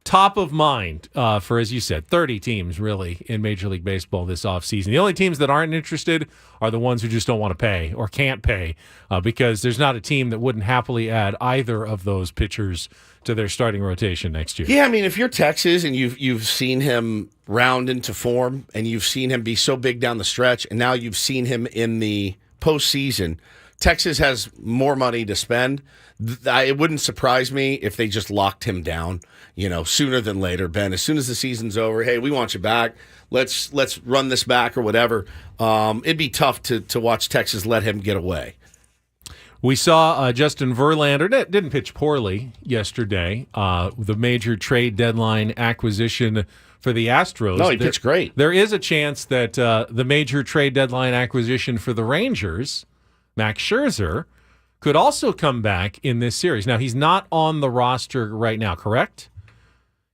top of mind for, as you said, 30 teams really in Major League Baseball this offseason. The only teams that aren't interested are the ones who just don't want to pay or can't pay because there's not a team that wouldn't happily add either of those pitchers to their starting rotation next year. Yeah, I mean, if you're Texas and you've seen him round into form and you've seen him be so big down the stretch and now you've seen him in the postseason, Texas has more money to spend. It wouldn't surprise me if they just locked him down, sooner than later, Ben. As soon as the season's over, hey, we want you back. Let's run this back or whatever. It'd be tough to watch Texas let him get away. We saw Justin Verlander didn't pitch poorly yesterday. The major trade deadline acquisition for the Astros. No, he pitched great. There is a chance that the major trade deadline acquisition for the Rangers, Max Scherzer, could also come back in this series. Now, he's not on the roster right now, correct?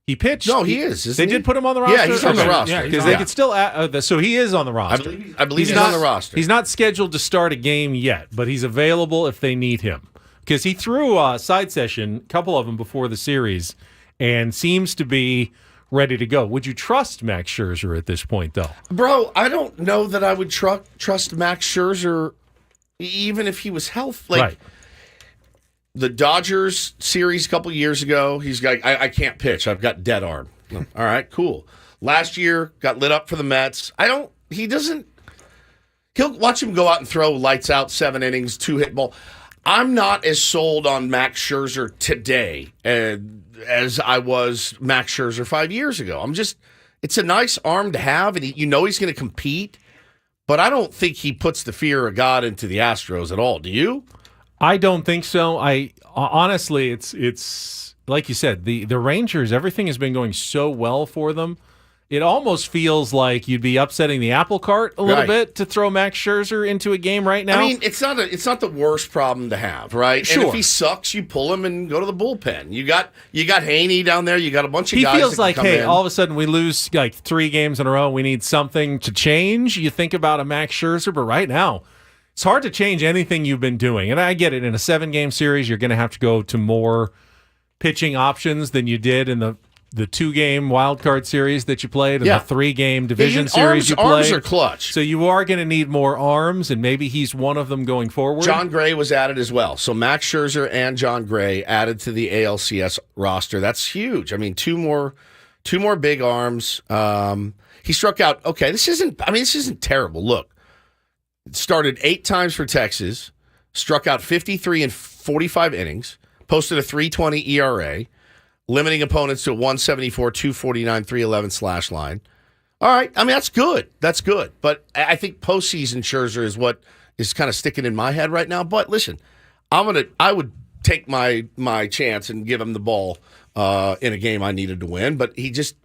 He pitched. No, he is. They did put him on the roster? Yeah, he's on the roster. Yeah, Because they could still so he is on the roster. I believe he's on the roster. He's not scheduled to start a game yet, but he's available if they need him. Because he threw a side session, a couple of them before the series, and seems to be ready to go. Would you trust Max Scherzer at this point, though? Bro, I don't know that I would trust Max Scherzer even if he was healthy. Like, Right. The Dodgers series a couple years ago, he's like, I can't pitch. I've got dead arm. All right, cool. Last year, got lit up for the Mets. He'll watch him go out and throw lights out, 7 innings, 2-hit ball. I'm not as sold on Max Scherzer today as I was Max Scherzer 5 years ago. It's a nice arm to have, and he's going to compete, but I don't think he puts the fear of God into the Astros at all. Do you? I don't think so. I honestly, it's like you said, the Rangers, everything has been going so well for them. It almost feels like you'd be upsetting the apple cart a little bit to throw Max Scherzer into a game right now. I mean, it's not the worst problem to have, right? Sure. And if he sucks, you pull him and go to the bullpen. You got Haney down there. You got a bunch of he guys. feels that like, can come hey, in. all of a sudden we lose like 3 games in a row. We need something to change. You think about a Max Scherzer, but right now, it's hard to change anything you've been doing. And I get it. In a 7-game series, you're going to have to go to more pitching options than you did in the 2-game wild card series that you played and the 3-game division series you played. Arms are clutch. So you are going to need more arms, and maybe he's one of them going forward. John Gray was added as well. So Max Scherzer and John Gray added to the ALCS roster. That's huge. I mean, two more big arms. He struck out. Okay, this isn't terrible. Look. Started 8 times for Texas, struck out 53 in 45 innings, posted a 3.20 ERA, limiting opponents to a 174, 249, 311 slash line. All right, I mean that's good. That's good. But I think postseason Scherzer is what is kind of sticking in my head right now. But listen, I would take my chance and give him the ball in a game I needed to win. But I just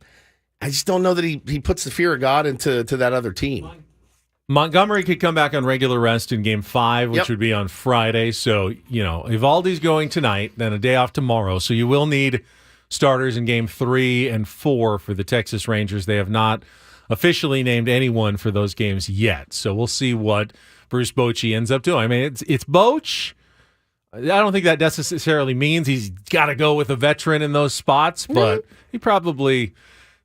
don't know that he puts the fear of God into that other team. Montgomery could come back on regular rest in Game 5, which would be on Friday. So, Evaldi's going tonight, then a day off tomorrow. So you will need starters in Game 3 and 4 for the Texas Rangers. They have not officially named anyone for those games yet. So we'll see what Bruce Bochy ends up doing. I mean, it's Boch. I don't think that necessarily means he's got to go with a veteran in those spots, but he probably...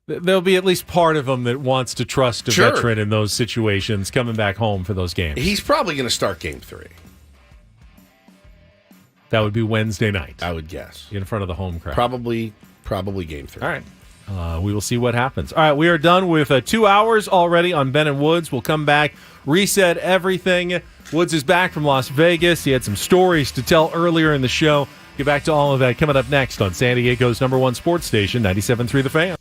There'll be at least part of him that wants to trust a veteran in those situations coming back home for those games. He's probably going to start Game 3. That would be Wednesday night. I would guess. In front of the home crowd. Probably Game 3. All right. We will see what happens. All right, we are done with 2 hours already on Ben and Woods. We'll come back, reset everything. Woods is back from Las Vegas. He had some stories to tell earlier in the show. Get back to all of that coming up next on San Diego's #1 sports station, 97.3 The Fan.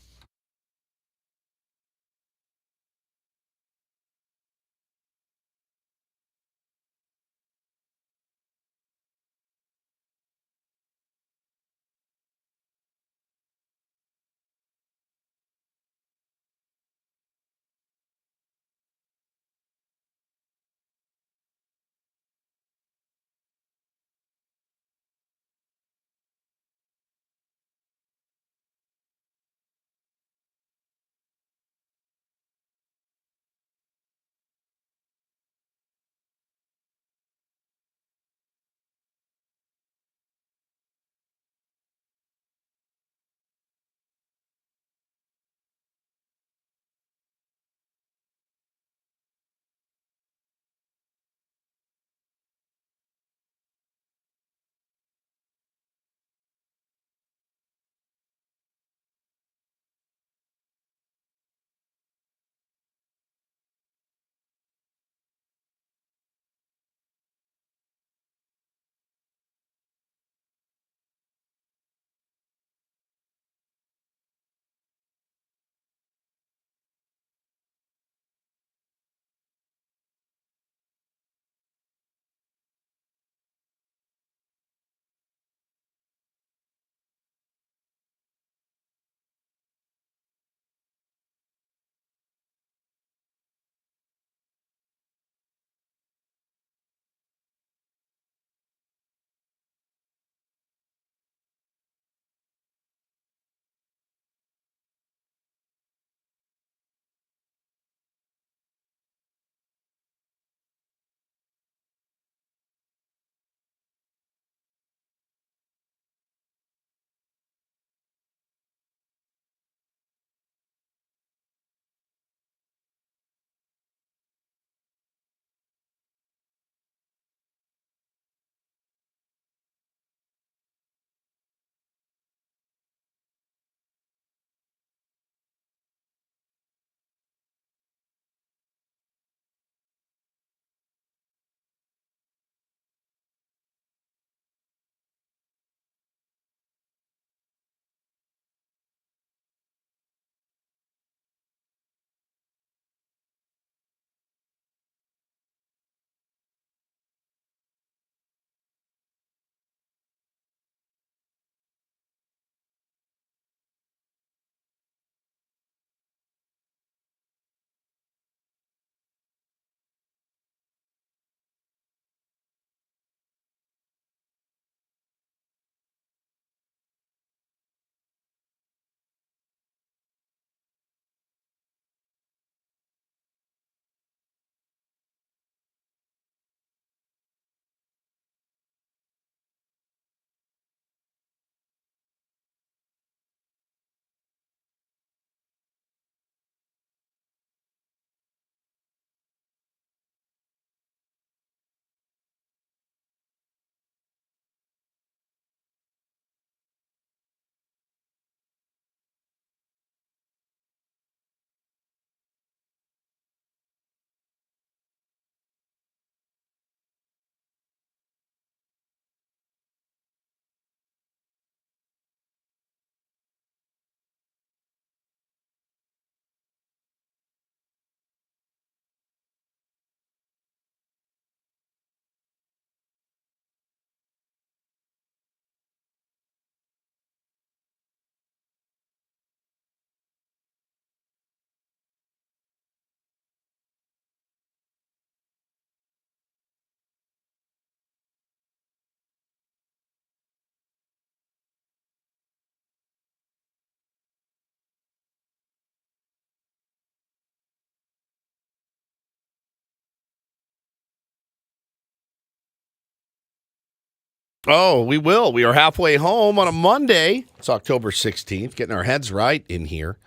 Oh, we will. We are halfway home on a Monday. It's October 16th, getting our heads right in here.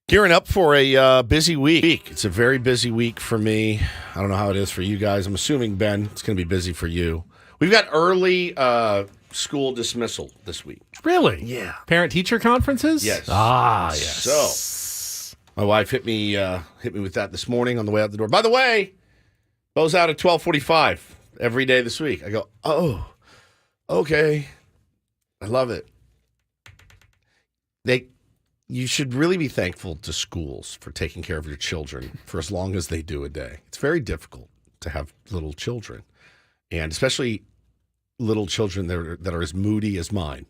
Gearing up for a busy week. It's a very busy week for me. I don't know how it is for you guys. I'm assuming, Ben, it's going to be busy for you. We've got early school dismissal this week. Really? Yeah. Parent-teacher conferences? Yes. Ah, yes. So, my wife hit me with that this morning on the way out the door. By the way, goes out at 12:45 every day this week. I go, oh, okay. I love it. You should really be thankful to schools for taking care of your children for as long as they do a day. It's very difficult to have little children, and especially little children that are as moody as mine.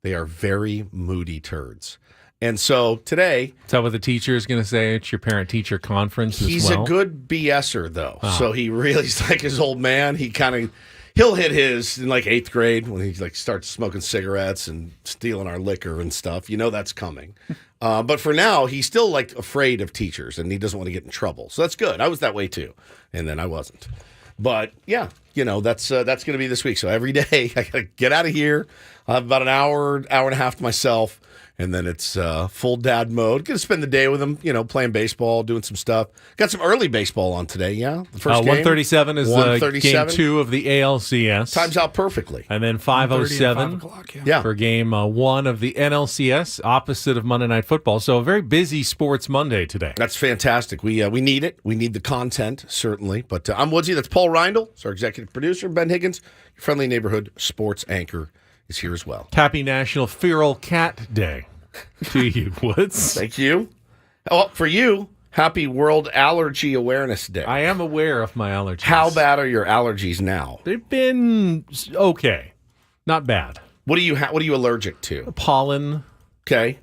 They are very moody turds. And so today... Is that what the teacher is going to say at your parent-teacher conference as He's well? a good BSer, though. So he really, he's like his old man. He'll hit his in like 8th grade when he like starts smoking cigarettes and stealing our liquor and stuff. You know that's coming. But for now, he's still like afraid of teachers and he doesn't want to get in trouble. So that's good. I was that way too. And then I wasn't. But yeah, that's going to be this week. So every day I got to get out of here. I'll have about an hour and a half to myself. And then it's full dad mode. Going to spend the day with him, playing baseball, doing some stuff. Got some early baseball on today, yeah? The first game. 1:37 is game 2 of the ALCS. Times out perfectly. And then 5:07 yeah. for game 1 of the NLCS, opposite of Monday Night Football. So a very busy sports Monday today. That's fantastic. We need it. We need the content, certainly. But I'm Woodsy. That's Paul Reindl. It's our executive producer. Ben Higgins, your friendly neighborhood sports anchor, is here as well. Happy National Feral Cat Day to you, Woods. Thank you. Oh, for you, happy World Allergy Awareness Day. I am aware of my allergies. How bad are your allergies now? They've been okay. Not bad. What are you allergic to? Pollen. Okay.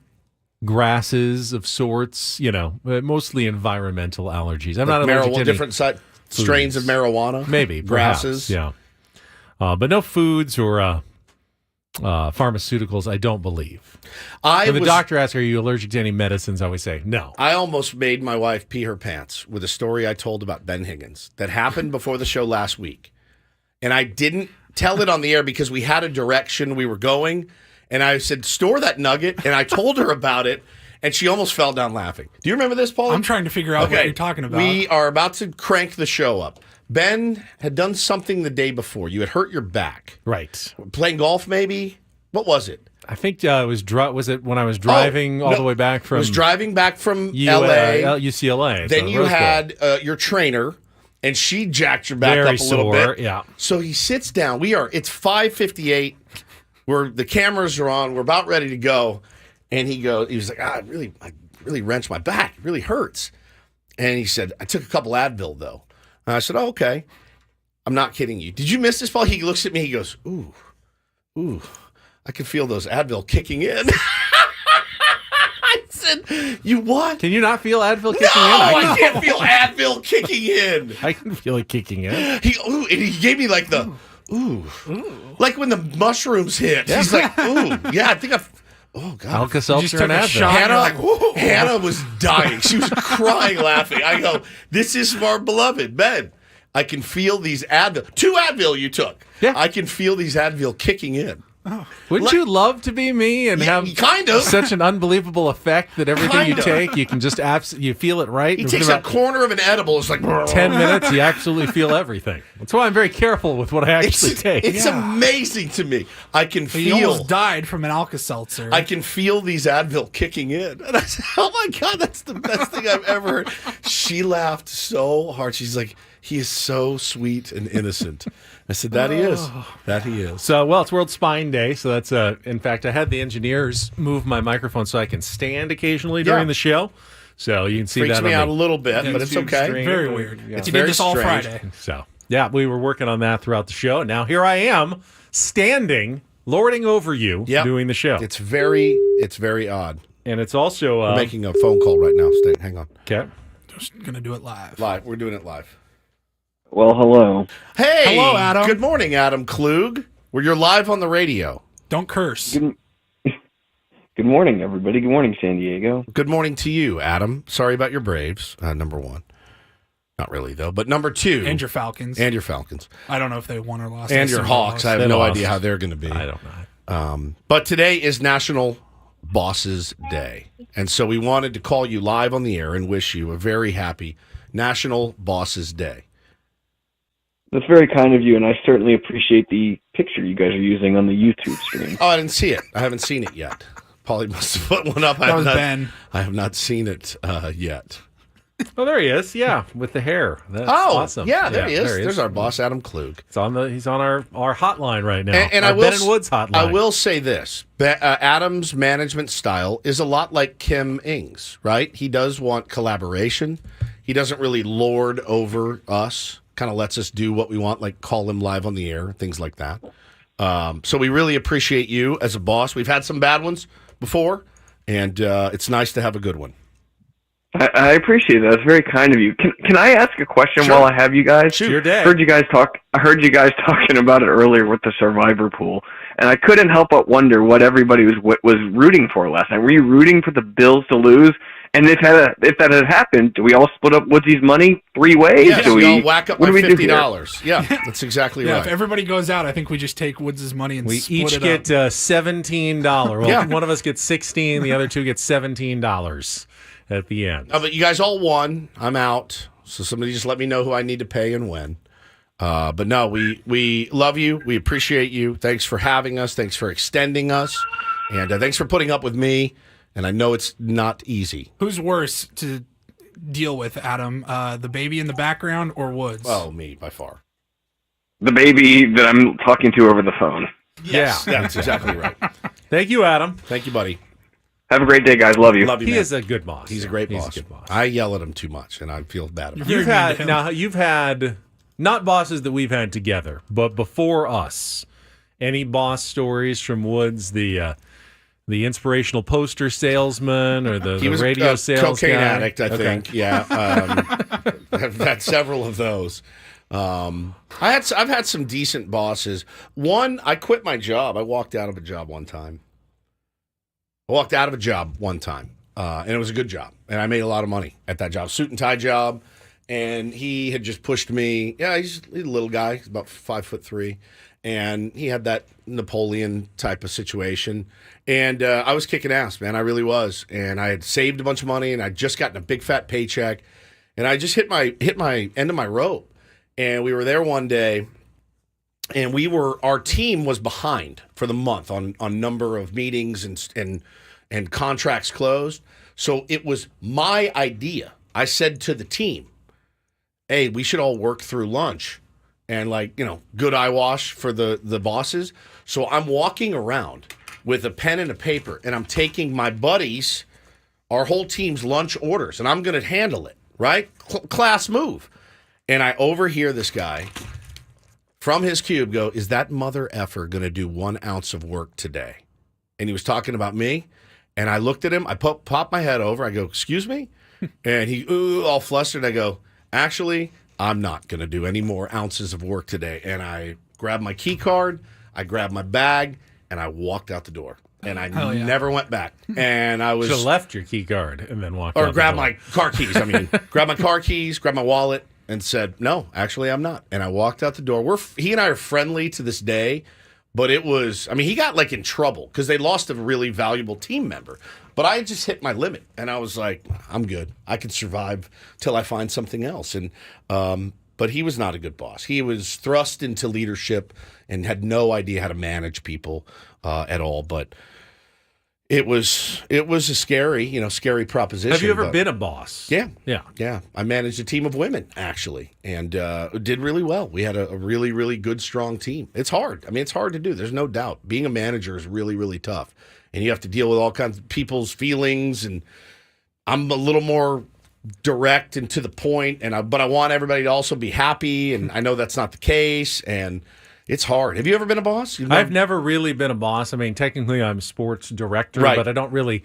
Grasses of sorts, mostly environmental allergies. I'm not allergic to any different strains of marijuana? Maybe. Grasses? Perhaps, yeah. But no foods or pharmaceuticals, I don't believe. When the doctor asks, are you allergic to any medicines, I always say no. I almost made my wife pee her pants with a story I told about Ben Higgins that happened before the show last week. And I didn't tell it on the air because we had a direction we were going. And I said, store that nugget. And I told her about it. And she almost fell down laughing. Do you remember this, Paul? I'm trying to figure out what you're talking about. We are about to crank the show up. Ben had done something the day before. You had hurt your back. Right. Playing golf, maybe? What was it? I think it was it when I was driving all the way back from... I was driving back from L.A. UCLA. Then you had your trainer, and she jacked your back Very up a little sore, bit. Yeah. So he sits down. It's 5:58. The cameras are on. We're about ready to go. And he was like, I really wrenched my back. It really hurts. And he said, I took a couple Advil, though. And I said, oh, okay. I'm not kidding you. Did you miss this, Paul? He looks at me. He goes, ooh, I can feel those Advil kicking in. I said, you what? Can you not feel Advil kicking in? I can't feel Advil kicking in. I can feel it kicking in. And he gave me like the, ooh. Like when the mushrooms hit. Yeah. He's like, ooh. Yeah, I think oh, God. ALCS and Advil. Hannah was dying. She was crying, laughing. I go, this is our beloved Ben. I can feel these Advil. 2 Advil you took. Yeah. I can feel these Advil kicking in. Oh. Wouldn't you love to be me and have kind of such an unbelievable effect that everything you take, you can just you feel it right? He takes a corner of an edible. It's like 10 minutes, you absolutely feel everything. That's why I'm very careful with what I actually take. It's amazing to me. I can feel. He almost died from an ALCS. I can feel these Advil kicking in. And I said, oh my God, that's the best thing I've ever heard. She laughed so hard. She's like, he is so sweet and innocent. I said, that he is. That he is. So, it's World Spine Day. So that's, in fact, I had the engineers move my microphone so I can stand occasionally during the show. So you can see Freaks that me on out a little bit, but it's okay. Very weird. Yeah. You did this all Friday. So, we were working on that throughout the show. And now here I am, standing, lording over you, doing the show. It's very odd. And it's also... We're making a phone call right now. Hang on. Okay. Just going to do it live. We're doing it live. Well, hello. Hey. Hello, Adam. Good morning, Adam Klug. You're live on the radio. Don't curse. Good morning, everybody. Good morning, San Diego. Good morning to you, Adam. Sorry about your Braves, number one. Not really, though. But number 2. And your Falcons. And your Falcons. I don't know if they won or lost. And your Hawks. I have no idea how they're going to be. I don't know. But today is National Bosses Day. And so we wanted to call you live on the air and wish you a very happy National Bosses Day. That's very kind of you, and I certainly appreciate the picture you guys are using on the YouTube stream. Oh, I didn't see it. I haven't seen it yet. Paulie must have put one up. That was Ben. I have not seen it yet. Oh, there he is. Yeah, with the hair. That's Oh, awesome. yeah, there he is. There's our boss, Adam Klug. He's on our hotline right now. And our I will, Ben and Woods hotline. I will say this. Adam's management style is a lot like Kim Ng's, right? He does want collaboration. He doesn't really lord over us, kind of lets us do what we want, like call him live on the air, things like that. So we really appreciate you as a boss. We've had some bad ones before, and it's nice to have a good one. I appreciate that. It's very kind of you. Can I ask a question while I have you guys? Shoot. Your day. I heard you guys talking about it earlier with the Survivor pool, and I couldn't help but wonder what everybody was rooting for last night. Were you rooting for the Bills to lose? And if that had happened, do we all split up Woodsy's money 3 ways? Yes, we all whack up by $50. Yeah, that's exactly right. If everybody goes out, I think we just take Woods' money and we split each it get up. $17. Well, one of us gets $16, the other 2 get $17 at the end. But you guys all won. I'm out. So somebody just let me know who I need to pay and when. But no, we love you. We appreciate you. Thanks for having us. Thanks for extending us. And thanks for putting up with me. And I know it's not easy. Who's worse to deal with, Adam? The baby in the background or Woods? Oh, me, by far. The baby that I'm talking to over the phone. Yes, that's exactly right. Thank you, Adam. Thank you, buddy. Have a great day, guys. Love you. Love you, He man. is a good boss. He's a great boss. He's a good boss. I yell at him too much, and I feel bad about it. You've had not bosses that we've had together, but before us. Any boss stories from Woods, the inspirational poster salesman or the radio sales cocaine guy? addict, I think. Yeah, I've had several of those. I've had some decent bosses. One, I quit my job. I walked out of a job one time. And it was a good job, and I made a lot of money at that job, suit and tie job. And he had just pushed me. Yeah, he's a little guy. He's about 5'3", and he had that Napoleon type of situation. And I was kicking ass, man. I really was. And I had saved a bunch of money, and I'd just gotten a big fat paycheck, and I just hit my end of my rope. And we were there one day, and our team was behind for the month on number of meetings and contracts closed. So it was my idea. I said to the team, hey, we should all work through lunch and good eye wash for the bosses. So I'm walking around with a pen and a paper, and I'm taking my buddies, our whole team's lunch orders, and I'm going to handle it, right? Class move. And I overhear this guy from his cube go, is that mother effer going to do 1 ounce of work today? And he was talking about me, and I looked at him. I popped my head over. I go, excuse me? And he, all flustered. I go, actually, I'm not going to do any more ounces of work today. And I grabbed my key card, I grabbed my bag, and I walked out the door. And I never went back. And I was... Should have left your key card and then walked out Or the grabbed door. my car keys. Grabbed my car keys, grabbed my wallet, and said, no, actually, I'm not. And I walked out the door. He and I are friendly to this day, but it was... he got in trouble because they lost a really valuable team member. But I just hit my limit, and I was like, I'm good. I can survive till I find something else. And but he was not a good boss. He was thrust into leadership and had no idea how to manage people at all. But it was a scary proposition. Have you ever been a boss? Yeah. I managed a team of women, actually, and did really well. We had a really, really good, strong team. It's hard. It's hard to do. There's no doubt. Being a manager is really, really tough. And you have to deal with all kinds of people's feelings, and I'm a little more direct and to the point, but I want everybody to also be happy, and I know that's not the case, and it's hard. Have you ever been a boss? I've never really been a boss. Technically I'm sports director, right, but I don't really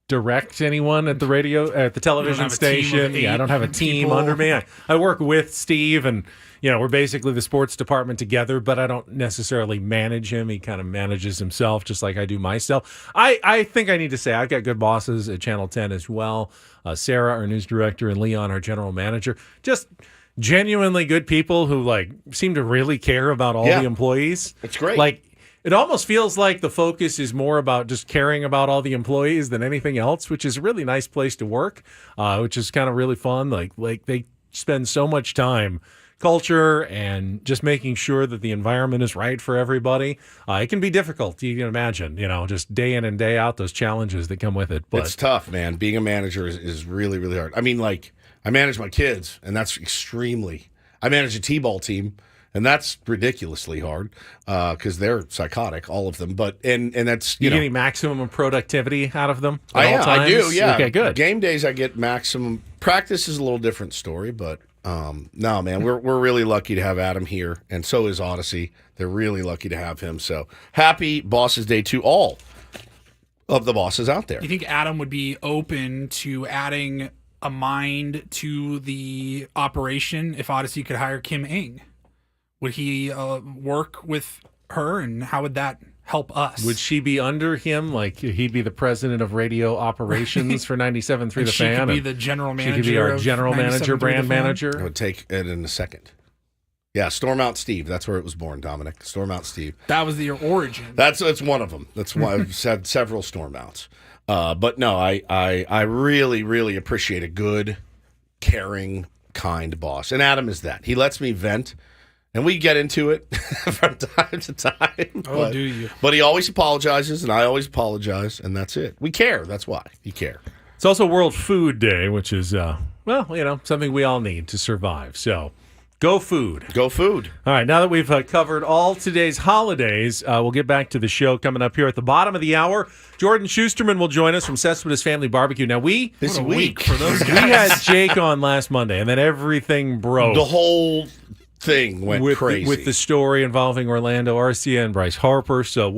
direct anyone at the television station. I don't have a team under me. I work with Steve, and we're basically the sports department together, but I don't necessarily manage him. He kind of manages himself just like I do myself. I think I need to say I've got good bosses at Channel 10 as well. Sarah, our news director, and Leon, our general manager. Just genuinely good people who seem to really care about all the employees. It's great. It almost feels like the focus is more about just caring about all the employees than anything else, which is a really nice place to work, which is kind of really fun. Like they spend so much time culture and just making sure that the environment is right for everybody. It can be difficult, you can imagine, just day in and day out, those challenges that come with it. But it's tough, man. Being a manager is really, really hard. I mean, I manage my kids, and that's I manage a T-ball team, and that's ridiculously hard because they're psychotic, all of them. But and that's you're getting maximum productivity out of them. I do. Yeah. Okay, good. Game days, I get maximum. Practice is a little different story, but no, man, we're really lucky to have Adam here, and so is Odyssey. They're really lucky to have him. So happy Bosses Day to all of the bosses out there. You think Adam would be open to adding a mind to the operation if Odyssey could hire Kim Ng? Would he work with her, and how would that help us? Would she be under him? Like he'd be the president of radio operations for 97.3 The Fan? She could be the general manager. She could be our general 97.3 manager, brand manager. I would take it in a second. Yeah, Storm Out Steve. That's where it was born, Dominic. Storm Out Steve. That was the origin. That's one of them. That's why I've had several Storm Outs. But no, I really, really appreciate a good, caring, kind boss. And Adam is that. He lets me vent. And we get into it from time to time. Do you? But he always apologizes, and I always apologize, and that's it. We care. That's why. You care. It's also World Food Day, which is, something we all need to survive. So go food. Go food. All right, now that we've covered all today's holidays, we'll get back to the show coming up here at the bottom of the hour. Jordan Shusterman will join us from Cespedes Family Barbecue. Now, this week for those guys. We had Jake on last Monday, and then everything broke. The whole thing went crazy with the story involving Orlando Arcia and Bryce Harper. So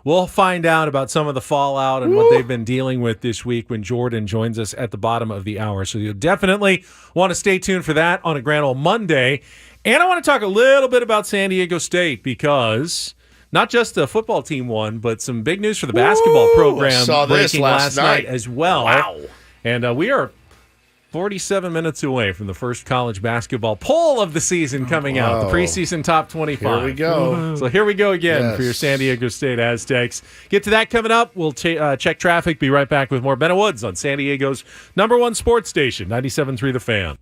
we'll find out about some of the fallout and what they've been dealing with this week when Jordan joins us at the bottom of the hour. So you'll definitely want to stay tuned for that on a Grand Ole Monday. And I want to talk a little bit about San Diego State because not just the football team won, but some big news for the basketball program breaking last night as well. Wow. And we are 47 minutes away from the first college basketball poll of the season coming out, the preseason top 25. Here we go. So here we go again for your San Diego State Aztecs. Get to that coming up. We'll check traffic. Be right back with more Ben and Woods on San Diego's #1 sports station, 97.3 The Fan.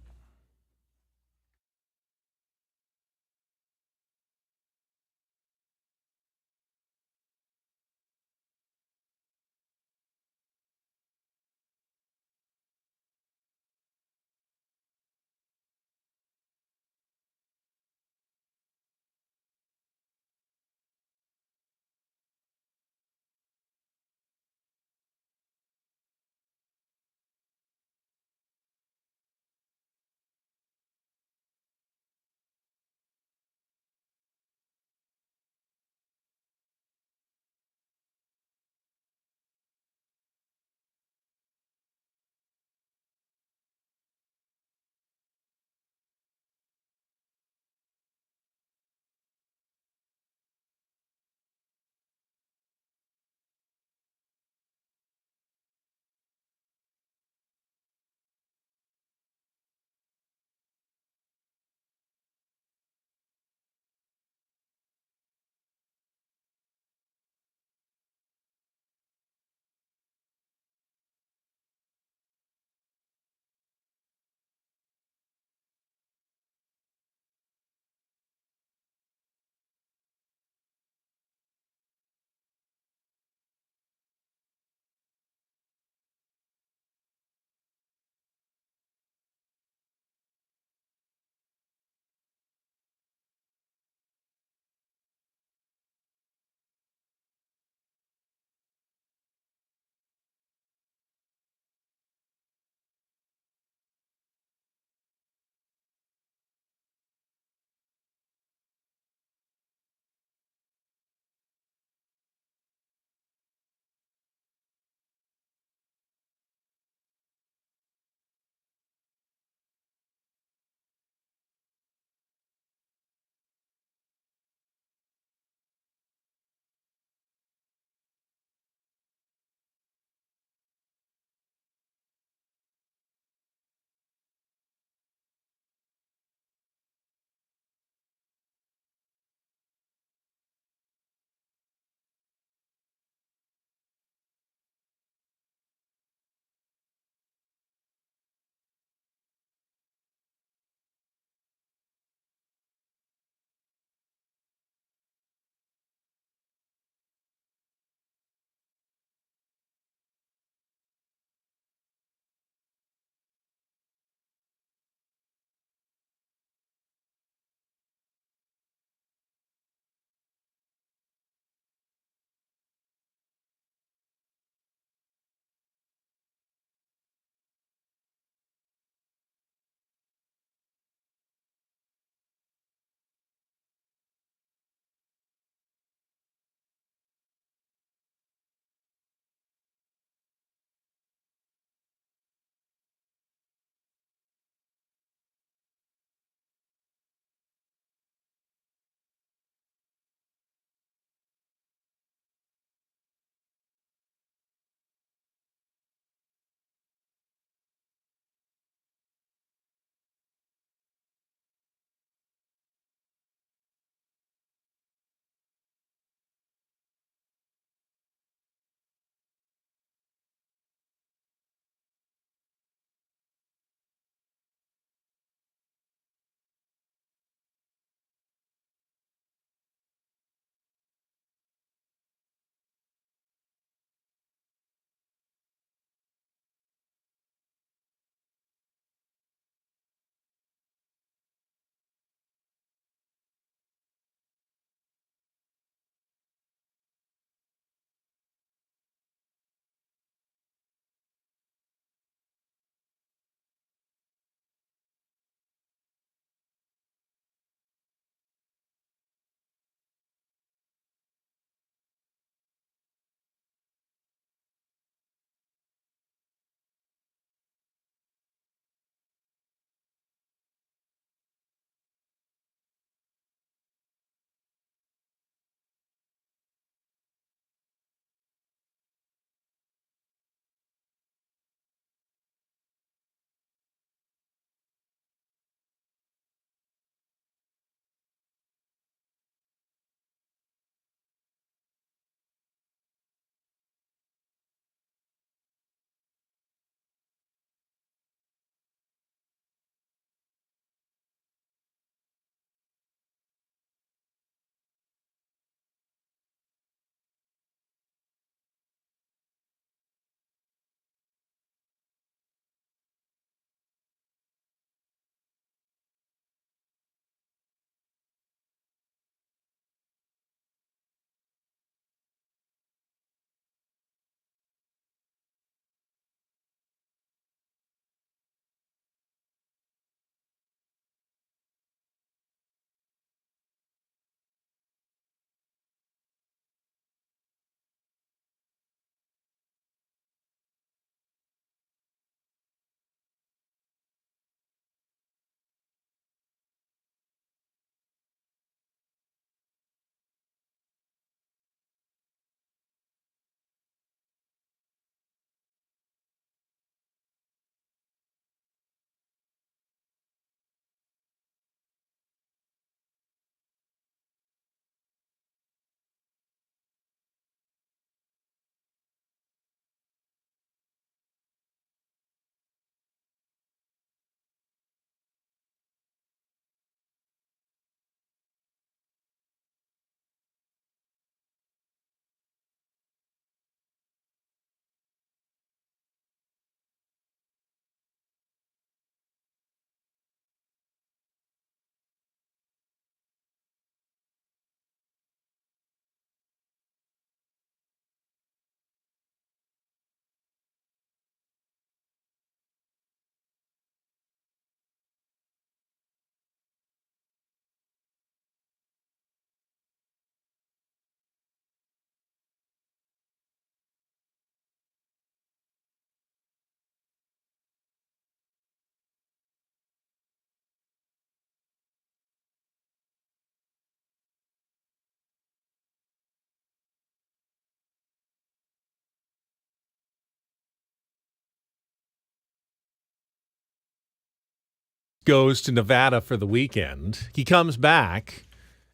goes to Nevada for the weekend. He comes back,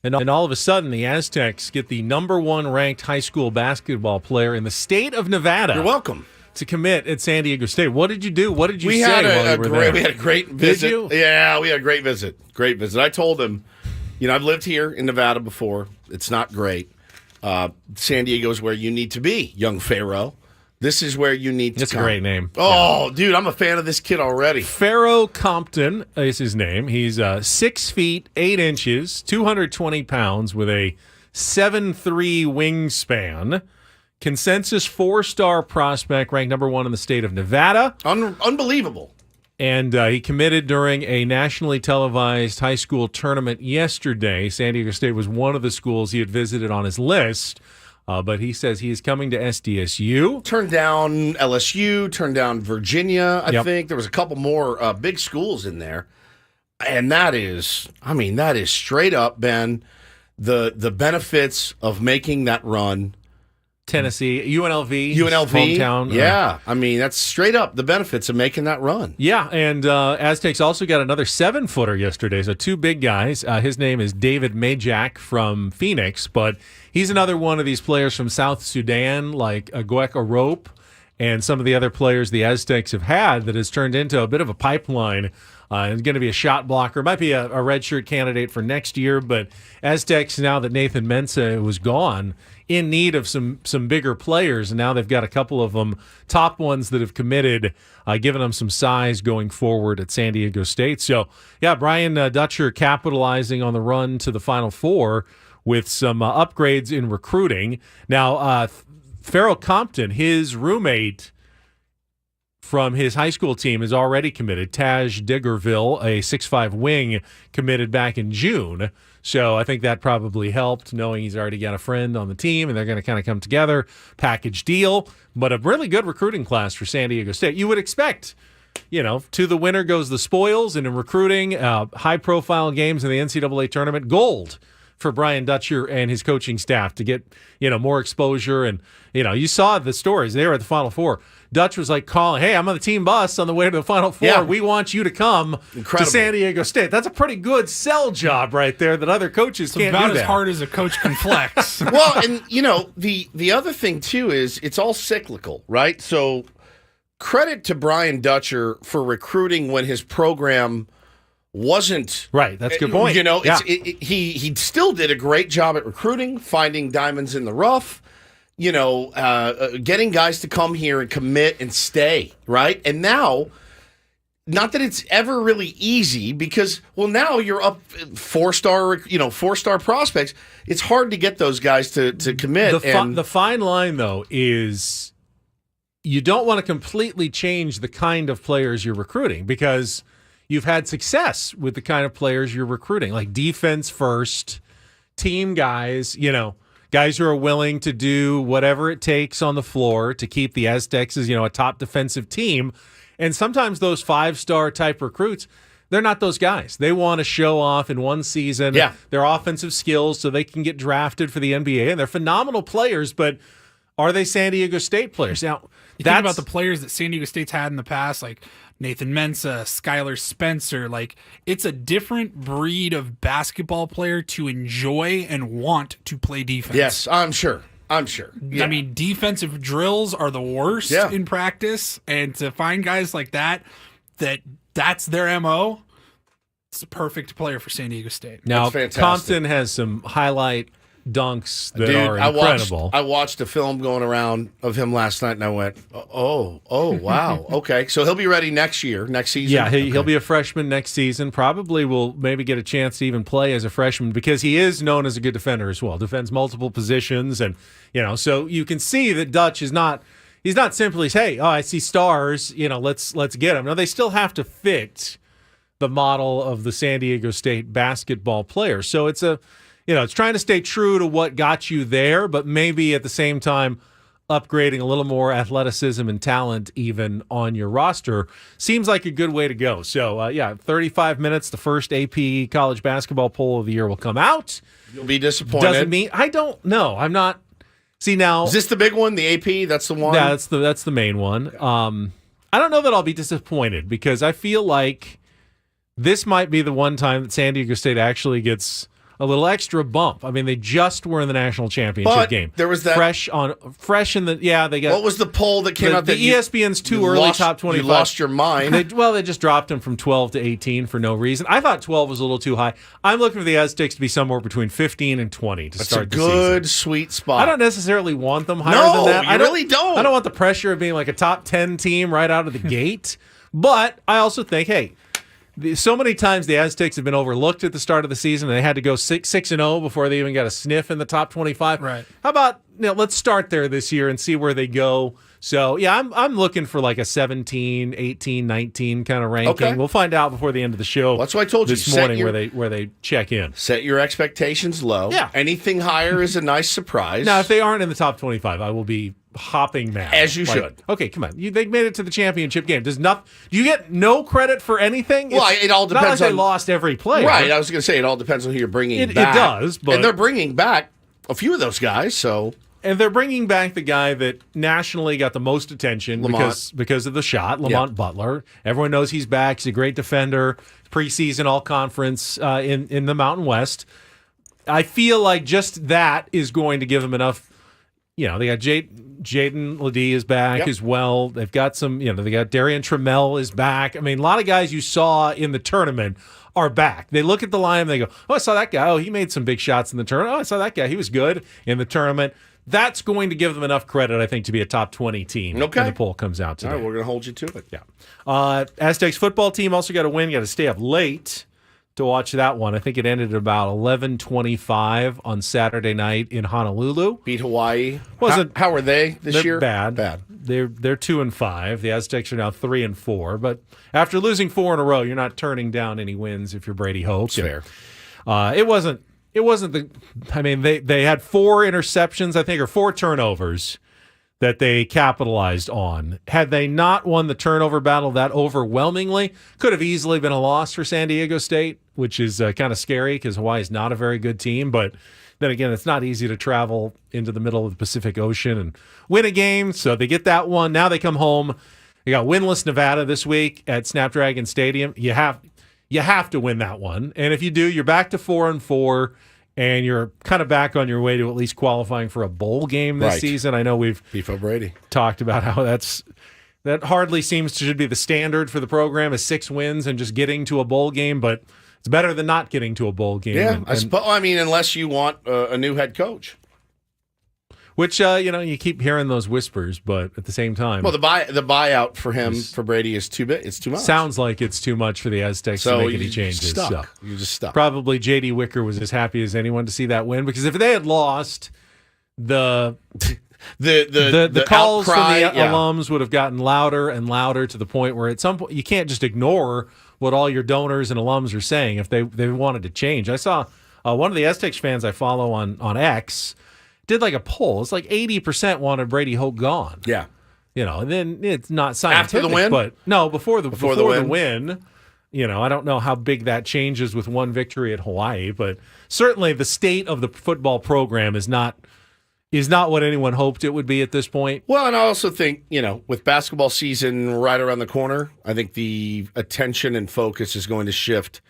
and all of a sudden, the Aztecs get the number 1 ranked high school basketball player in the state of Nevada. You're welcome. To commit at San Diego State. What did you do? What did you say had while you were there? We had a great visit. Did you? Yeah, we had a great visit. Great visit. I told him, I've lived here in Nevada before. It's not great. San Diego is where you need to be, young Pharaoh. This is where you need to That's come. a great name. Oh, dude, I'm a fan of this kid already. Pharaoh Compton is his name. He's 6 feet 8 inches, 220 pounds, with a 7'3" wingspan. Consensus 4-star prospect, ranked number 1 in the state of Nevada. Unbelievable. And he committed during a nationally televised high school tournament yesterday. San Diego State was one of the schools he had visited on his list. But he says he is coming to SDSU. Turned down LSU, turned down Virginia, I Yep. think. There was a couple more big schools in there. And that is straight up, Ben, the benefits of making that run. Tennessee, UNLV, hometown. hometown. Yeah. That's straight up the benefits of making that run. Yeah, and Aztecs also got another 7-footer yesterday, so 2 big guys. His name is David Majak from Phoenix, but he's another one of these players from South Sudan, like Aguek Arope, and some of the other players the Aztecs have had that has turned into a bit of a pipeline. It's going to be a shot blocker. Might be a redshirt candidate for next year, but Aztecs, now that Nathan Mensah was gone, in need of some bigger players, and now they've got a couple of them, top ones that have committed, giving them some size going forward at San Diego State. So, yeah, Brian Dutcher capitalizing on the run to the Final Four with some upgrades in recruiting. Now, Pharaoh Compton, his roommate from his high school team, is already committed. Taj Diggerville, a 6'5" wing, committed back in June. So I think that probably helped, knowing he's already got a friend on the team, and they're going to kind of come together, package deal. But a really good recruiting class for San Diego State. You would expect, to the winner goes the spoils, and in recruiting, high-profile games in the NCAA tournament, gold for Brian Dutcher and his coaching staff to get, more exposure. And, you saw the stories. They were at the Final Four. Dutch was like calling, hey, I'm on the team bus on the way to the Final Four. Yeah. We want you to come to San Diego State. That's a pretty good sell job right there that other coaches can't do that. About as hard as a coach can flex. Well, and, the other thing, too, is it's all cyclical, right? So credit to Brian Dutcher for recruiting when his program wasn't right. That's a good point. He still did a great job at recruiting, finding diamonds in the rough, getting guys to come here and commit and stay, right? And now, not that it's ever really easy, because now you're up 4-star prospects. It's hard to get those guys to commit. The fine line, though, is you don't want to completely change the kind of players you're recruiting, because you've had success with the kind of players you're recruiting, like defense first, team guys, guys who are willing to do whatever it takes on the floor to keep the Aztecs as, a top defensive team. And sometimes those 5-star type recruits, they're not those guys. They want to show off in one season their offensive skills so they can get drafted for the NBA. And they're phenomenal players, but are they San Diego State players? Now, you think about the players that San Diego State's had in the past, like Nathan Mensah, Skylar Spencer. Like, it's a different breed of basketball player to enjoy and want to play defense. Yes, I'm sure. Yeah. Defensive drills are the worst in practice, and to find guys like that's their MO, it's a perfect player for San Diego State. Now, Compton has some highlight dunks that are incredible. I watched a film going around of him last night, and I went, oh, wow. Okay, so he'll be ready next season? Yeah, he'll be a freshman next season. Probably will maybe get a chance to even play as a freshman, because he is known as a good defender as well. Defends multiple positions, and, so you can see that Dutch is not – he's not simply, hey, I see stars, let's get them. No, they still have to fit the model of the San Diego State basketball player. So it's it's trying to stay true to what got you there, but maybe at the same time upgrading a little more athleticism and talent even on your roster seems like a good way to go. So, 35 minutes, the first AP college basketball poll of the year will come out. You'll be disappointed. Doesn't mean – I don't know. I'm not – see, now – is this the big one, the AP? That's the one? Yeah, that's the main one. I don't know that I'll be disappointed, because I feel like this might be the one time that San Diego State actually gets a little extra bump. I mean, they just were in the national championship But game. there was that fresh in the they got. What was the poll that came out that ESPN's too early top 25? You lost your mind. They just dropped him from 12 to 18 for no reason. I thought 12 was a little too high. I'm looking for the Aztecs to be somewhere between 15 and 20 to start the season. That's a good, sweet spot. I don't necessarily want them higher No, than that. you really don't. I don't want the pressure of being like a top 10 team right out of the gate. But I also think, hey, so many times the Aztecs have been overlooked at the start of the season, and they had to go 6-0 before they even got a sniff in the top 25. Right. How about let's start there this year and see where they go. So yeah, I'm looking for like a 17, 18, 19 kind of ranking. Okay. We'll find out before the end of the show. That's what I told you. This morning where they check in. Set your expectations low. Yeah. Anything higher is a nice surprise. Now, if they aren't in the top 25, I will be hopping mad. As you should. Okay, come on. They made it to the championship game. Do you get no credit for anything? Well, it all depends not like on. they lost every player. Right. I was going to say it all depends on who you're bringing back. It does, but and they're bringing back a few of those guys. So. And they're bringing back the guy that nationally got the most attention because of the shot, Lamont Butler. Everyone knows he's back. He's a great defender. Preseason all-conference in the Mountain West. I feel like just that is going to give them enough. They got Jaden Ledee is back as well. They've got some, they got Darian Trammell is back. I mean, a lot of guys you saw in the tournament are back. They look at the line and they go, oh, I saw that guy. Oh, he made some big shots in the tournament. Oh, I saw that guy. He was good in the tournament. That's going to give them enough credit, I think, to be a top 20 team when the poll comes out today. All right, we're going to hold you to it. Yeah. Aztecs football team also got to win. Got to stay up late to watch that one. I think it ended at about 11:25 on Saturday night in Honolulu. Beat Hawaii. Wasn't how are they this year? Bad. They're 2-5. The Aztecs are now 3-4. But after losing 4 in a row, you're not turning down any wins if you're Brady Hoke. Fair. It wasn't the. I mean, they had 4 interceptions, I think, or 4 turnovers that they capitalized on. Had they not won the turnover battle that overwhelmingly, could have easily been a loss for San Diego State, which is kind of scary because Hawaii is not a very good team. But then again, it's not easy to travel into the middle of the Pacific Ocean and win a game. So they get that one. Now they come home. They got winless Nevada this week at Snapdragon Stadium. You have to win that one. And if you do, you're back to 4-4. And you're kind of back on your way to at least qualifying for a bowl game this season. I know we've Brady talked about how that hardly seems to should be the standard for the program is 6 wins and just getting to a bowl game, but it's better than not getting to a bowl game. Yeah, I suppose. I mean, unless you want a new head coach. Which you keep hearing those whispers, but at the same time, well, the buyout for him for Brady is too big. It's too much. Sounds like it's too much for the Aztecs to make any changes. You're just stuck. Probably J.D. Wicker was as happy as anyone to see that win because if they had lost, the calls outcry, from the alums would have gotten louder and louder to the point where at some point you can't just ignore what all your donors and alums are saying if they wanted to change. I saw one of the Aztecs fans I follow on X did like a poll. It's like 80% wanted Brady Hoke gone. Yeah. And then it's not scientific. After the win? But no, before the win. I don't know how big that changes with one victory at Hawaii, but certainly the state of the football program is not what anyone hoped it would be at this point. Well, and I also think, with basketball season right around the corner, I think the attention and focus is going to shift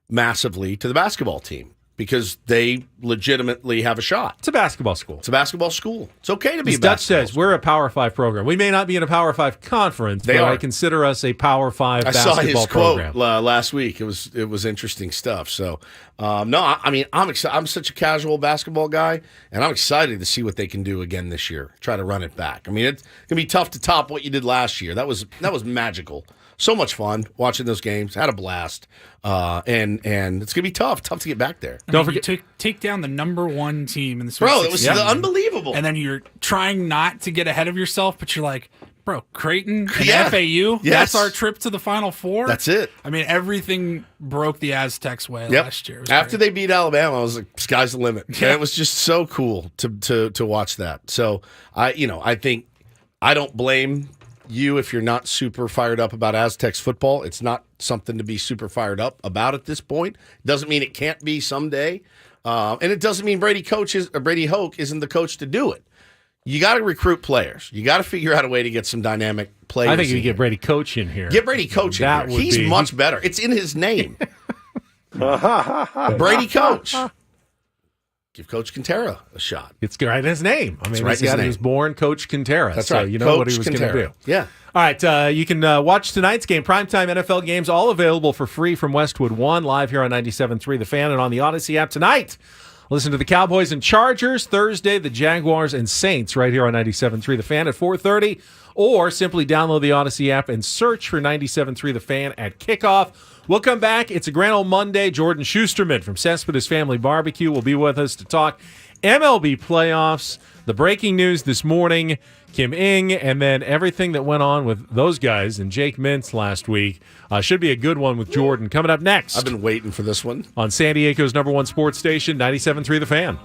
massively to the basketball team. Because they legitimately have a shot. It's a basketball school. It's okay to be a basketball Dutch says, we're a Power 5 program. We may not be in a Power 5 conference, but I consider us a Power 5 basketball program. I saw his quote last week. It was interesting stuff. So, no, I mean, I'm excited. I'm such a casual basketball guy, and I'm excited to see what they can do again this year. Try to run it back. I mean, it's going to be tough to top what you did last year. That was magical. So much fun watching those games. Had a blast. And it's going to be tough to get back there. Don't forget to take down the number 1 team in the Sweet 16. Bro, it was unbelievable. And then you're trying not to get ahead of yourself, but you're like, bro, Creighton and FAU, that's our trip to the Final Four. That's it. I mean, everything broke the Aztecs' way last year. After they beat Alabama, I was like, sky's the limit. Yeah. And it was just so cool to watch that. So, I think I don't blame you if you're not super fired up about Aztecs football. It's not something to be super fired up about at this point. Doesn't mean it can't be someday. And it doesn't mean Brady Hoke isn't the coach to do it. You got to recruit players. You got to figure out a way to get some dynamic players. I think you in get here. Brady Coach in here. Get Brady Coach in That here. would He's be- much better. It's in his name. Brady Coach. Give Coach Quintero a shot. It's right in his name. I mean, right this in his guy name. was born Coach Quintero. That's so right. you know Coach what he was going to Quintero. do. Yeah. All right, you can watch tonight's game, primetime NFL games, all available for free from Westwood One, live here on 97.3 The Fan and on the Odyssey app tonight. Listen to the Cowboys and Chargers Thursday, the Jaguars and Saints right here on 97.3 The Fan at 4:30, or simply download the Odyssey app and search for 97.3 The Fan at kickoff. We'll come back. It's a grand old Monday. Jordan Shusterman from Cespedes Family Barbecue will be with us to talk MLB playoffs, the breaking news this morning, Kim Ng, and then everything that went on with those guys and Jake Mintz last week. Should be a good one with Jordan. Coming up next I've been waiting for this one. on San Diego's #1 sports station, 97.3 The Fan.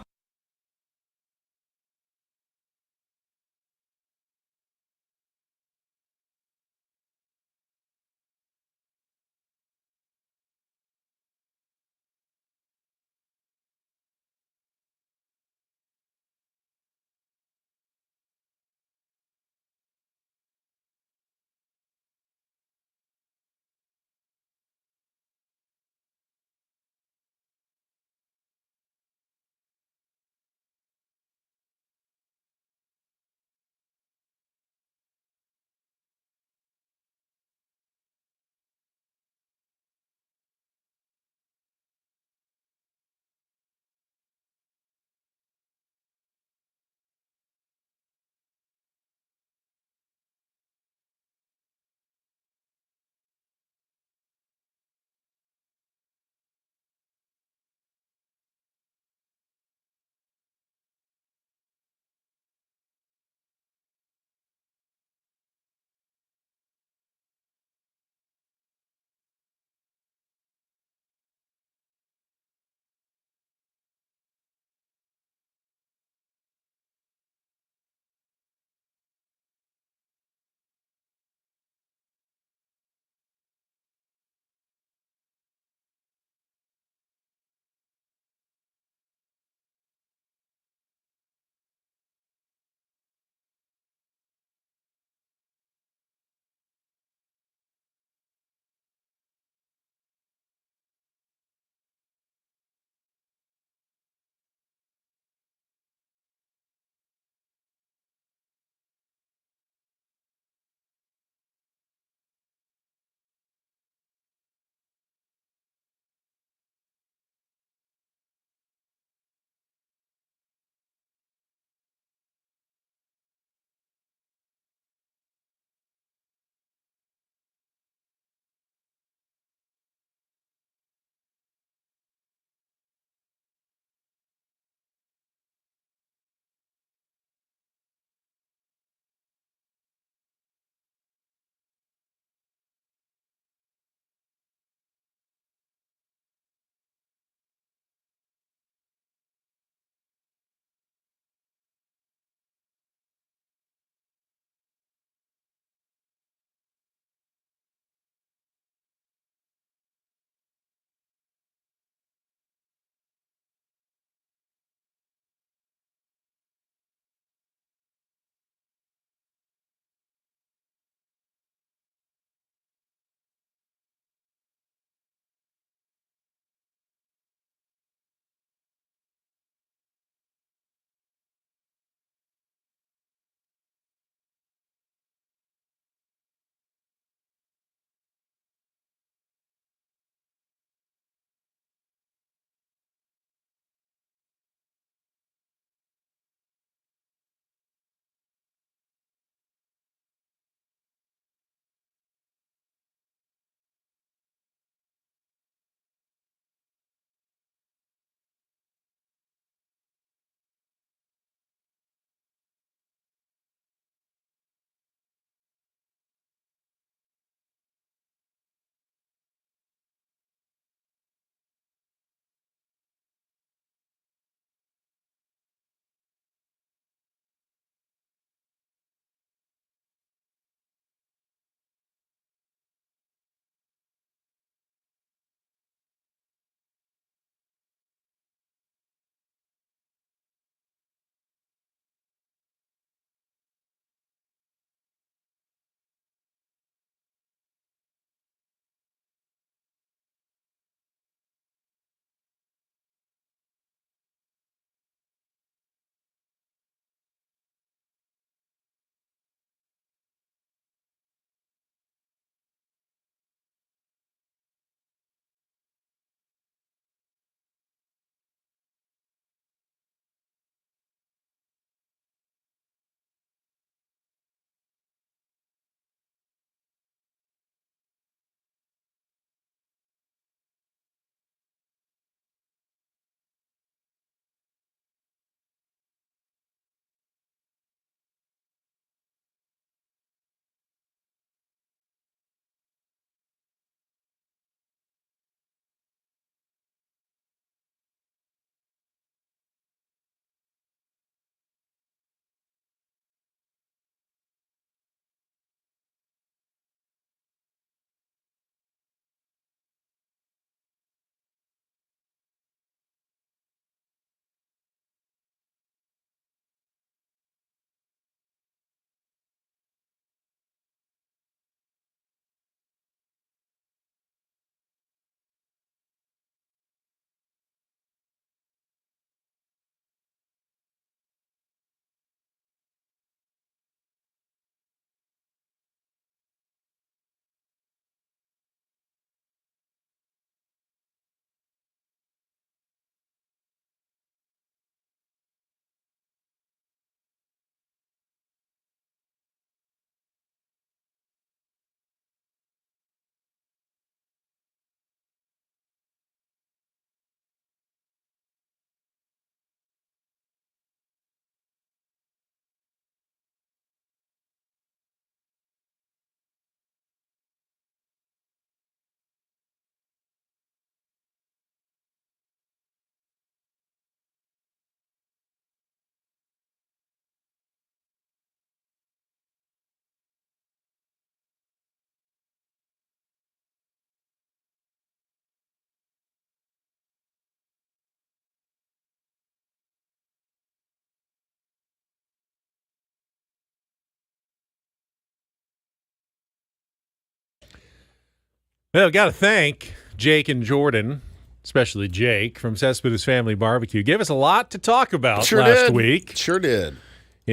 Well, got to thank Jake and Jordan, especially Jake from Cespedes Family Barbecue. Gave us a lot to talk about last week. Sure did.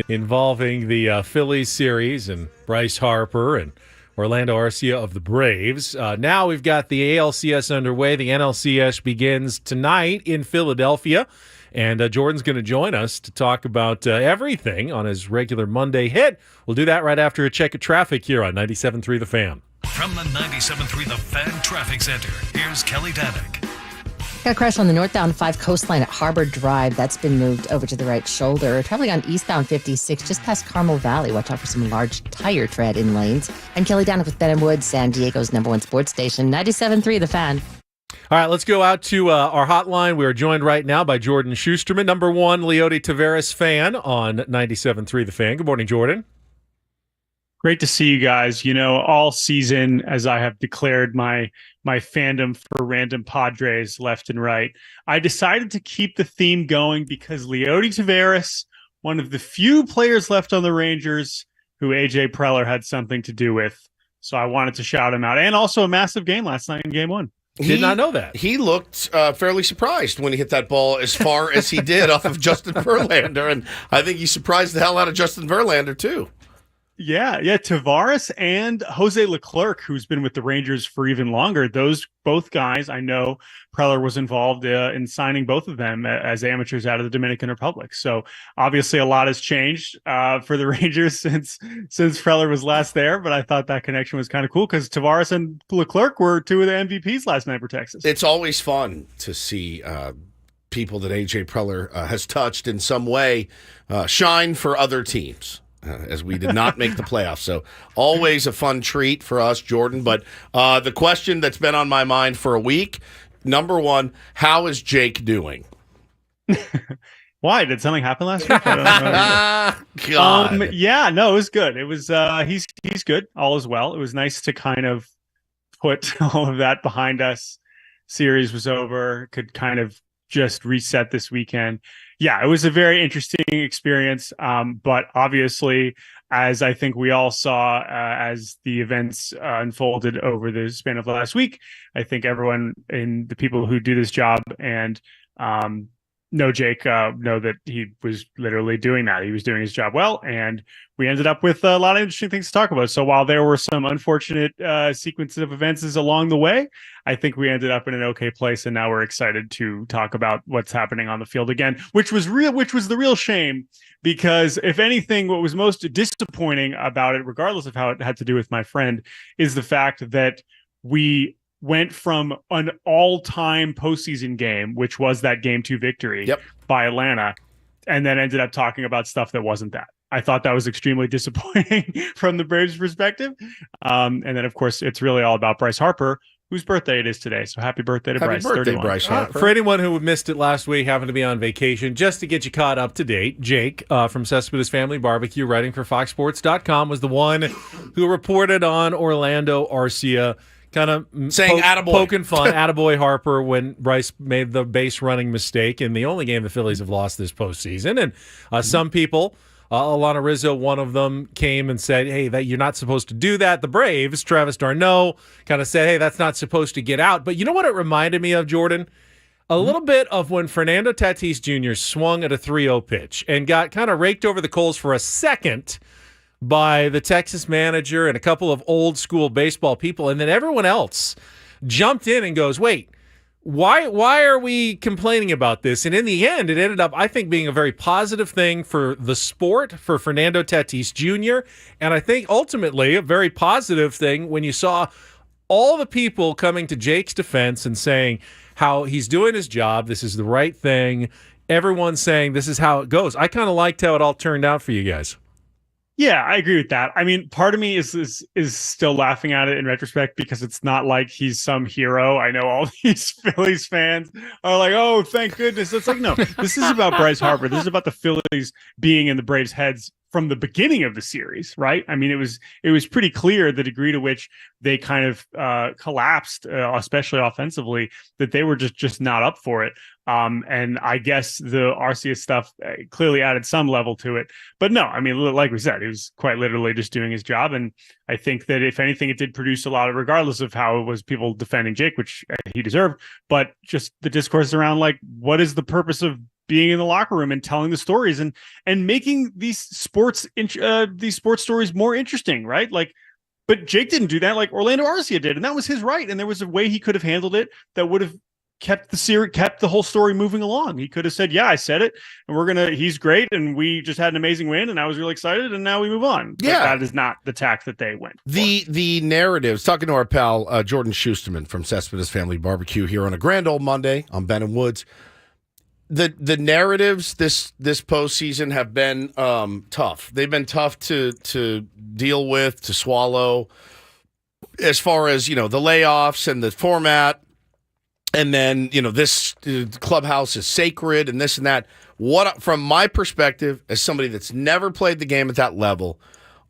Involving the Phillies series and Bryce Harper and Orlando Arcia of the Braves. Now we've got the ALCS underway. The NLCS begins tonight in Philadelphia. And Jordan's going to join us to talk about everything on his regular Monday hit. We'll do that right after a check of traffic here on 97.3 The Fan. From the 97.3 The Fan Traffic Center, here's Kelly Danick. Got a crash on the northbound 5 coastline at Harbor Drive. That's been moved over to the right shoulder. Traveling on eastbound 56 just past Carmel Valley. Watch out for some large tire tread in lanes. I'm Kelly Danick with Ben and Wood, San Diego's #1 sports station, 97.3 The Fan. All right, let's go out to our hotline. We are joined right now by Jordan Shusterman, #1 Leody Taveras fan on 97.3 The Fan. Good morning, Jordan. Great to see you guys. You know, all season, as I have declared my fandom for random Padres left and right, I decided to keep the theme going because Leody Taveras, one of the few players left on the Rangers who AJ Preller had something to do with. So I wanted to shout him out. And also a massive game last night in Game 1. Did not know that. He looked fairly surprised when he hit that ball as far as he did off of Justin Verlander, and I think he surprised the hell out of Justin Verlander, too. Yeah. Tavares and Jose Leclerc, who's been with the Rangers for even longer. Those both guys, I know Preller was involved in signing both of them as amateurs out of the Dominican Republic. So obviously a lot has changed for the Rangers since Preller was last there. But I thought that connection was kind of cool because Tavares and Leclerc were two of the MVPs last night for Texas. It's always fun to see people that AJ Preller has touched in some way shine for other teams. As we did not make the playoffs. So always a fun treat for us, Jordan. But the question that's been on my mind for a week, #1, how is Jake doing? Why? Did something happen last week? I don't know. God. Yeah, no, it was good. It was he's good. All is well. It was nice to kind of put all of that behind us. Series was over. Could kind of just reset this weekend. Yeah, it was a very interesting experience. But obviously, as I think we all saw as the events unfolded over the span of last week, I think everyone in the people who do this job and know Jake know that he was literally doing that. He was doing his job well, and we ended up with a lot of interesting things to talk about. So while there were some unfortunate sequences of events along the way, I think we ended up in an okay place, and now we're excited to talk about what's happening on the field again, which was the real shame, because if anything, what was most disappointing about it, regardless of how it had to do with my friend, is the fact that we went from an all-time postseason game, which was that Game 2 victory by Atlanta, and then ended up talking about stuff that wasn't that. I thought that was extremely disappointing from the Braves' perspective. And then, of course, it's really all about Bryce Harper, whose birthday it is today. So happy birthday to Bryce. Happy birthday, 31. Bryce Harper. For anyone who missed it last week, happened to be on vacation, just to get you caught up to date, Jake from Cespedes Family Barbecue, writing for FoxSports.com, was the one who reported on Orlando Arcia, kind of saying attaboy. Poking fun, attaboy Harper, when Bryce made the base running mistake in the only game the Phillies have lost this postseason. And some people, Alana Rizzo, one of them, came and said, hey, that you're not supposed to do that. The Braves, Travis d'Arnaud, kind of said, hey, that's not supposed to get out. But you know what it reminded me of, Jordan? A little bit of when Fernando Tatis Jr. swung at a 3-0 pitch and got kind of raked over the coals for a second by the Texas manager and a couple of old school baseball people, and then everyone else jumped in and goes, wait, why are we complaining about this? And in the end, it ended up, I think, being a very positive thing for the sport, for Fernando Tatis Jr., and I think ultimately a very positive thing when you saw all the people coming to Jake's defense and saying how he's doing his job, this is the right thing, everyone saying this is how it goes. I kind of liked how it all turned out for you guys. Yeah, I agree with that. I mean, part of me is still laughing at it in retrospect because it's not like he's some hero. I know all these Phillies fans are like, oh, thank goodness. It's like, no, this is about Bryce Harper. This is about the Phillies being in the Braves' heads from the beginning of the series, right? I mean, it was pretty clear the degree to which they kind of collapsed, especially offensively, that they were just not up for it. And I guess the RCS stuff clearly added some level to it. But no, I mean, like we said, he was quite literally just doing his job. And I think that if anything, it did produce a lot of, regardless of how it was people defending Jake, which he deserved, but just the discourse around like, what is the purpose of being in the locker room and telling the stories and making these sports stories more interesting, right? Like, but Jake didn't do that. Like Orlando Arcia did, and that was his right. And there was a way he could have handled it that would have kept the whole story moving along. He could have said, yeah, I said it, and he's great, and we just had an amazing win, and I was really excited, and now we move on. Yeah. But that is not the tack that they went. The narratives, talking to our pal Jordan Shusterman from Cespedes Family Barbecue here on a grand old Monday on Ben and Woods. The narratives this postseason have been tough. They've been tough to deal with, to swallow, as far as, the layoffs and the format. And then, this clubhouse is sacred and this and that. From my perspective, as somebody that's never played the game at that level,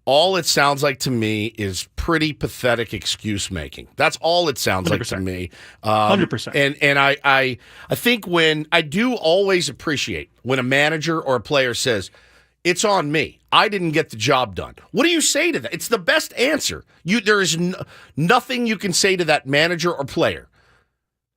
all it sounds like to me is pretty pathetic excuse making. That's all it sounds 100%. Like to me. 100%. And I think when I do always appreciate when a manager or a player says, it's on me, I didn't get the job done. What do you say to that? It's the best answer. There is nothing you can say to that manager or player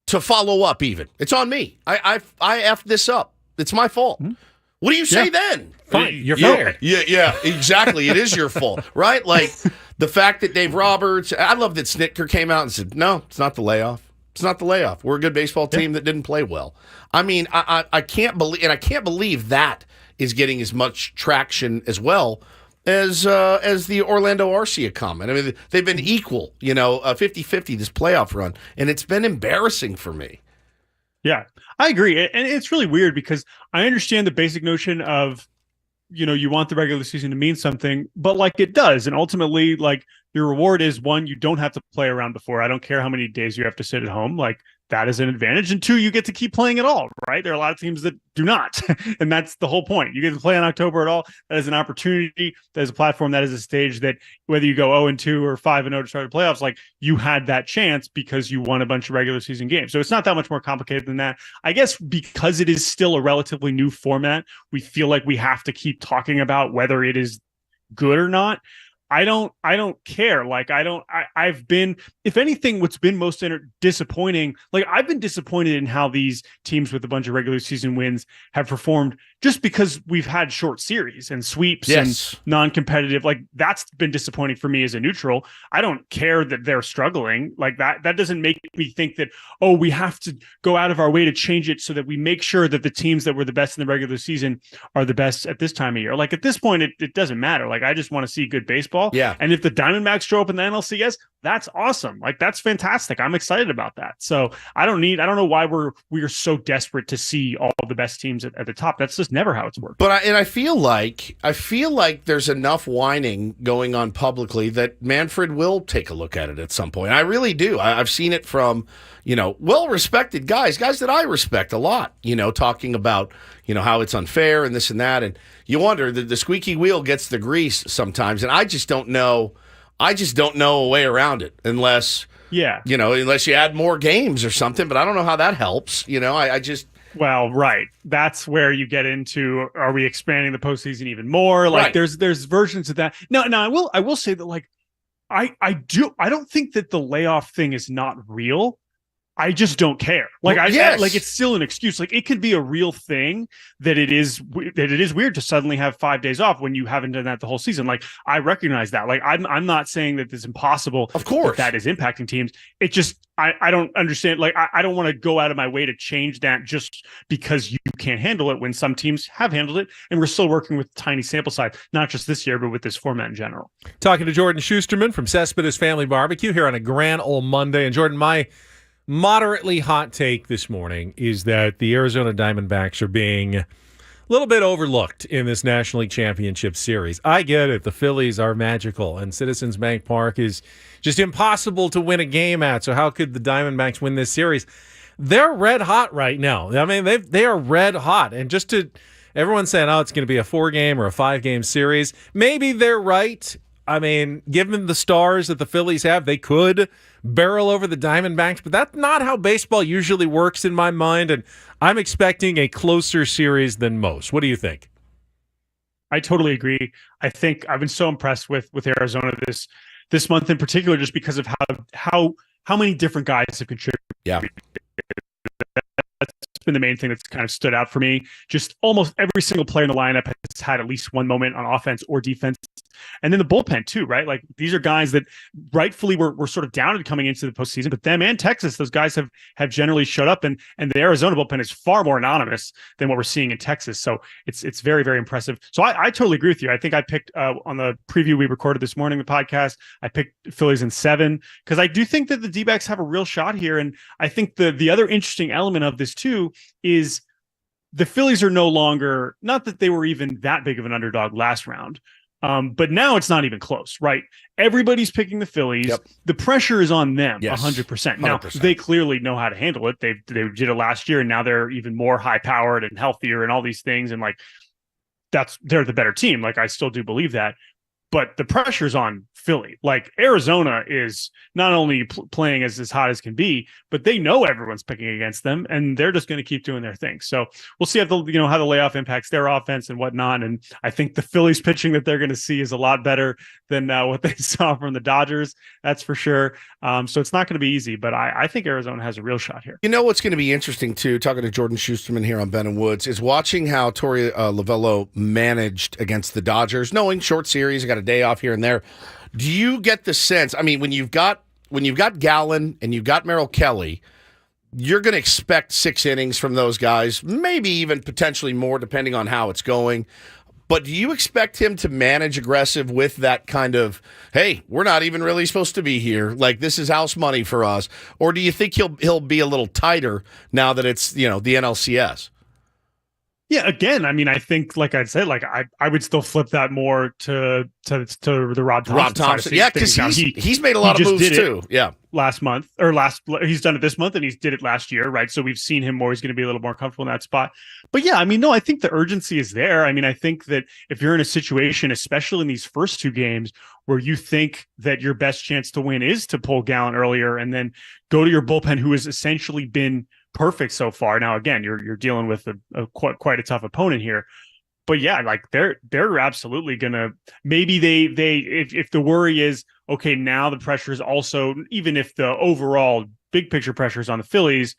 to follow up even. It's on me. I effed this up. It's my fault. Mm-hmm. What do you say then? Fine, you're fired. Yeah, exactly. It is your fault, right? Like the fact that Dave Roberts, I love that Snitker came out and said, no, it's not the layoff. It's not the layoff. We're a good baseball team that didn't play well. I mean, I can't believe that is getting as much traction as well as the Orlando Arcia comment. I mean, they've been equal, 50-50 this playoff run, and it's been embarrassing for me. Yeah, I agree. And it's really weird because I understand the basic notion of, you want the regular season to mean something, but like it does. And ultimately, like your reward is, one, you don't have to play around before. I don't care how many days you have to sit at home. Like that is an advantage. And two, you get to keep playing at all, right? There are a lot of teams that do not. And that's the whole point. You get to play in October at all. That is an opportunity. That is a platform. That is a stage that whether you go 0-2 or 5-0 to start the playoffs, like you had that chance because you won a bunch of regular season games. So it's not that much more complicated than that. I guess because it is still a relatively new format, we feel like we have to keep talking about whether it is good or not. I don't care. Like I've been, if anything, what's been most disappointing, like I've been disappointed in how these teams with a bunch of regular season wins have performed just because we've had short series and sweeps and non-competitive. Like that's been disappointing for me as a neutral. I don't care that they're struggling like that. That doesn't make me think that, we have to go out of our way to change it so that we make sure that the teams that were the best in the regular season are the best at this time of year. Like at this point, it doesn't matter. Like I just want to see good baseball. Yeah. And if the Diamondbacks show up in the NLCS, that's awesome. Like that's fantastic. I'm excited about that. So I don't know why we are so desperate to see all the best teams at the top. That's just never how it's worked. But I feel like there's enough whining going on publicly that Manfred will take a look at it at some point. I really do. I've seen it from, well-respected guys that I respect a lot, talking about, how it's unfair and this and that. And you wonder, the squeaky wheel gets the grease sometimes. And I just don't know a way around it unless you add more games or something. But I don't know how that helps. Well, right. That's where you get into, are we expanding the postseason even more? Like there's versions of that. No, I will say that like, I don't think that the layoff thing is not real. I just don't care. Like like it's still an excuse. Like it could be a real thing that it is weird to suddenly have 5 days off when you haven't done that the whole season. Like I recognize that. Like I'm not saying that it's impossible. Of course, that is impacting teams. It just I don't understand. Like I don't want to go out of my way to change that just because you can't handle it when some teams have handled it, and we're still working with tiny sample size, not just this year, but with this format in general. Talking to Jordan Shusterman from Cespedes Family Barbecue here on a grand old Monday, and Jordan, my moderately hot take this morning is that the Arizona Diamondbacks are being a little bit overlooked in this National League Championship Series. I get it. The Phillies are magical, and Citizens Bank Park is just impossible to win a game at, so how could the Diamondbacks win this series? They're red hot right now. I mean, they are red hot, and just to everyone's saying, oh, it's going to be a 4-game or a 5-game series. Maybe they're right. I mean, given the stars that the Phillies have, they could barrel over the Diamondbacks, but that's not how baseball usually works in my mind, and I'm expecting a closer series than most. What do you think? I totally agree. I think I've been so impressed with Arizona this month in particular, just because of how many different guys have contributed. Yeah. That's been the main thing that's kind of stood out for me. Just almost every single player in the lineup has had at least one moment on offense or defense. And then the bullpen too, right? Like these are guys that rightfully were sort of doubted coming into the postseason, but them and Texas, those guys have generally showed up, and the Arizona bullpen is far more anonymous than what we're seeing in Texas. So it's very, very impressive. So I totally agree with you. I think I picked on the preview we recorded this morning, the podcast, I picked Phillies in 7 because I do think that the D-backs have a real shot here. And I think the other interesting element of this too is the Phillies are no longer, not that they were even that big of an underdog last round, but now it's not even close, right? Everybody's picking the Phillies. Yep. The pressure is on them, Yes. 100%. Now, 100%. they clearly know how to handle it. They did it last year, and now they're even more high-powered and healthier and all these things. And like, they're the better team. Like, I still do believe that. But the pressure's on Philly. Like Arizona is not only playing as hot as can be, but they know everyone's picking against them, and they're just going to keep doing their thing. So we'll see how the layoff impacts their offense and whatnot. And I think the Phillies pitching that they're going to see is a lot better than what they saw from the Dodgers. That's for sure. So it's not going to be easy, but I think Arizona has a real shot here. You know what's going to be interesting too, talking to Jordan Shusterman here on Ben and Woods, is watching how Torey Lovello managed against the Dodgers, knowing short series, got a day off here and there. Do you get the sense? I mean, when you've got Gallen and you've got Merrill Kelly, you're going to expect 6 innings from those guys, maybe even potentially more, depending on how it's going. But do you expect him to manage aggressive with that kind of, hey, we're not even really supposed to be here, like this is house money for us? Or do you think he'll be a little tighter now that it's, the NLCS? Yeah, again, I mean, I think, like I said, like I would still flip that more to the Rob Thompson. Yeah, because he's made a lot of moves too. Yeah, he's done it this month, and he did it last year, right? So we've seen him more. He's going to be a little more comfortable in that spot. But yeah, I mean, no, I think the urgency is there. I mean, I think that if you're in a situation, especially in these first 2 games, where you think that your best chance to win is to pull Gallen earlier and then go to your bullpen, who has essentially been perfect so far. Now, again, you're dealing with a quite a tough opponent here, but yeah, like they're absolutely gonna. Maybe if the worry is okay, now the pressure is also, even if the overall big picture pressure is on the Phillies,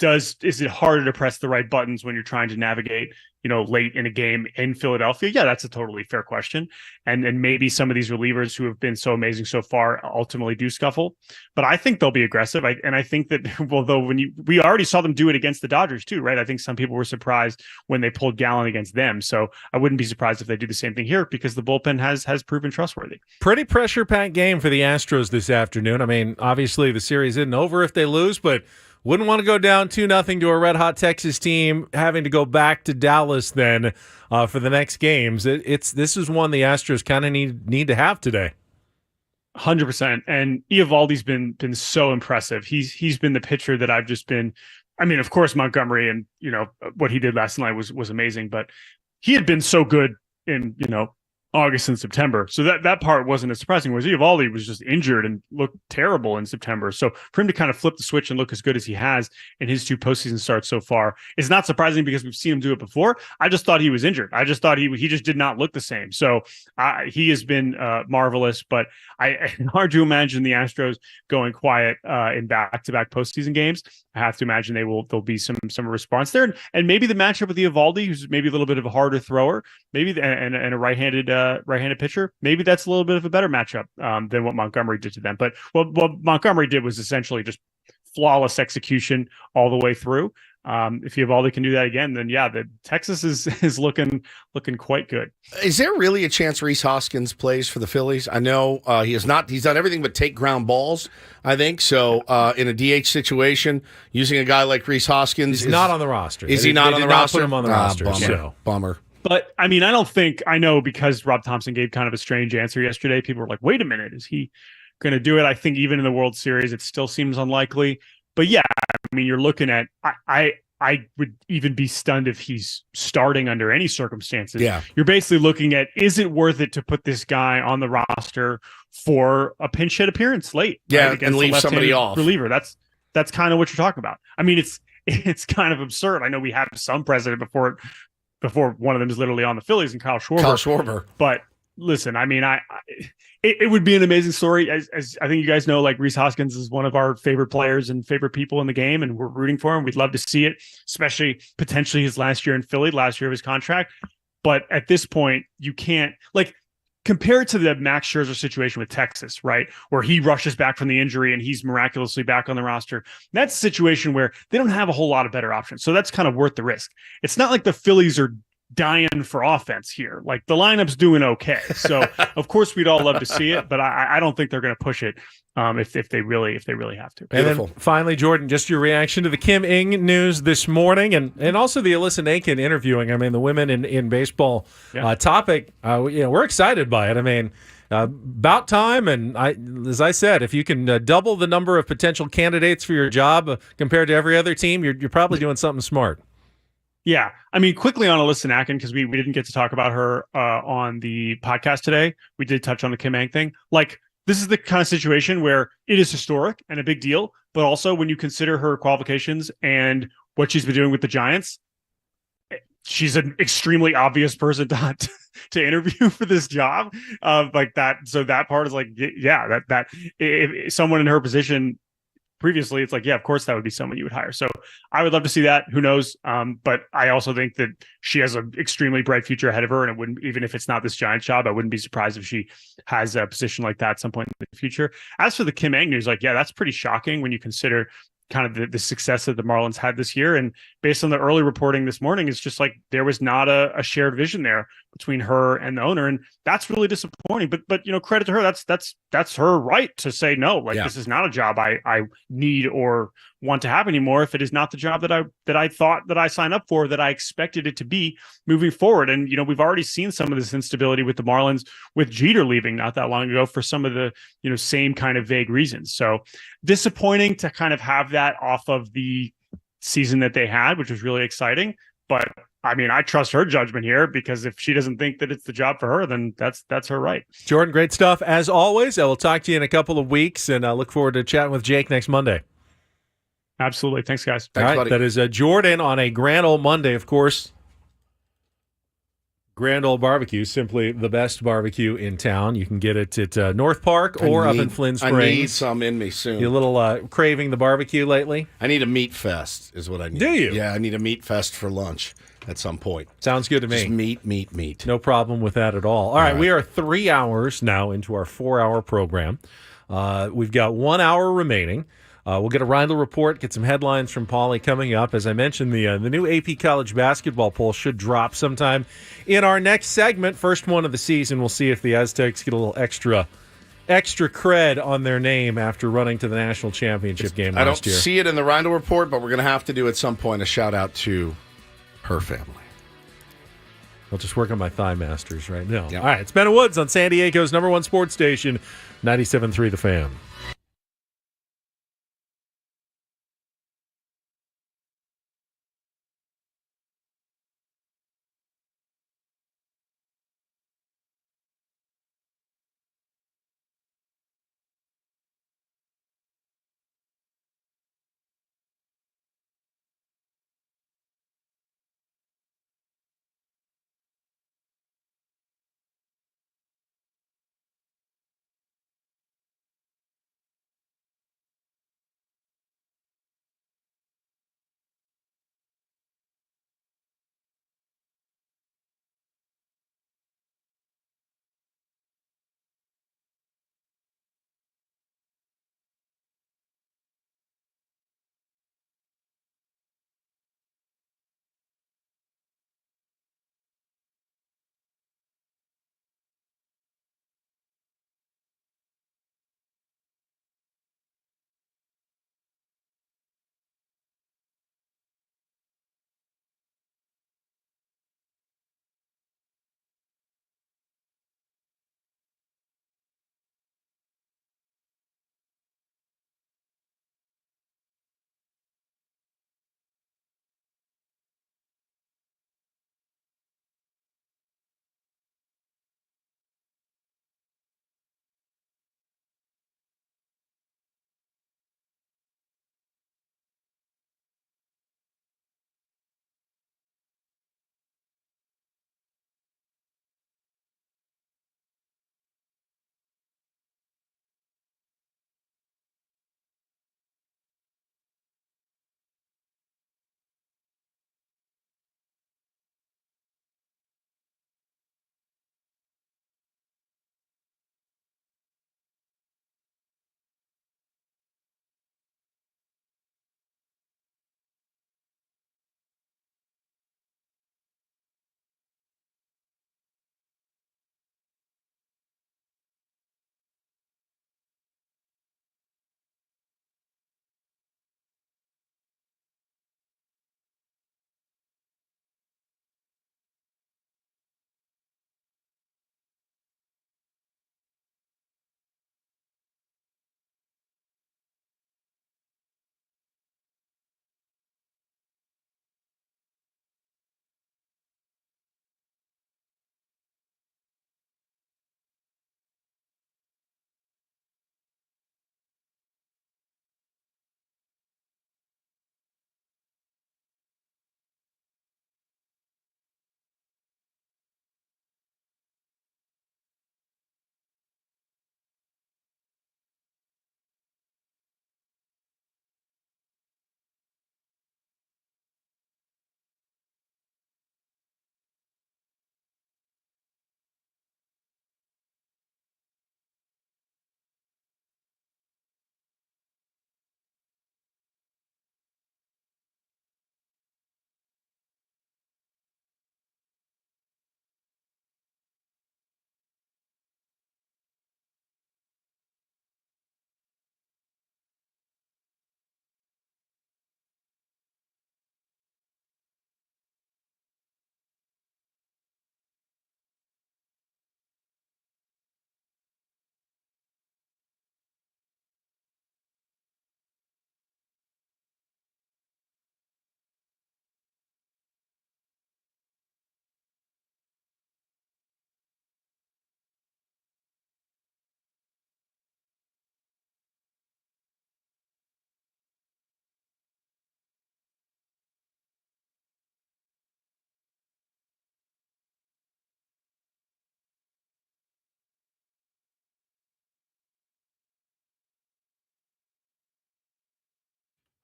is it harder to press the right buttons when you're trying to navigate, late in a game in Philadelphia? Yeah, that's a totally fair question. And maybe some of these relievers who have been so amazing so far ultimately do scuffle, but I think they'll be aggressive. I think that, although we already saw them do it against the Dodgers too, right? I think some people were surprised when they pulled Gallen against them. So I wouldn't be surprised if they do the same thing here, because the bullpen has proven trustworthy. Pretty pressure-packed game for the Astros this afternoon. I mean, obviously the series isn't over if they lose, but wouldn't want to go down 2-0 to a red-hot Texas team, having to go back to Dallas then for the next games. This is one the Astros kind of need to have today. 100%. And Eovaldi's been so impressive. He's been the pitcher that I've just been. I mean, of course, Montgomery and what he did last night was amazing, but he had been so good in August and September. So that part wasn't as surprising, whereas Eovaldi was just injured and looked terrible in September. So for him to kind of flip the switch and look as good as he has in his 2 postseason starts so far is not surprising, because we've seen him do it before. I just thought he was injured. I just thought he just did not look the same. So he has been marvelous, but hard to imagine the Astros going quiet in back-to-back postseason games. I have to imagine there'll be some response there, and maybe the matchup with Eovaldi, who's maybe a little bit of a harder thrower, maybe and a right-handed pitcher, maybe that's a little bit of a better matchup than what Montgomery did to them. But what Montgomery did was essentially just flawless execution all the way through. If Eovaldi can do that again, then yeah, the Texas is looking quite good. Is there really a chance Rhys Hoskins plays for the Phillies? I know he has not. He's done everything but take ground balls, I think. So in a DH situation, using a guy like Rhys Hoskins, he's not on the roster. Is he not on the roster? Put him on the roster. Bummer. But I mean, I know because Rob Thompson gave kind of a strange answer yesterday, people were like, wait a minute, is he going to do it? I think even in the World Series, it still seems unlikely. But yeah, I mean, you're looking at, I I would even be stunned if he's starting under any circumstances. Yeah. You're basically looking at, is it worth it to put this guy on the roster for a pinch hit appearance late? Yeah, right, and leave somebody off. reliever. That's kind of what you're talking about. I mean, it's kind of absurd. I know we had some precedent before one of them is literally on the Phillies and Kyle Schwarber. But listen, I mean, it would be an amazing story. As I think you guys know, like Rhys Hoskins is one of our favorite players and favorite people in the game, and we're rooting for him. We'd love to see it, especially potentially his last year in Philly, last year of his contract. But at this point, you can't compare it to the Max Scherzer situation with Texas, right? Where he rushes back from the injury and he's miraculously back on the roster. That's a situation where they don't have a whole lot of better options. So that's kind of worth the risk. It's not like the Phillies are dying for offense here. Like the lineup's doing okay. So of course we'd all love to see it, but I don't think they're going to push it if they really have to. And then finally, Jordan, just your reaction to the Kim Ng news this morning and also the Alyssa Nakin interviewing. I mean, the women in baseball topic, we're excited by it. I mean, about time. And as I said, if you can double the number of potential candidates for your job compared to every other team, you're probably doing something smart. Yeah. I mean, quickly on Alyssa Nakin, because we didn't get to talk about her on the podcast today. We did touch on the Kim Ng thing. Like, this is the kind of situation where it is historic and a big deal, but also when you consider her qualifications and what she's been doing with the Giants, she's an extremely obvious person to interview for this job. Like that. So that part is like, yeah, that if someone in her position previously, it's like, yeah, of course that would be someone you would hire. So I would love to see that. Who knows? But I also think that she has an extremely bright future ahead of her. And it wouldn't, even if it's not this Giants job, I wouldn't be surprised if she has a position like that at some point in the future. As for the Kim Ng news, like, yeah, that's pretty shocking when you consider kind of the success that the Marlins had this year. And based on the early reporting this morning, it's just like there was not a shared vision there between her and the owner. And that's really disappointing. But credit to her. That's her right to say no. Like, this is not a job I need or want to have anymore if it is not the job that I thought that I signed up for, that I expected it to be moving forward. And we've already seen some of this instability with the Marlins, with Jeter leaving not that long ago for some of the same kind of vague reasons. So disappointing to kind of have that off of the season that they had, which was really exciting. But I mean, I trust her judgment here, because if she doesn't think that it's the job for her, then that's her right. Jordan, great stuff as always. I will talk to you in a couple of weeks, and I look forward to chatting with Jake next Monday. Absolutely. Thanks, guys. Thanks, all right, buddy. that is Jordan on a grand old Monday, of course. Grand Old Barbecue, simply the best barbecue in town. You can get it at North Park or up in Flynn Springs. I need some in me soon. You a little craving the barbecue lately? I need a meat fest is what I need. Do you? Yeah, I need a meat fest for lunch at some point. Sounds good to me. Just meat. No problem with that at all. All right, we are 3 hours now into our 4-hour program. We've got 1 hour remaining. We'll get a Reindl report, get some headlines from Paulie coming up. As I mentioned, the new AP College basketball poll should drop sometime in our next segment. First one of the season. We'll see if the Aztecs get a little extra cred on their name after running to the national championship game last year. I don't see it in the Reindl report, but we're going to have to do at some point a shout out to her family. I'll just work on my thigh masters right now. Yep. All right, it's Ben Woods on San Diego's #1 sports station, 97.3 The Fan.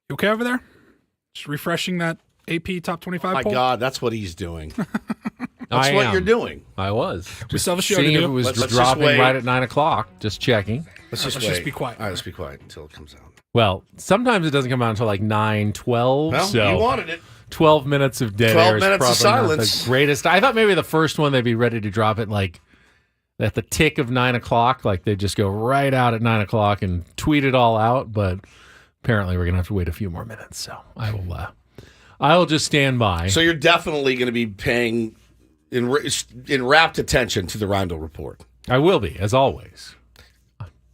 You okay over there? Just refreshing that AP Top 25 My poll? God, that's what he's doing. I what am. you're doing. I was. We still have a show to Seeing if do. it was Let's just dropping wait. right at 9 o'clock. Just checking. Let's just Let's just be quiet. All right, let's be quiet until it comes out. Well, sometimes it doesn't come out until like 9:12. Well, so you wanted it. 12 minutes of dead 12 air is minutes of probably not silence. the greatest. I thought maybe the first one they'd be ready to drop it like at the tick of 9 o'clock. Like they'd just go right out at 9 o'clock and tweet it all out. But apparently we're going to have to wait a few more minutes. So I will just stand by. So you're definitely going to be paying in rapt attention to the Reindl Report. I will be, as always.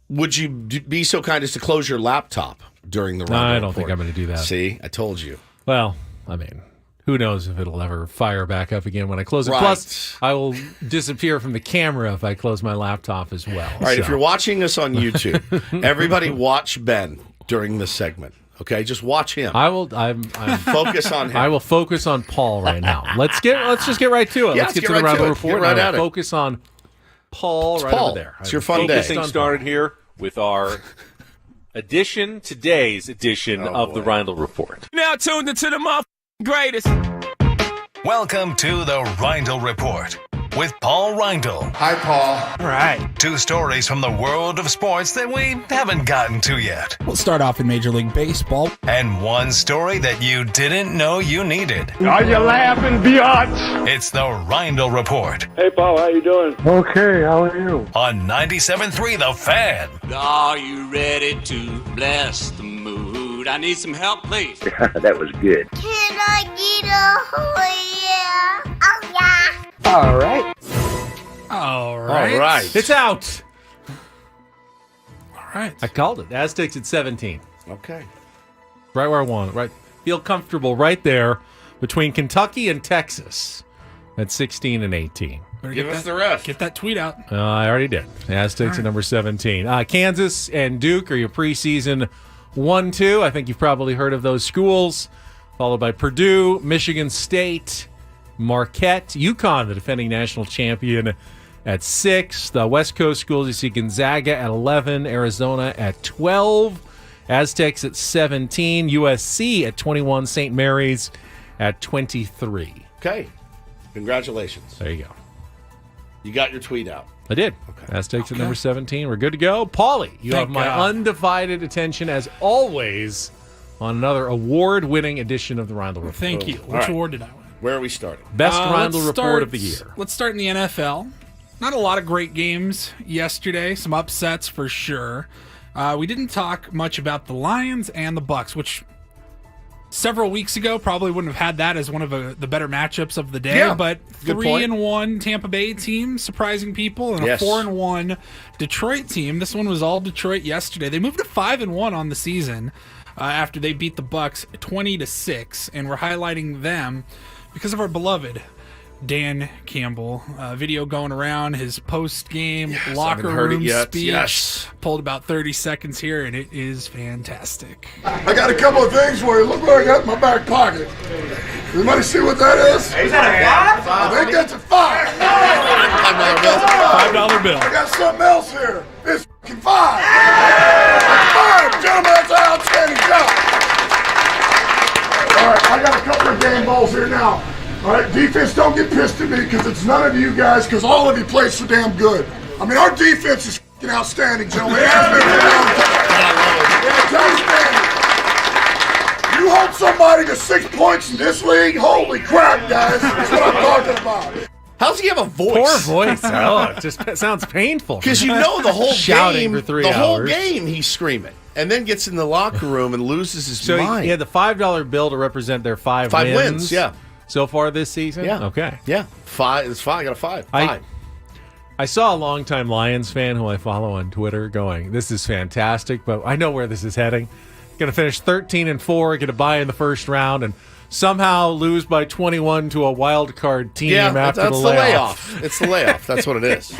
Would you be so kind as to close your laptop during the Reindl I Report? don't think I'm going to do that. See, I told you. Well, I mean, who knows if it'll ever fire back up again when I close it. Right. Plus, I will disappear from the camera if I close my laptop as well. All right, if So- you're watching us on YouTube, everybody watch Ben during this segment. Okay, just watch him. I will. I'm Focus on him. I will focus on Paul right now. Let's just get right to it. Yeah, let's get let's to get the right Reindl to it. Report. Get right and I at will it. focus on Paul right Paul. over there. It's your fun day. Getting started here with our today's edition of the Reindl Report. Now tuned into the greatest. Welcome to the Reindl Report with Paul Reindl. Hi, Paul. All right. 2 stories from the world of sports that we haven't gotten to yet. We'll start off in Major League Baseball. And 1 story that you didn't know you needed. Are you laughing, biatch? It's the Reindl Report Hey, Paul, how you doing? Okay, how are you? on 97.3 The Fan. Are you ready to bless the mood? I need some help, please. That was good. Can I get a yeah? Oh, yeah. All right. All right. All right. It's out. All right. I called it. Aztecs at 17. Okay. Right where I want it. Right. Feel comfortable right there between Kentucky and Texas at 16 and 18. Better Give get us that- the rest. Get that tweet out. I already did. Aztecs at number 17. Kansas and Duke are your preseason 1-2. I think you've probably heard of those schools. Followed by Purdue, Michigan State, Marquette, UConn, the defending national champion, at 6. The West Coast schools, you see Gonzaga at 11, Arizona at 12, Aztecs at 17, USC at 21, St. Mary's at 23. Okay. Congratulations. There you go. You got your tweet out. I did. Okay. Aztecs at number 17. We're good to go. Paulie, you Thank have my God. undivided attention, as always, on another award-winning edition of the Reindl Report. Thank you. All Which right. award did I win? Where are we starting? Best Let's Reindl start- Report of the year. Let's start in the NFL. Not a lot of great games yesterday. Some upsets for sure. We didn't talk much about the Lions and the Bucks, which several weeks ago probably wouldn't have had that as one of the better matchups of the day. Yeah, But good point. 3-1 Tampa Bay team surprising people, and Yes. a 4-1 Detroit team. This one was all Detroit yesterday. They moved to 5-1 on the season after they beat the Bucks 20-6, and we're highlighting them because of our beloved Dan Campbell. Video going around, his post-game locker haven't heard it room yet. speech. Yes. Pulled about 30 seconds here, and it is fantastic. I got a couple of things for you. Look what I got in my back pocket. Everybody see what that is? Is that a I think that's a $5. $5 bill. I got something else here. It's f***ing $5. $5, gentlemen. That's an outstanding job. All right, I got a couple of game balls here now. All right, defense, don't get pissed at me because it's none of you guys because all of you play so damn good. I mean, our defense is f***ing outstanding, gentlemen. It has been for a long time. It's outstanding. You hold somebody to 6 points in this league? Holy crap, guys. That's what I'm talking about. How does he have a voice? Poor voice. Oh, it just sounds painful. Because you know the whole Shouting game, for 3 the whole hours. game he's screaming, and then gets in the locker room and loses his So mind. he had the $5 bill to represent their 5 wins, yeah. So far this season? Yeah. Okay. Yeah, 5. It's 5. I got a 5. 5. I saw a longtime Lions fan who I follow on Twitter going, "This is fantastic, but I know where this is heading. Going to finish 13-4, get a bye in the first round, and somehow lose by 21 to a wild card team Yeah, after that's the the layoff." layoff. It's the layoff. That's what it is.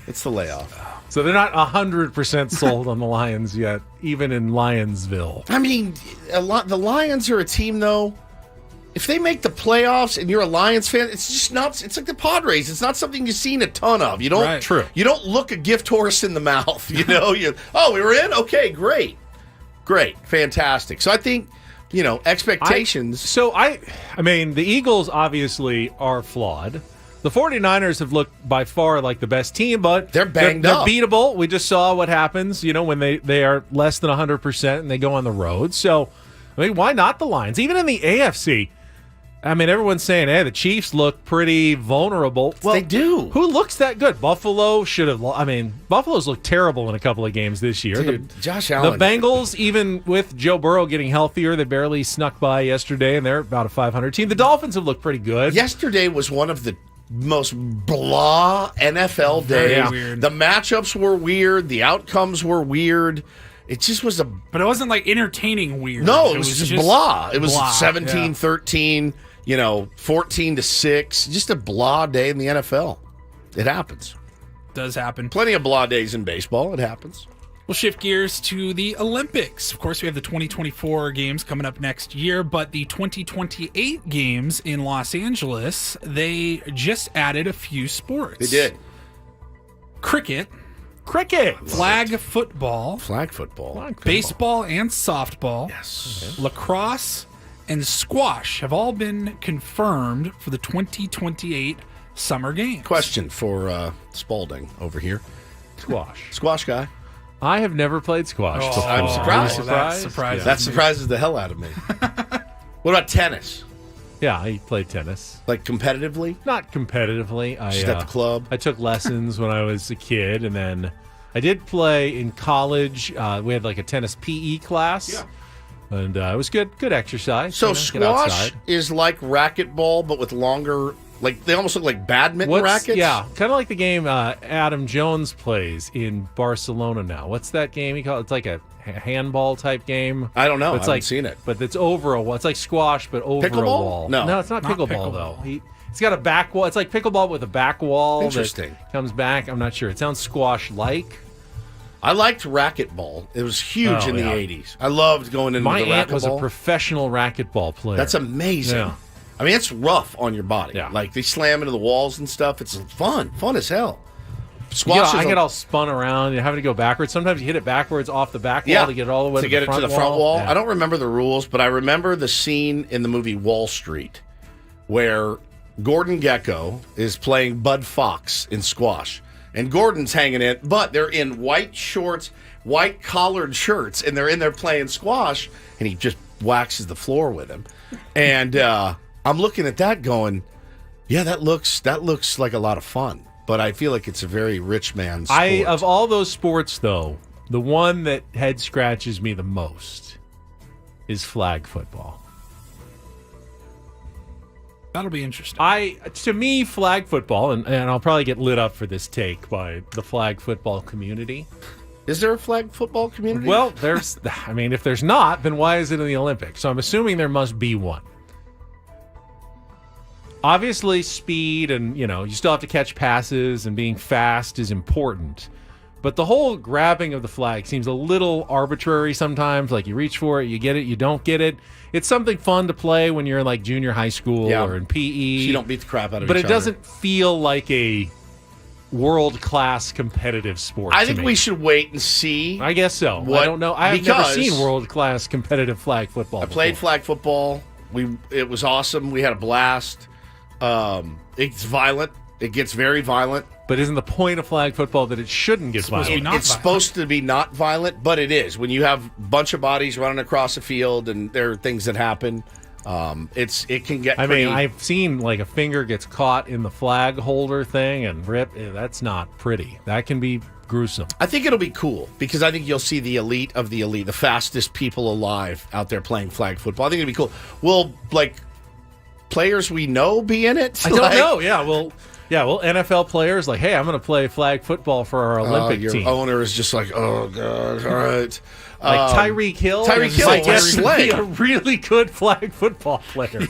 It's the layoff. So they're not 100% sold on the Lions yet, even in Lionsville. I mean, the Lions are a team, though. If they make the playoffs and you're a Lions fan, it's just not. It's like the Padres. It's not something you've seen a ton of. You don't. Right. True. You don't look a gift horse in the mouth. You know. We were in. Okay, great. Great. Fantastic. So I think, expectations. I mean, the Eagles obviously are flawed. The 49ers have looked by far like the best team, but they're banged up. They're beatable. We just saw what happens, when they are less than 100% and they go on the road. So, I mean, why not the Lions? Even in the AFC, I mean, everyone's saying, hey, the Chiefs look pretty vulnerable. Well, they do. Who looks that good? Buffalo should have. I mean, Buffalo's looked terrible in a couple of games this year. Dude, Josh Allen. The Bengals, even with Joe Burrow getting healthier, they barely snuck by yesterday, and they're about a 500 team. The Dolphins have looked pretty good. Yesterday was one of the most blah NFL days. Very weird. The matchups were weird. The outcomes were weird. It just was But it wasn't like entertaining weird. No, it was just blah. It was blah, 17-13, 14-6. Just a blah day in the NFL. It happens. Does happen. Plenty of blah days in baseball. It happens. We'll shift gears to the Olympics. Of course, we have the 2024 games coming up next year, but the 2028 games in Los Angeles, they just added a few sports. They did. Cricket, flag football, baseball and softball, yes, lacrosse, and squash have all been confirmed for the 2028 Summer Games. Question for Spalding over here. Squash guy. I have never played squash before. I'm surprised. That surprises the hell out of me. What about tennis? Yeah, I played tennis. Like competitively? Not competitively. Just at the club? I took lessons when I was a kid, and then I did play in college. We had like a tennis PE class. Yeah. And it was good exercise. So squash is like racquetball, but with longer... Like, they almost look like badminton rackets? Yeah, kind of like the game Adam Jones plays in Barcelona now. What's that game he calls? It's like a handball type game. I don't know. It's I haven't seen it. But it's over a wall. It's like squash, but over pickleball? a wall. No, it's not pickleball, though. It's got a back wall. It's like pickleball with a back wall. Interesting. That comes back. I'm not sure. It sounds squash-like. I liked racquetball. It was huge in the 80s. I loved going into the racquetball. My aunt was a professional racquetball player. That's amazing. Yeah. I mean, it's rough on your body. Yeah. Like, they slam into the walls and stuff. It's fun as hell. Squash I get all spun around. You're having to go backwards. Sometimes you hit it backwards off the back wall to get it all the way to the front wall. the front wall. Yeah. I don't remember the rules, but I remember the scene in the movie Wall Street where Gordon Gekko is playing Bud Fox in squash. And Gordon's hanging in, but they're in white shorts, white collared shirts, and they're in there playing squash, and he just waxes the floor with him. And I'm looking at that going, yeah, that looks like a lot of fun. But I feel like it's a very rich man's sport. Of all those sports, though, the one that head scratches me the most is flag football. That'll be interesting. To me, flag football, and I'll probably get lit up for this take by the flag football community. Is there a flag football community? Well, if there's not, then why is it in the Olympics? So I'm assuming there must be one. Obviously, speed and, you still have to catch passes, and being fast is important. But the whole grabbing of the flag seems a little arbitrary sometimes. Like, you reach for it, you get it, you don't get it. It's something fun to play when you're in, like, junior high school or in PE. So you don't beat the crap out of But each it other. doesn't feel like a world-class competitive sport. I think we should wait and see. I guess so. I don't know. I've never seen world-class competitive flag football. I played flag football. It was awesome. We had a blast. It's violent. It gets very violent. But isn't the point of flag football that it shouldn't get violent? It's supposed to be not violent, but it is. When you have a bunch of bodies running across a field and there are things that happen, it can get pretty... I've seen like a finger gets caught in the flag holder thing and rip. That's not pretty. That can be gruesome. I think it'll be cool because I think you'll see the elite of the elite, the fastest people alive out there playing flag football. I think it'll be cool. Will, players we know be in it? I don't know. Yeah, well, NFL players hey, I'm going to play flag football for our Olympic your team. Owner is just like, oh god, all right. Tyreek Hill. Tyreek Hill might slay. be a really good flag football player.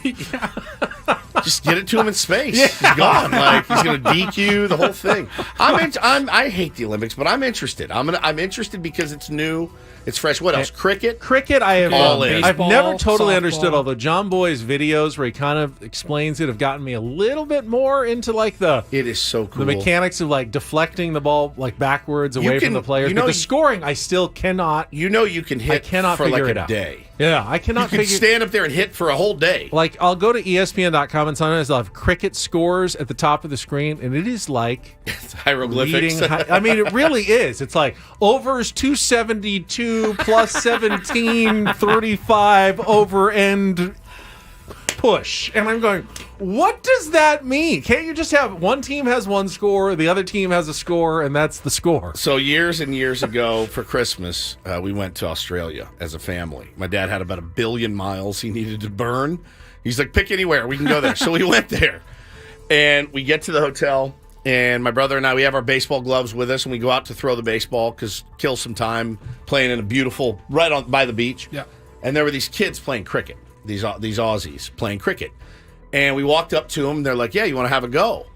Just get it to him in space. He's gone. Like he's going to DQ the whole thing. I hate the Olympics, but I'm interested. I'm interested because it's new. It's fresh. What else? Cricket. Cricket. I have. All in. I've never totally softball. understood. Although John Boy's videos where he kind of explains it have gotten me a little bit more into like the. It is so cool. The mechanics of like deflecting the ball like backwards away from the players. But the scoring, I still cannot. You know, you can hit. I cannot for figure like it a out. day. Yeah, I cannot You can figure. stand up there and hit for a whole day. Like I'll go to ESPN.com and sometimes they'll have cricket scores at the top of the screen, and it is like It's hieroglyphics. I mean, it really is. It's like overs 272 plus 17 35 over end push, and I'm going, what does that mean? Can't you just have one team has one score, the other team has a score, and that's the score? So years and years ago for Christmas, we went to Australia as a family. My dad had about 1 billion miles he needed to burn. He's like, pick anywhere, we can go there. So we went there, and we get to the hotel, and my brother and I, we have our baseball gloves with us, and we go out to throw the baseball because kill some time playing in a beautiful right on by the beach. Yeah. And there were these kids playing cricket. These Aussies playing cricket. And we walked up to them. They're like, yeah, you want to have a go?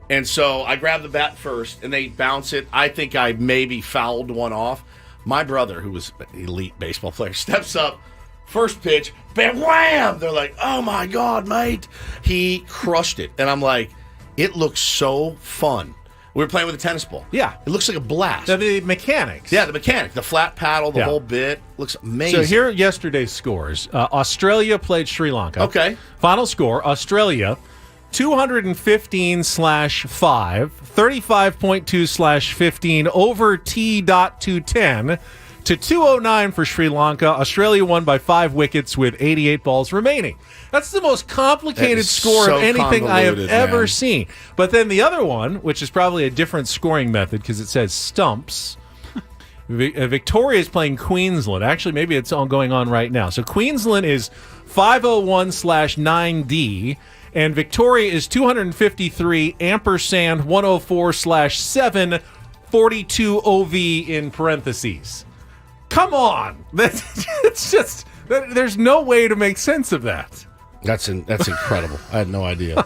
And so I grabbed the bat first, and they bounce it. I think I maybe fouled one off. My brother, who was an elite baseball player, steps up. First pitch, bam, wham! They're like, oh, my God, mate. He crushed it. And I'm like, it looks so fun. We were playing with a tennis ball. Yeah. It looks like a blast. The mechanics. Yeah, the mechanic, the flat paddle, the whole bit. Looks amazing. So here are yesterday's scores. Australia played Sri Lanka. Okay. Final score, Australia, 215/5, 35.2/15 over T.210 to 209 for Sri Lanka. Australia won by 5 wickets with 88 balls remaining. That's the most complicated score so of anything I have convoluted, ever man. seen. But then the other one, which is probably a different scoring method because it says stumps. Victoria is playing Queensland. Actually, maybe it's all going on right now. So Queensland is 501/9D, and Victoria is 253 ampersand 104/7 42 OV in parentheses. Come on, it's just there's no way to make sense of that. That's incredible. I had no idea.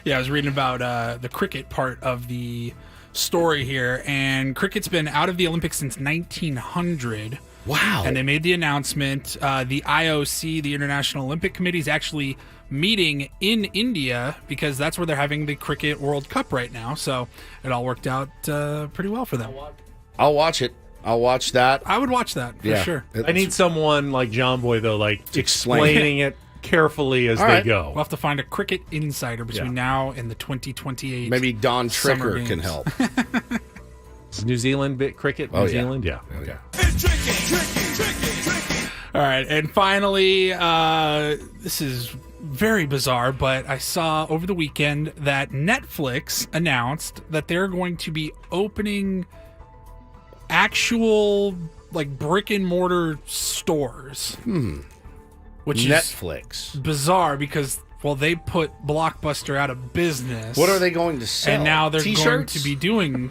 Yeah, I was reading about the cricket part of the story here, and cricket's been out of the Olympics since 1900. Wow. And they made the announcement. The IOC, the International Olympic Committee, is actually meeting in India because that's where they're having the Cricket World Cup right now. So it all worked out pretty well for them. I'll watch it. I'll watch that. I would watch that for sure. I need someone like John Boy, though, like explaining it carefully as All they right. go. We'll have to find a cricket insider between now and the 2028. Maybe Don Summer Tricker can Games. help. Is New Zealand bit cricket? Oh, New yeah. Zealand? Yeah. Okay. All right, and finally, this is very bizarre, but I saw over the weekend that Netflix announced that they're going to be opening actual like brick and mortar stores. Which Netflix. is bizarre because they put Blockbuster out of business. What are they going to sell? And now they're going T-shirts? to be doing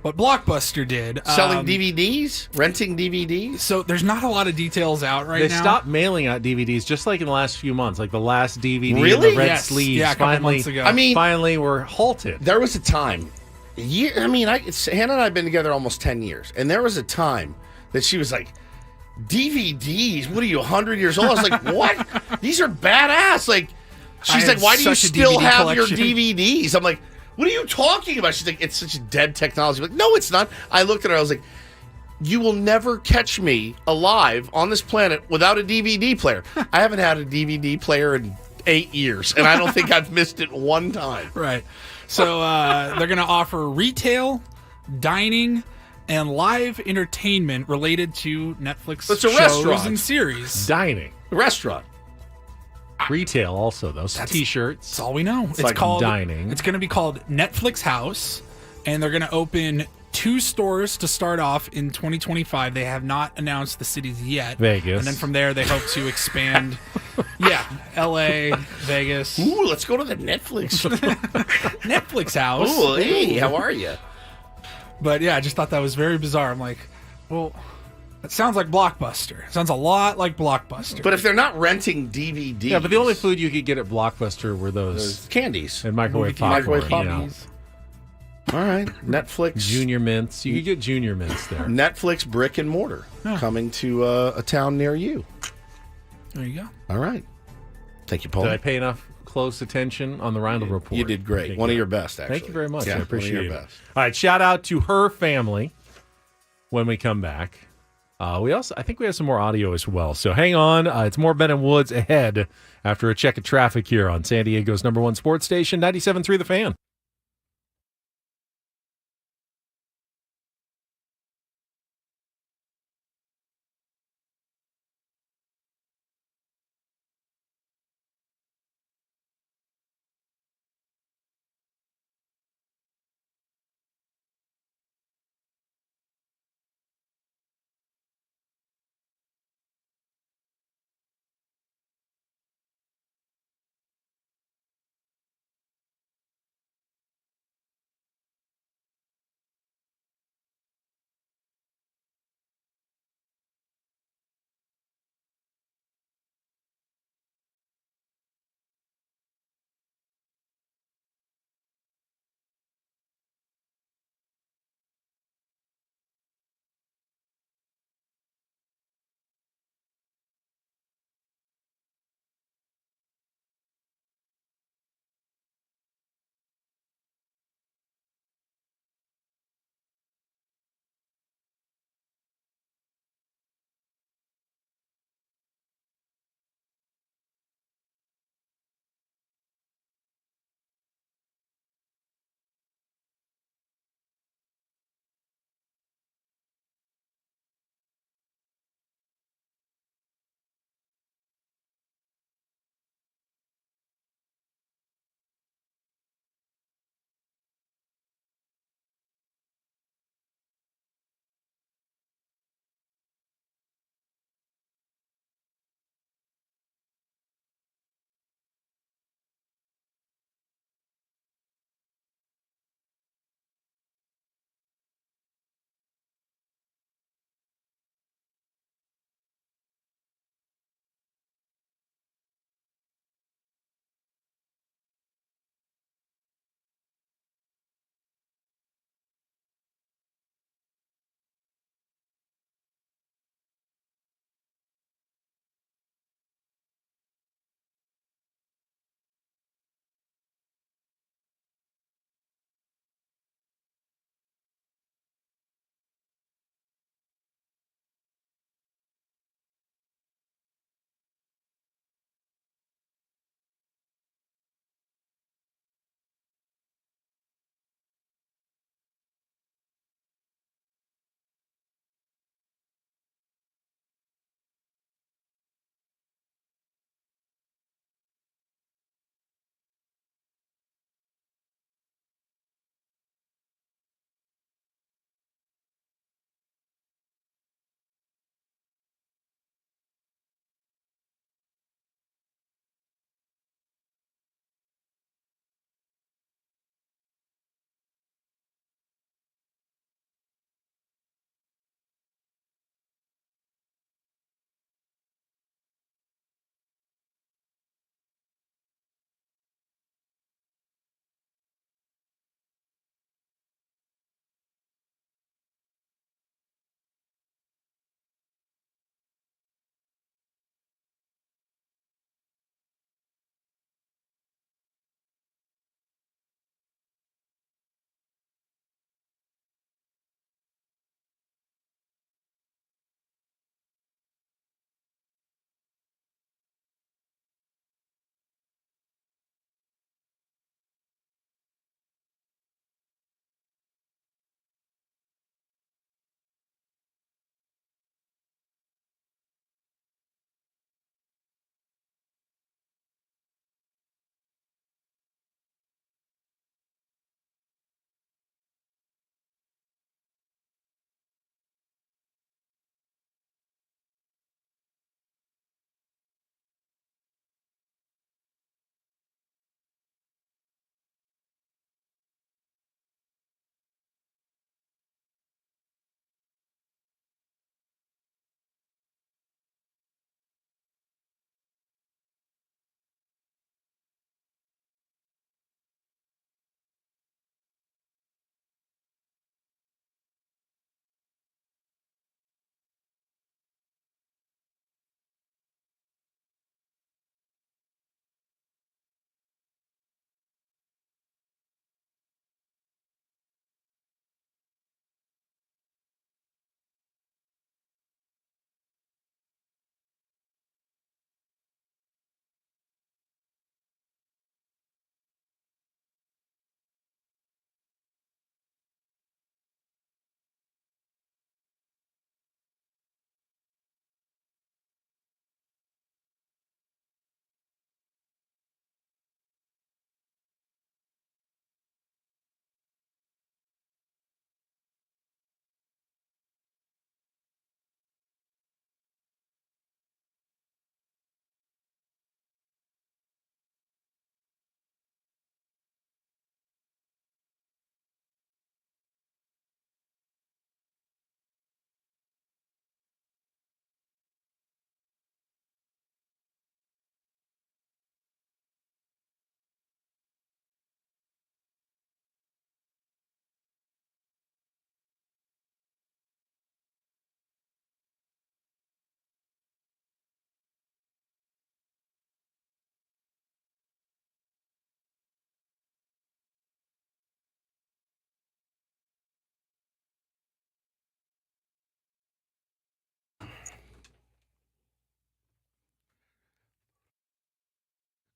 what Blockbuster did. Selling DVDs? Renting DVDs? So there's not a lot of details out right They now. stopped mailing out DVDs just like in the last few months. Like the last DVD in Really? the red Yes. sleeves Yeah, a couple finally, months ago. I mean, finally were halted. there was a time. Hannah and I have been together almost 10 years. And there was a time that she was like, DVDs? What are you, 100 years old? I was like, what? These are badass. Like, she's I like, have why do you such a still DVD have collection. your DVDs? I'm like, what are you talking about? She's like, it's such a dead technology. I'm like, no, it's not. I looked at her. I was like, you will never catch me alive on this planet without a DVD player. I haven't had a DVD player in 8 years, and I don't think I've missed it one time. Right. So they're going to offer retail, dining, and live entertainment related to Netflix It's a shows restaurant. and series. Dining. Restaurant. Retail also, though. T-shirts. That's all we know. It's like called dining. It's going to be called Netflix House, and they're going to open 2 stores to start off in 2025. They have not announced the cities yet. Vegas. And then from there, they hope to expand. Yeah, LA, Vegas. Ooh, let's go to the Netflix. Netflix House. Ooh, hey, how are you? But yeah, I just thought that was very bizarre. I'm like, well, That sounds like Blockbuster. Sounds a lot like Blockbuster. But if they're not renting DVDs, Yeah, but the only food you could get at Blockbuster were those candies and microwave popcorn. Microwave poppies. All right, Netflix. Junior mints. You could get junior mints there. Netflix brick and mortar coming to a town near you. There you go. All right. Thank you, Paul. Did I pay enough close attention on the Rindle Report? You did great. One of your best, actually. Thank you very much. Yeah, I appreciate one of it. your best. All right, shout out to her family when we come back. I think we have some more audio as well. So hang on. It's more Ben and Woods ahead after a check of traffic here on San Diego's #1 sports station, 97.3 The Fan.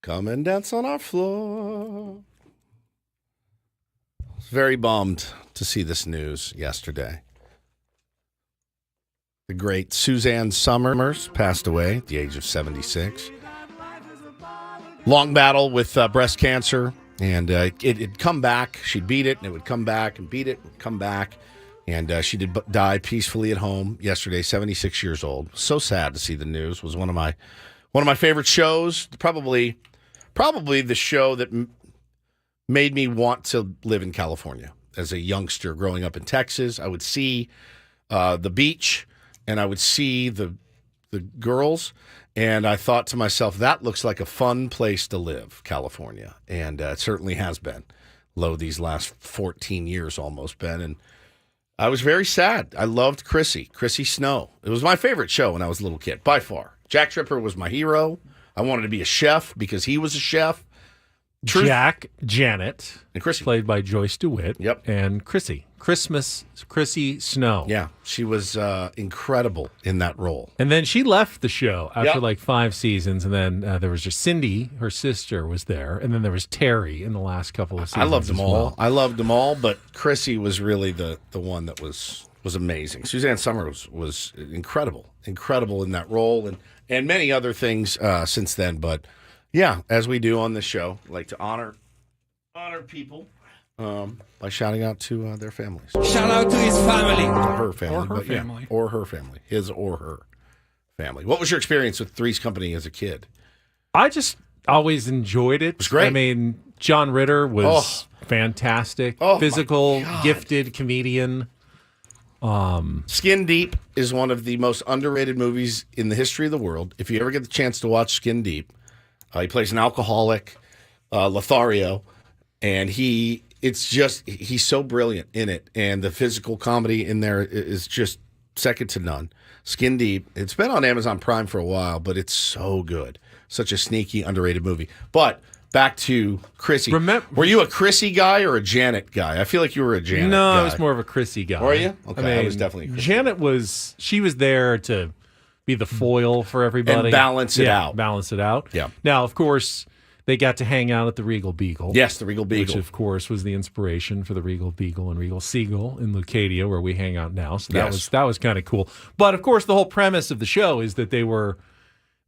Come and dance on our floor. I was very bummed to see this news yesterday. The great Suzanne Summers passed away at the age of 76. Long battle with breast cancer, and it'd come back. She'd beat it, and it would come back, and beat it, and come back. And she did die peacefully at home yesterday, 76 years old. So sad to see the news. Was one of my favorite shows. Probably the show that made me want to live in California as a youngster growing up in Texas. I would see the beach, and I would see the girls, and I thought to myself, that looks like a fun place to live, California. And it certainly has been, low these last 14 years almost been. And I was very sad. I loved Chrissy Snow. It was my favorite show when I was a little kid, by far. Jack Tripper was my hero. I wanted to be a chef because he was a chef. Jack, Janet, and Chrissy, played by Joyce DeWitt. Yep. And Chrissy Snow. Yeah, she was incredible in that role. And then she left the show after like 5 seasons, and then there was just Cindy, her sister, was there, and then there was Terry in the last couple of seasons. I loved them all. Well. I loved them all, but Chrissy was really the one that was amazing. Suzanne Summers was incredible in that role, and many other things since then. But yeah, as we do on this show, I like to honor people by shouting out to their families. Shout out to his family. Her family. Or her family. Yeah, or her family. His or her family. What was your experience with Three's Company as a kid? I just always enjoyed it. It was great. I mean, John Ritter was fantastic. Physical, gifted comedian. Skin Deep is one of the most underrated movies in the history of the world. If you ever get the chance to watch Skin Deep, he plays an alcoholic, Lothario, and he's so brilliant in it, and the physical comedy in there is just second to none. Skin Deep, it's been on Amazon Prime for a while, but it's so good. Such a sneaky, underrated movie. But back to Chrissy. Were you a Chrissy guy or a Janet guy? I feel like you were a Janet guy. I was more of a Chrissy guy. Were you? Okay, I was definitely a Chrissy. Janet was there to be the foil for everybody. And balance it out. Balance it out. Yeah. Now, of course, they got to hang out at the Regal Beagle. Yes, the Regal Beagle. Which, of course, was the inspiration for the Regal Beagle and Regal Seagull in Leucadia, where we hang out now. So that was kind of cool. But, of course, the whole premise of the show is that they were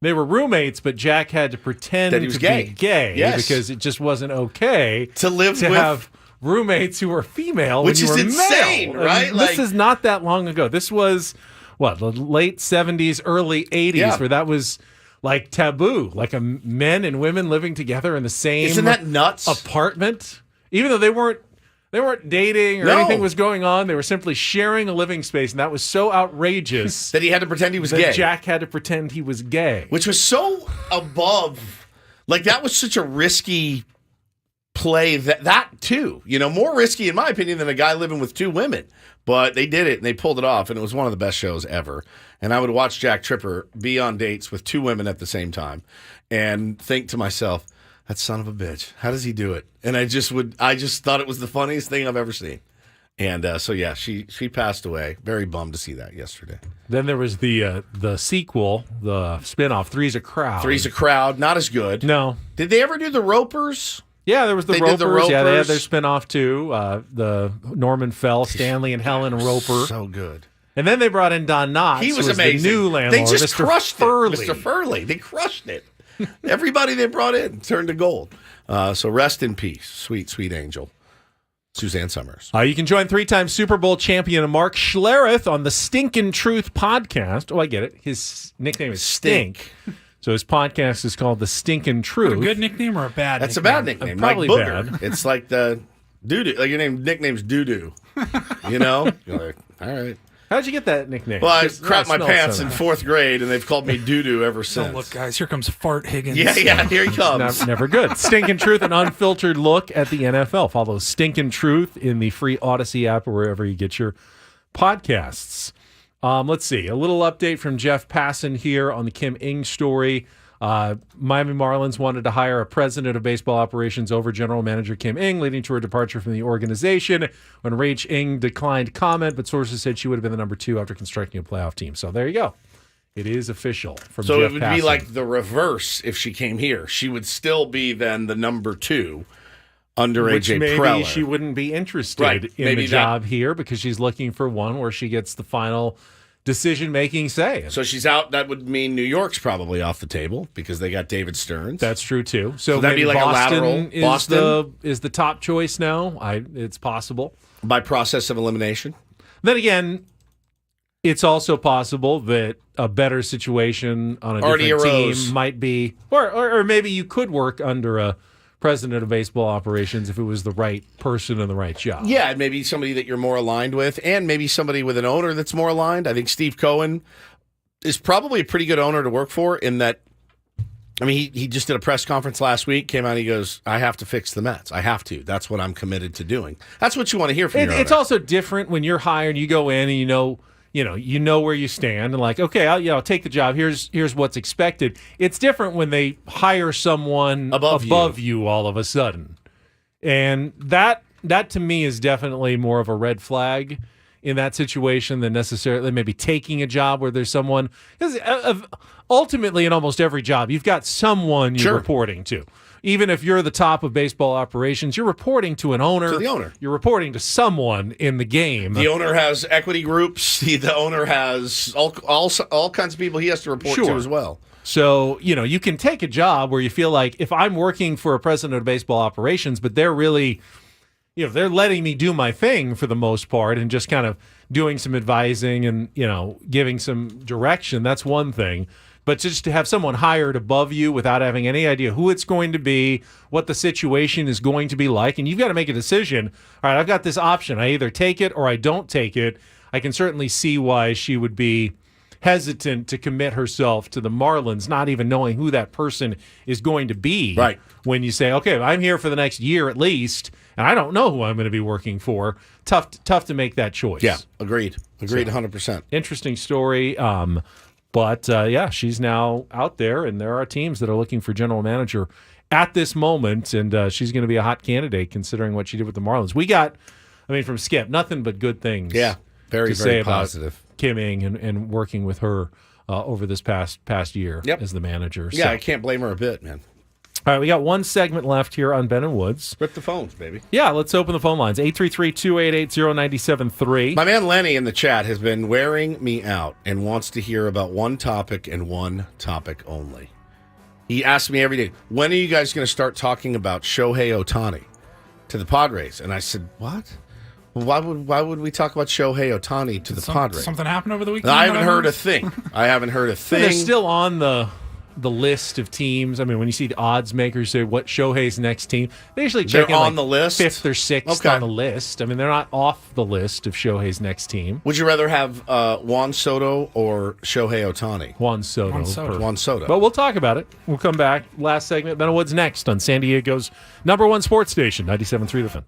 roommates, but Jack had to pretend that he was to be gay because it just wasn't okay to have roommates who were female, which when is you were insane, male. right? This is not that long ago. This was the late 70s, early 80s, where that was like taboo, like men and women living together in the same Isn't that nuts? apartment, even though they weren't dating or anything was going on. They were simply sharing a living space, and that was so outrageous that he had to pretend he was gay. Jack had to pretend he was gay, which was so above. Like, that was such a risky play. That too, more risky in my opinion than a guy living with 2 women. But they did it, and they pulled it off, and it was one of the best shows ever. And I would watch Jack Tripper be on dates with 2 women at the same time and think to myself, that son of a bitch, how does he do it? And I just thought it was the funniest thing I've ever seen. And she passed away. Very bummed to see that yesterday. Then there was the sequel, the spinoff, Three's a Crowd. Three's a Crowd, not as good. No. Did they ever do the Ropers? Yeah, there was the Ropers. Did the Ropers. Yeah, they had their spinoff too. The Norman Fell, Stanley and Helen Roper. So good. And then they brought in Don Knotts. He was amazing. The new landlord. They just Mr. crushed Furley. it. Mr. Furley. They crushed it. Everybody they brought in turned to gold. So rest in peace, sweet, sweet angel, Suzanne Summers. You can join 3-time Super Bowl champion Mark Schlereth on the Stinkin' Truth podcast. Oh, I get it. His nickname is Stink. So his podcast is called The Stinkin' Truth. A good nickname or a bad That's nickname? a bad nickname. Probably like Booger. bad. It's like the doo-doo. Like your nickname's Doo-Doo. You're like, all right. How'd you get that nickname? Well, I crapped my pants in 4th grade, and they've called me Doo-Doo ever since. Oh, look, guys, here comes Fart Higgins. Yeah, here he comes. Never good. Stinkin' Truth, an unfiltered look at the NFL. Follow Stinkin' Truth in the free Odyssey app or wherever you get your podcasts. Let's see. A little update from Jeff Passan here on the Kim Ng story. Miami Marlins wanted to hire a president of baseball operations over general manager Kim Ng, leading to her departure from the organization when Rach Ng declined comment, but sources said she would have been the number 2 after constructing a playoff team. So there you go. It is official from So Jeff it would Passan. be like the reverse if she came here. She would still be then the number 2 under Which AJ maybe Preller. she wouldn't be interested Right. in Maybe the job here because she's looking for one where she gets the final decision-making say. So she's out. That would mean New York's probably off the table because they got David Stearns. That's true too. So that'd be maybe like Boston a lateral. is Boston is the top choice now. It's possible by process of elimination. Then again, it's also possible that a better situation on a Already different arose. team might be, or maybe you could work under a president of baseball operations if it was the right person and the right job. Yeah, and maybe somebody that you're more aligned with, and maybe somebody with an owner that's more aligned. I think Steve Cohen is probably a pretty good owner to work for in that, I mean, he just did a press conference last week, came out and he goes, I have to fix the Mets. I have to. That's what I'm committed to doing. That's what you want to hear from your It's owner. also different when you're hired, you go in and you know where you stand and like, okay, I'll take the job. Here's what's expected. It's different when they hire someone above you all of a sudden. And that to me is definitely more of a red flag in that situation than necessarily maybe taking a job where there's someone. Because ultimately, in almost every job, you've got someone you're reporting to. Even if you're the top of baseball operations, you're reporting to an owner. To the owner. You're reporting to someone in the game. The owner has equity groups. The owner has all kinds of people he has to report to as well. So, you can take a job where you feel like if I'm working for a president of baseball operations, but they're really, they're letting me do my thing for the most part and just kind of doing some advising and, giving some direction, that's one thing. But just to have someone hired above you without having any idea who it's going to be, what the situation is going to be like, and you've got to make a decision. All right, I've got this option. I either take it or I don't take it. I can certainly see why she would be hesitant to commit herself to the Marlins, not even knowing who that person is going to be. Right. When you say, okay, I'm here for the next year at least, and I don't know who I'm going to be working for. Tough to make that choice. Yeah, agreed. 100%. Interesting story. But she's now out there, and there are teams that are looking for general manager at this moment, and she's going to be a hot candidate considering what she did with the Marlins. We got, from Skip, nothing but good things. Yeah, very, to very say positive. About Kim Ng and working with her over this past year as the manager. Yeah, So- I can't blame her a bit, man. All right, we got one segment left here on Ben and Woods. Rip the phones, baby. Yeah, let's open the phone lines. 833-288-0973. My man Lenny in the chat has been wearing me out and wants to hear about one topic and one topic only. He asks me every day, when are you guys going to start talking about Shohei Ohtani to the Padres? And I said, what? Why would we talk about Shohei Ohtani to the Padres? Something happened over the weekend? I haven't heard a thing. They're still on the list of teams. When you see the odds makers say what Shohei's next team, they usually check They're in on the list? 5th or 6th on the list. They're not off the list of Shohei's next team. Would you rather have Juan Soto or Shohei Ohtani? Juan Soto. Juan Soto. But we'll talk about it. We'll come back. Last segment. Ben and Woods next on San Diego's #1 sports station, 97.3 The Fan.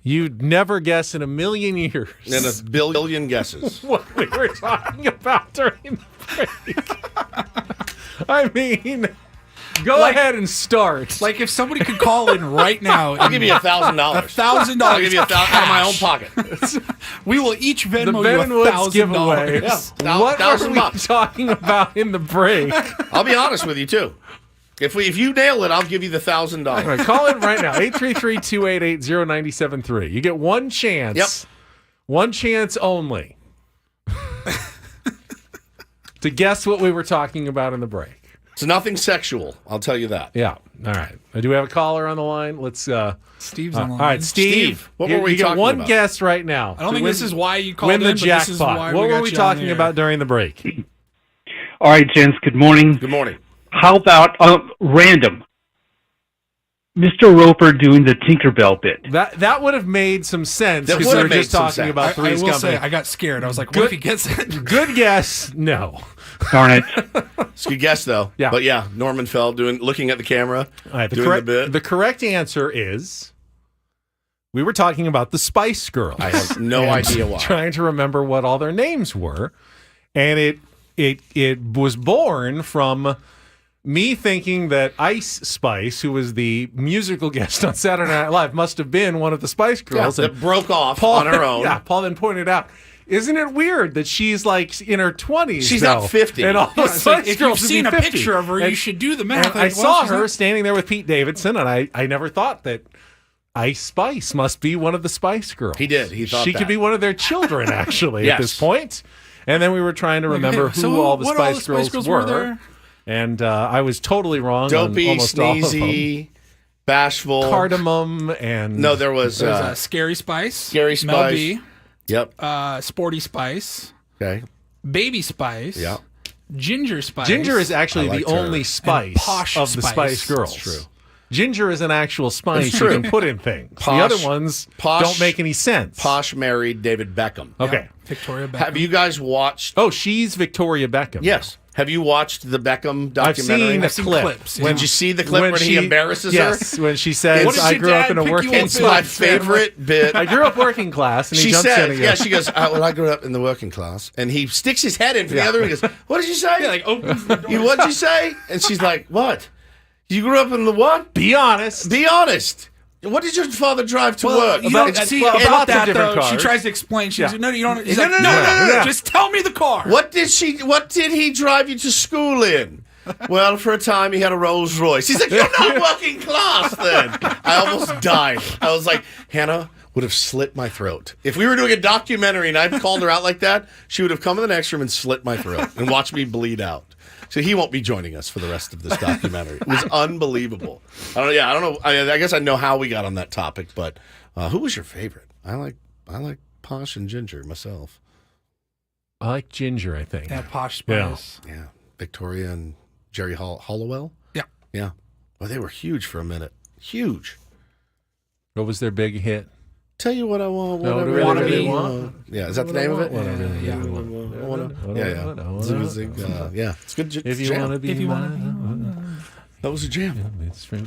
You'd never guess in a million years. And a billion guesses. What we were talking about during the break. I mean, go ahead and start. Like if somebody could call in right now, I'll give you $1,000. $1,000. I'll give you $1,000 out of my own pocket. We will each The Venmo Ben and you Woods giveaway. $1,000. Yeah. What were we $1,000. talking about in the break? I'll be honest with you too. If you nail it, I'll give you the $1,000. All right, call in right now, 833-288-0973. You get one chance. Yep. One chance only to guess what we were talking about in the break. It's nothing sexual, I'll tell you that. Yeah. All right. Do we have a caller on the line? Let's. Steve's on the line. All right, Steve. What were we you get talking one about? guess right now. I don't think this is why you called win the in, but this is jackpot. why What we were got we you on talking the air. about during the break? All right, gents, good morning. Good morning. How about random? Mr. Roper doing the Tinkerbell bit. That would have made some sense That because would we have were made just some talking sense. about I Three's will Company. say, I got scared. I was like, what if he gets it? Good guess. No. Darn it. It's a good guess though. Yeah. But yeah, Norman Fell looking at the camera, All right, doing the bit. the correct answer is we were talking about the Spice Girls. I have no And idea why. Trying to remember what all their names were, and it was born from me thinking that Ice Spice, who was the musical guest on Saturday Night Live, must have been one of the Spice Girls. Yeah, that broke off on her own. Yeah, Paul then pointed out, isn't it weird that she's like in her 20s? She's though, not 50. And all the It's Spice like, if Girls you've would be seen a 50. picture of her, And- you should do the math. and I Like, well, saw she's her not- standing there with Pete Davidson, and I never thought that Ice Spice must be one of the Spice Girls. He did. He thought she that. could be one of their children, actually, at Yes. this point. And then we were trying to remember hey, so who all the what Spice Girls were. there? And I was totally wrong Dopey, on almost all of them. sneezy, bashful. Cardamom and... No, there was There's Scary Spice. Scary Mel Spice. B. Yep. Sporty Spice. Okay. Baby Spice. Yeah. Ginger Spice. Ginger is actually I the liked her. only And spice Posh of the Spice. Spice Girls. That's true. Ginger is an actual spice That's you true. can put in things. Posh- the other ones Posh- don't make any sense. Posh married David Beckham. Okay. Victoria Beckham. Have you guys watched? Oh, she's Victoria Beckham. Yes. Have you watched the Beckham I've documentary? seen a I've seen clip. clips, yeah. Did you see the clip When when he embarrasses yes, her? when she says, What did I your grew up dad in a pick you working up It's in? my class. favorite bit. I grew up working class, and he She jumps in said, and yeah, goes, she goes, well, I grew up in the working class. And he sticks his head in from the other and goes, what did you say? Yeah, like opens the door. What'd you say? And she's like, what? You grew up in the what? be honest. Be honest. What did your father drive to work? You don't About- see about about lots of that different though. She cars. tries to explain. She's Yeah. like, no, you don't. He's No, like, no, no, no, no. Just tell me the car. What did he drive you to school in? Well, for a time he had a Rolls Royce. He's like, you're not working class then. I almost died. I was like, Hannah would have slit my throat. If we were doing a documentary and I'd called her out like that, she would have come in the next room and slit my throat and watched me bleed out. So he won't be joining us for the rest of this documentary. It was unbelievable. I don't know. I guess I know how we got on that topic, but who was your favorite? I like Posh and Ginger myself. I like Ginger, I think. Yeah, Posh Spice. Yeah, Victoria and Jerry Hollowell. Yeah. Yeah. Well, they were huge for a minute. Huge. What was their big hit? Tell you what I want. No, Whatever what I I really want. Yeah, is that the name of it? What I really Yeah. want. Yeah. It's good. If you jam. want to be If you wanna mine. That was a jam.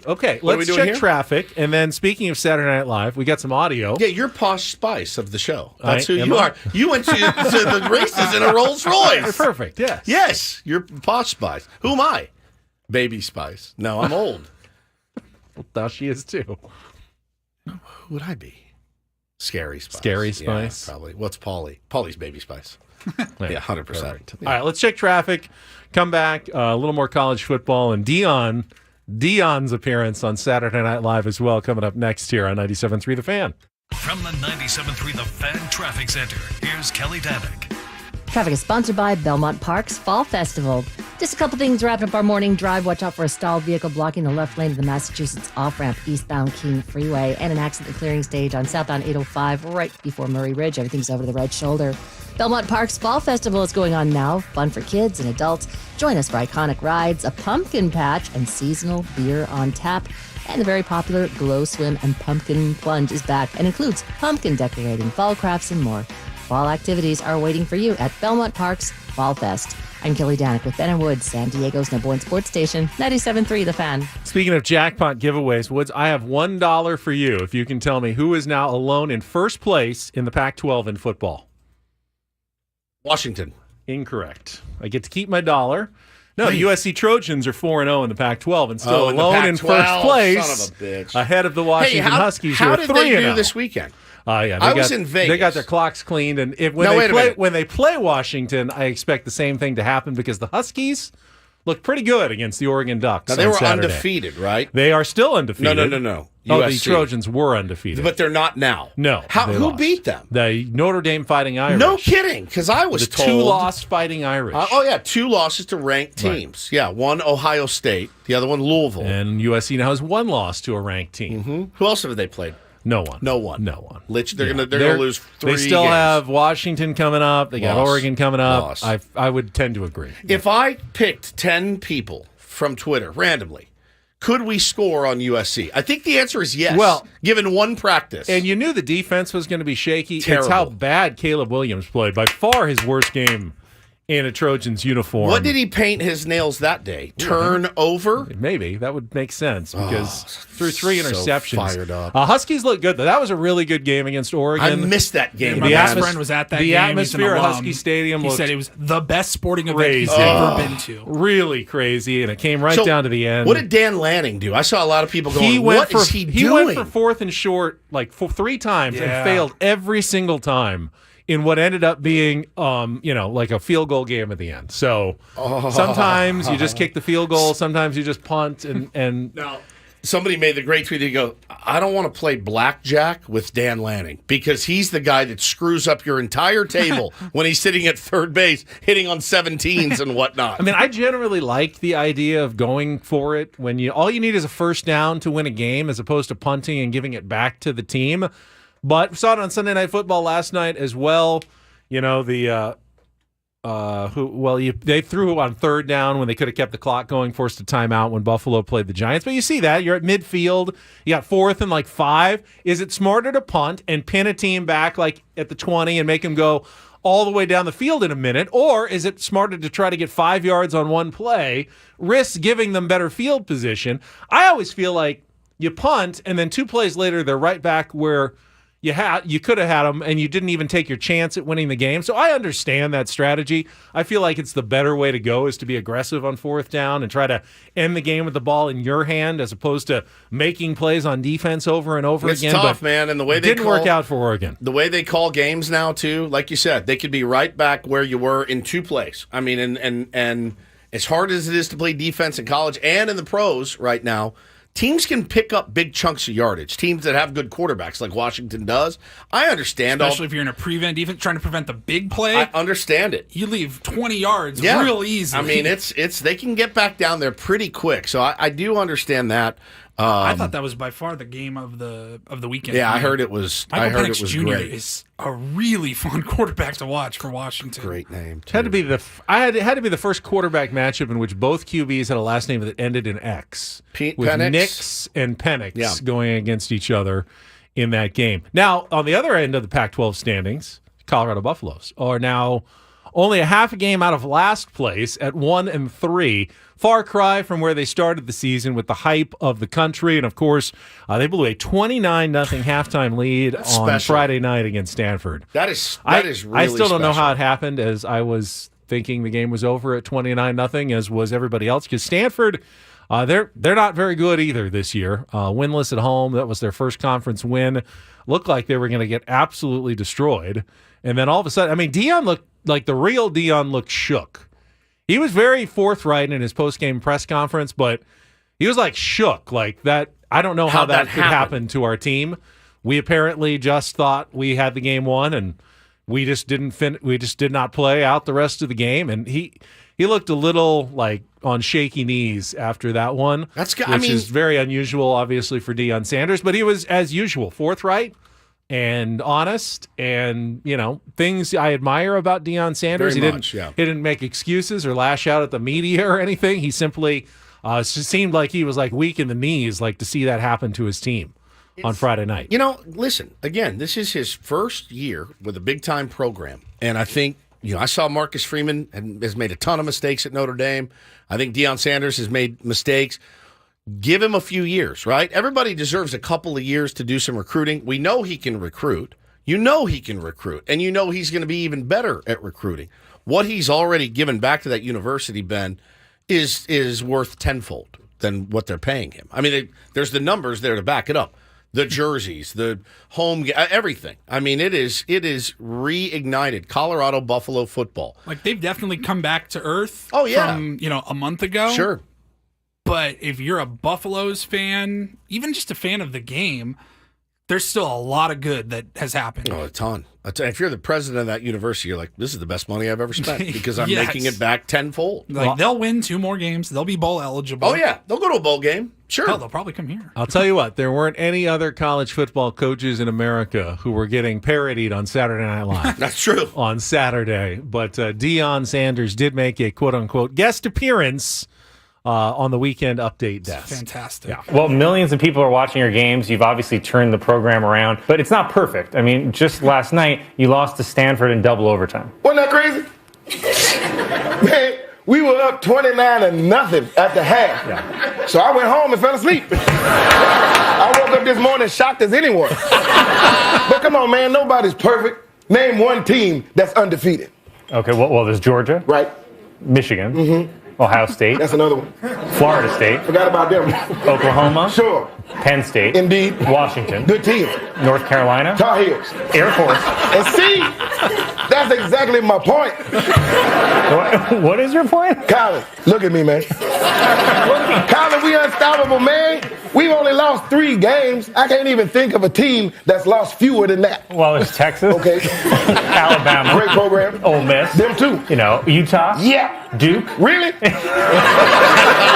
Okay, What are we let's doing check here? traffic. And then speaking of Saturday Night Live, we got some audio. Yeah, you're Posh Spice of the show. That's I who am you I? are. You went to the races in a Rolls Royce. Perfect, yes. Yes, you're Posh Spice. Who am I? Baby Spice. No, I'm old. Now she is too. Who would I be? Scary Spice. Scary Spice? Yeah, probably. What's Polly? Polly's Baby Spice. Yeah, 100%. Perfect. All right, let's check traffic. Come back. A little more college football and Dion's appearance on Saturday Night Live as well coming up next here on 97.3 The Fan. From the 97.3 The Fan Traffic Center, here's Kelly Danick. Traffic is sponsored by Belmont Park's Fall Festival. Just a couple things wrapping up our morning drive. Watch out for a stalled vehicle blocking the left lane of the Massachusetts off-ramp eastbound King Freeway and an accident clearing stage on southbound 805 right before Murray Ridge. Everything's over to the right shoulder. Belmont Park's Fall Festival is going on now. Fun for kids and adults. Join us for iconic rides, a pumpkin patch, and seasonal beer on tap. And the very popular Glow Swim and Pumpkin Plunge is back and includes pumpkin decorating, fall crafts, and more. Fall activities are waiting for you at Belmont Park's Fall Fest. I'm Kelly Danick with Ben and Woods, San Diego's number one sports station, 97.3 The Fan. Speaking of jackpot giveaways, Woods, I have $1 for you if you can tell me who is now alone in first place in the Pac-12 in football. Washington. Incorrect. I get to keep my dollar. No, the USC Trojans are 4-0 in the Pac-12 and still alone in first place, son of a bitch. ahead of the Washington Huskies, who how are did 3-0. they do this weekend? I was in Vegas. They got their clocks cleaned, and when they play Washington, I expect the same thing to happen because the Huskies looked pretty good against the Oregon Ducks. Now, they on were Saturday. Undefeated, right? They are still undefeated. No. Oh, USC. the Trojans were undefeated, But they're not now. no. Who lost. beat them? The Notre Dame Fighting Irish. No kidding, because I was the told 2-loss Fighting Irish. 2 losses to ranked teams. Right. Yeah, one Ohio State, the other one Louisville, and USC now has 1 loss to a ranked team. Mm-hmm. Who else have they played? No one. They're gonna lose 3 They still games. have Washington coming up. They got Oregon coming up. I would tend to agree. If I picked 10 people from Twitter randomly, could we score on USC? I think the answer is yes. Well, given one practice. And you knew the defense was going to be shaky. Terrible. It's how bad Caleb Williams played. By far his worst game in a Trojans uniform. What did he paint his nails that day? Turnover? Maybe. That would make sense because through 3 interceptions. So fired up. Huskies look good, though. That was a really good game against Oregon. I missed that game. My best friend was at that game. The atmosphere at He's an alum. Husky Stadium He looked said it was the best sporting event crazy. he's ever been to. Really crazy, and it came right down to the end. What did Dan Lanning do? I saw a lot of people going, what is he doing? He went for 4th and short like 3 times and failed every single time in what ended up being, like a field goal game at the end. So sometimes you just kick the field goal, sometimes you just punt, and now somebody made the great tweet. They go, I don't want to play blackjack with Dan Lanning because he's the guy that screws up your entire table when he's sitting at third base, hitting on 17s and whatnot. I mean, I generally like the idea of going for it when all you need is a first down to win a game as opposed to punting and giving it back to the team. But we saw it on Sunday Night Football last night as well. You know, they threw on 3rd down when they could have kept the clock going, forced a timeout when Buffalo played the Giants. But you see that. You're at midfield. You got 4th and 5. Is it smarter to punt and pin a team back like at the 20 and make them go all the way down the field in a minute? Or is it smarter to try to get 5 yards on one play, risk giving them better field position? I always feel like you punt, and then 2 plays later, they're right back where you could have had them, and you didn't even take your chance at winning the game. So I understand that strategy. I feel like it's the better way to go is to be aggressive on 4th down and try to end the game with the ball in your hand as opposed to making plays on defense over and over again. It's tough, man, and the way they didn't work out for Oregon. The way they call games now, too, like you said, they could be right back where you were in 2 plays. I mean, and as hard as it is to play defense in college and in the pros right now, teams can pick up big chunks of yardage. Teams that have good quarterbacks like Washington does. I understand. Especially if you're in a prevent defense trying to prevent the big play. I understand it. You leave 20 yards real easy. I mean, it's they can get back down there pretty quick. So I do understand that. I thought that was by far the game of the weekend. Yeah, I heard it was. Michael Penix Jr. great. is a really fun quarterback to watch for Washington. Great name. Had to be the first quarterback matchup in which both QBs had a last name that ended in X, with Penix? Nix and Penix going against each other in that game. Now, on the other end of the Pac-12 standings, Colorado Buffaloes are now only a half a game out of last place at 1-3. Far cry from where they started the season with the hype of the country. And, of course, they blew a 29-0 halftime lead on Friday night against Stanford. That is really I still don't know special. how it happened, as I was thinking the game was over at 29-0, as was everybody else, because Stanford, they're not very good either this year. Winless at home. That was their first conference win. Looked like they were going to get absolutely destroyed. And then all of a sudden, I mean, Deion looked like the real Deion looked shook. He was very forthright in his post-game press conference, but he was like shook, like that. I don't know how that could happen to our team. We apparently just thought we had the game won, and we just didn't. We just did not play out the rest of the game, and he looked a little like on shaky knees after that one. Which is very unusual, obviously, for Deion Sanders. But he was, as usual, forthright and honest, and things I admire about Deion Sanders. He didn't make excuses or lash out at the media or anything. He simply seemed like he was like weak in the knees, like to see that happen to his team on Friday night. Listen, again, this is his first year with a big time program, and I think I saw Marcus Freeman has made a ton of mistakes at Notre Dame. I think Deion Sanders has made mistakes. Give him a few years, right? Everybody deserves a couple of years to do some recruiting. We know he can recruit. You know he can recruit. And you know he's going to be even better at recruiting. What he's already given back to that university, Ben, is worth tenfold than what they're paying him. I mean, there's the numbers there to back it up. The jerseys, the home, everything. I mean, it is reignited Colorado Buffalo football. Like, they've definitely come back to earth. Oh, yeah. From, a month ago. Sure. But if you're a Buffaloes fan, even just a fan of the game, there's still a lot of good that has happened. Oh, a ton. If you're the president of that university, you're like, this is the best money I've ever spent because I'm Yes. making it back tenfold. They'll win 2 more games. They'll be bowl eligible. Oh, yeah. They'll go to a bowl game. Sure. Hell, they'll probably come here. I'll tell you what, there weren't any other college football coaches in America who were getting parodied on Saturday Night Live. That's true. On Saturday. But Deion Sanders did make a quote-unquote guest appearance on the Weekend Update desk. Fantastic. Yeah. Well, millions of people are watching your games. You've obviously turned the program around, but it's not perfect. I mean, just last night, you lost to Stanford in double overtime. Wasn't that crazy? Man, we were up 29-0 at the half. Yeah. So I went home and fell asleep. I woke up this morning shocked as anyone. But come on, man, nobody's perfect. Name one team that's undefeated. Okay, well there's Georgia. Right. Michigan. Mm-hmm. Ohio State. That's another one. Florida State. Forgot about them. Oklahoma. Sure. Penn State. Indeed. Washington. Good team. North Carolina. Tar Heels. Air Force. And see, that's exactly my point. What is your point? Colin, look at me, man. Colin, we unstoppable, man. We've only lost 3 games. I can't even think of a team that's lost fewer than that. Well, it's Texas. Okay. Alabama. Great program. Ole Miss. Them too. Utah. Yeah. Duke. Really?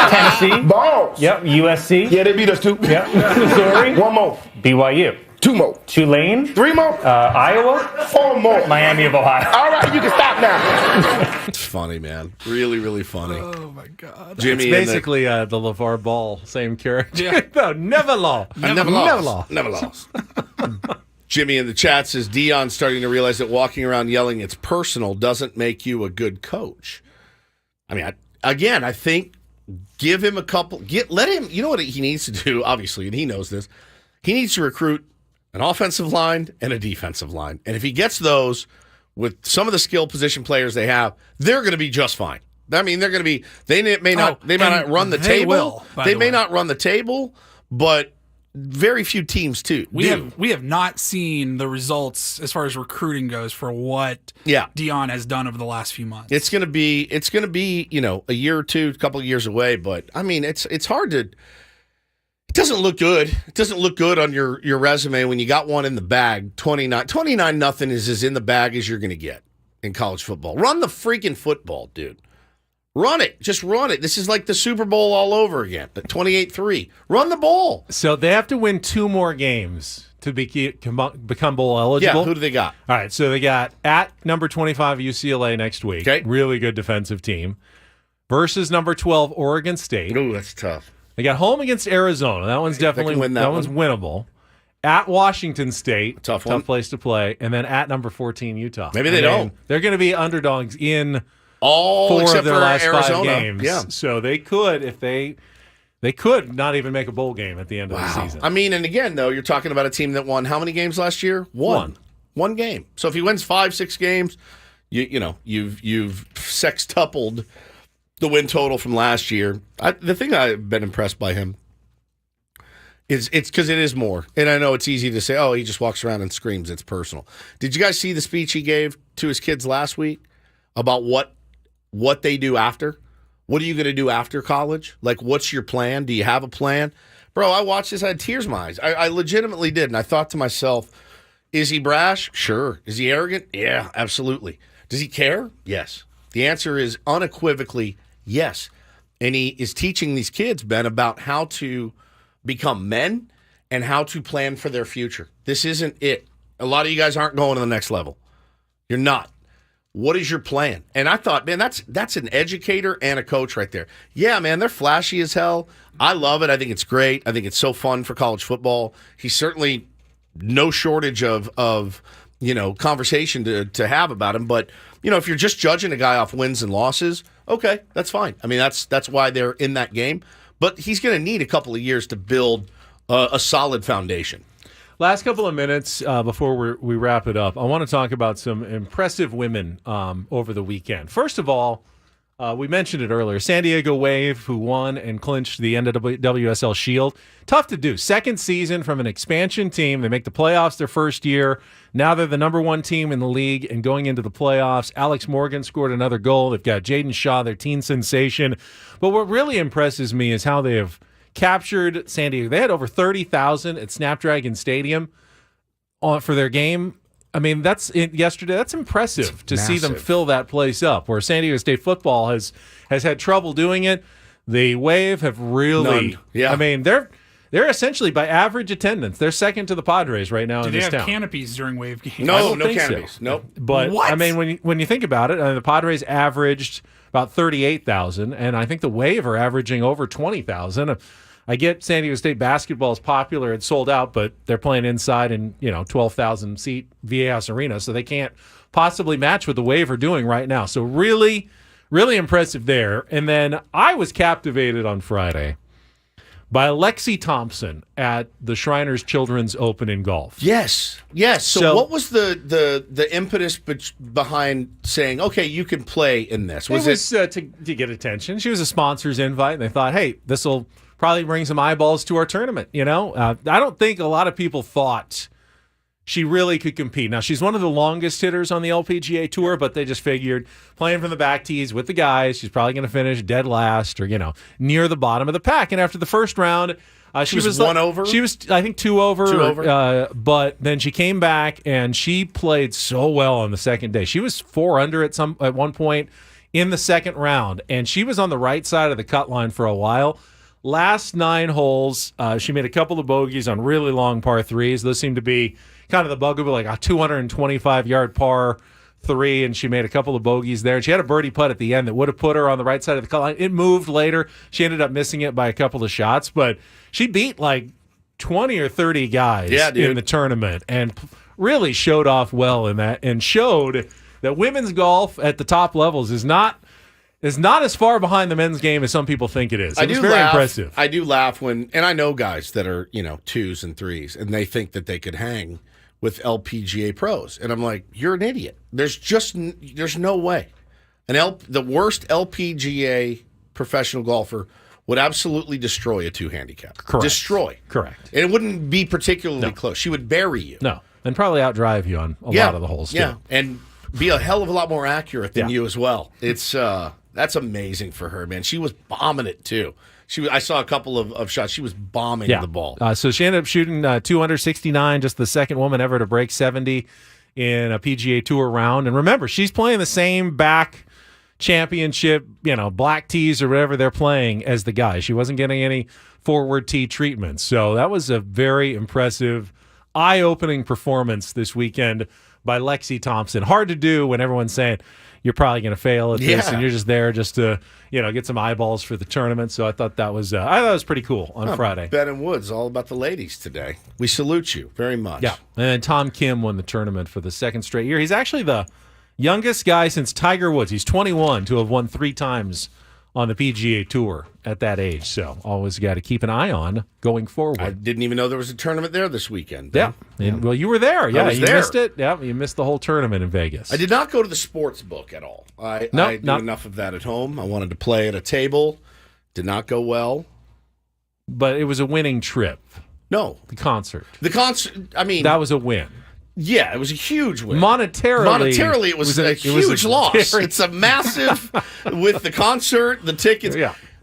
Tennessee. Balls. Yep. USC. Yeah, they beat us too. Yep. Missouri. 1 more. BYU. 2 more. Tulane. 3 more. Iowa. 4 more. Miami of Ohio. All right, you can stop now. It's funny, man. Really, really funny. Oh, my God. It's Jimmy basically the LeVar Ball, same character. Yeah. No, never lost. Never lost. Never lost. Jimmy in the chat says Deion's starting to realize that walking around yelling it's personal doesn't make you a good coach. I mean, I think give him a couple. Let him. You know what he needs to do, obviously, and he knows this. He needs to recruit an offensive line and a defensive line, and if he gets those with some of the skill position players they have, they're going to be just fine. I mean, they're going to be. They may not run the table. They may not run the table, but very few teams do. We have not seen the results as far as recruiting goes for what Deion has done over the last few months. It's gonna be a year or two, a couple of years away. But I mean, it's hard to. It doesn't look good. It doesn't look good on your resume when you got one in the bag. 29-0 is as in the bag as you're gonna get in college football. Run the freaking football, dude. Run it. Just run it. This is like the Super Bowl all over again. The 28-3. Run the ball. So they have to win 2 more games to become bowl eligible. Yeah, who do they got? All right, so they got at number 25 UCLA next week. Okay. Really good defensive team. Versus number 12 Oregon State. Ooh, that's tough. They got home against Arizona. That one's definitely that one's winnable. At Washington State. Tough place to play. And then at number 14 Utah. Maybe they don't. They're going to be underdogs in all 4 except of their for last Arizona. 5 games. Yeah. So they could, if they could not even make a bowl game at the end of the season. I mean, and again, though, you're talking about a team that won how many games last year? One game. So if he wins 5-6 games, you've sextupled the win total from last year. The thing I've been impressed by him is it's because it is more. And I know it's easy to say, oh, he just walks around and screams. It's personal. Did you guys see the speech he gave to his kids last week about what they do after? What are you going to do after college? Like, what's your plan? Do you have a plan? Bro, I watched this. I had tears in my eyes. I legitimately did. And I thought to myself, is he brash? Sure. Is he arrogant? Yeah, absolutely. Does he care? Yes. The answer is unequivocally yes. And he is teaching these kids, Ben, about how to become men and how to plan for their future. This isn't it. A lot of you guys aren't going to the next level. You're not. What is your plan? And I thought, man, that's an educator and a coach right there. Yeah, man, they're flashy as hell. I love it. I think it's great. I think it's so fun for college football. He's certainly no shortage of conversation to have about him. But if you're just judging a guy off wins and losses, okay, that's fine. I mean, that's why they're in that game. But he's going to need a couple of years to build a solid foundation. Last couple of minutes before we wrap it up, I want to talk about some impressive women over the weekend. First of all, we mentioned it earlier. San Diego Wave, who won and clinched the NWSL Shield. Tough to do. Second season from an expansion team. They make the playoffs their first year. Now they're the number one team in the league and going into the playoffs. Alex Morgan scored another goal. They've got Jaden Shaw, their teen sensation. But what really impresses me is how they have captured San Diego. They had over 30,000 at Snapdragon Stadium for their game. I mean, yesterday. That's impressive to see them fill that place up. Where San Diego State football has had trouble doing it, the Wave have really. Yeah. I mean, they're essentially by average attendance, they're second to the Padres right now in this town. Do they have canopies during Wave games? No canopies. So. Nope. But what? I mean, when you think about it, the Padres averaged about 38,000, and I think the Wave are averaging over 20,000. I get San Diego State basketball is popular and sold out, but they're playing inside in 12,000 seat Viejas Arena, so they can't possibly match what the Wave are doing right now. So really, really impressive there. And then I was captivated on Friday by Lexi Thompson at the Shriners Children's Open in golf. Yes. So what was the impetus behind saying, okay, you can play in this? Was it to get attention? She was a sponsor's invite, and they thought, hey, this will probably bring some eyeballs to our tournament. I don't think a lot of people thought she really could compete. Now, she's one of the longest hitters on the LPGA Tour, but they just figured playing from the back tees with the guys, she's probably going to finish dead last or, near the bottom of the pack. And after the first round, she was one over? She was, I think, two over. But then she came back, and she played so well on the second day. She was 4 under at one point in the second round, and she was on the right side of the cut line for a while. Last 9 holes, she made a couple of bogeys on really long par threes. Those seem to be kind of the bugaboo, like a 225-yard par 3, and she made a couple of bogeys there. And she had a birdie putt at the end that would have put her on the right side of the cut line. It moved later. She ended up missing it by a couple of shots, but she beat like 20 or 30 guys in the tournament and really showed off well in that and showed that women's golf at the top levels is not as far behind the men's game as some people think it is. It's very impressive. I do laugh and I know guys that are, 2s and 3s, and they think that they could hang with LPGA pros. And I'm like, you're an idiot. There's no way. The worst LPGA professional golfer would absolutely destroy a 2 handicap. Correct. Destroy. Correct. And it wouldn't be particularly close. She would bury you. No. And probably outdrive you on a lot of the holes, too. Yeah. And be a hell of a lot more accurate than you as well. It's that's amazing for her, man. She was bombing it too. I saw a couple of shots. She was bombing the ball. So she ended up shooting 269, just the second woman ever to break 70 in a PGA Tour round. And remember, she's playing the same back championship, black tees or whatever they're playing as the guys. She wasn't getting any forward tee treatment. So that was a very impressive, eye-opening performance this weekend by Lexi Thompson. Hard to do when everyone's saying you're probably going to fail at this, and you're just there just to get some eyeballs for the tournament. So I thought that was pretty cool on Friday. Ben and Woods, all about the ladies today. We salute you very much. Yeah, and then Tom Kim won the tournament for the second straight year. He's actually the youngest guy since Tiger Woods. He's 21 to have won 3 times on the PGA Tour at that age. So always got to keep an eye on going forward. I didn't even know there was a tournament there this weekend. Yeah. Well, you were there. Yeah, you missed it. Yeah, you missed the whole tournament in Vegas. I did not go to the sports book at all. I do enough of that at home. I wanted to play at a table. Did not go well. But it was a winning trip. No. The concert. I mean. That was a win. Yeah, it was a huge win. Monetarily, it was a huge loss. It's a massive, with the concert, the tickets,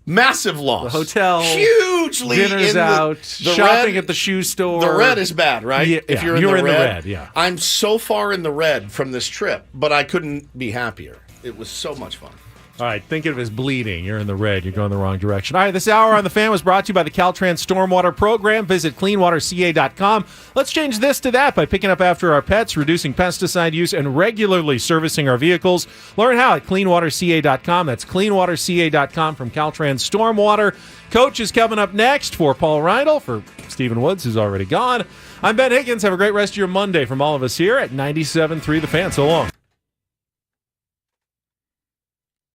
massive loss. The hotel, hugely dinners out, the shopping red, at the shoe store. The red is bad, right? Yeah, if you're in the red, yeah. I'm so far in the red from this trip, but I couldn't be happier. It was so much fun. All right, think of it as bleeding. You're in the red. You're going the wrong direction. All right, this hour on The Fan was brought to you by the Caltrans Stormwater Program. Visit cleanwaterca.com. Let's change this to that by picking up after our pets, reducing pesticide use, and regularly servicing our vehicles. Learn how at cleanwaterca.com. That's cleanwaterca.com from Caltrans Stormwater. Coach is coming up next for Paul Reindl, for Stephen Woods, who's already gone. I'm Ben Higgins. Have a great rest of your Monday from all of us here at 97.3 The Fan. So long.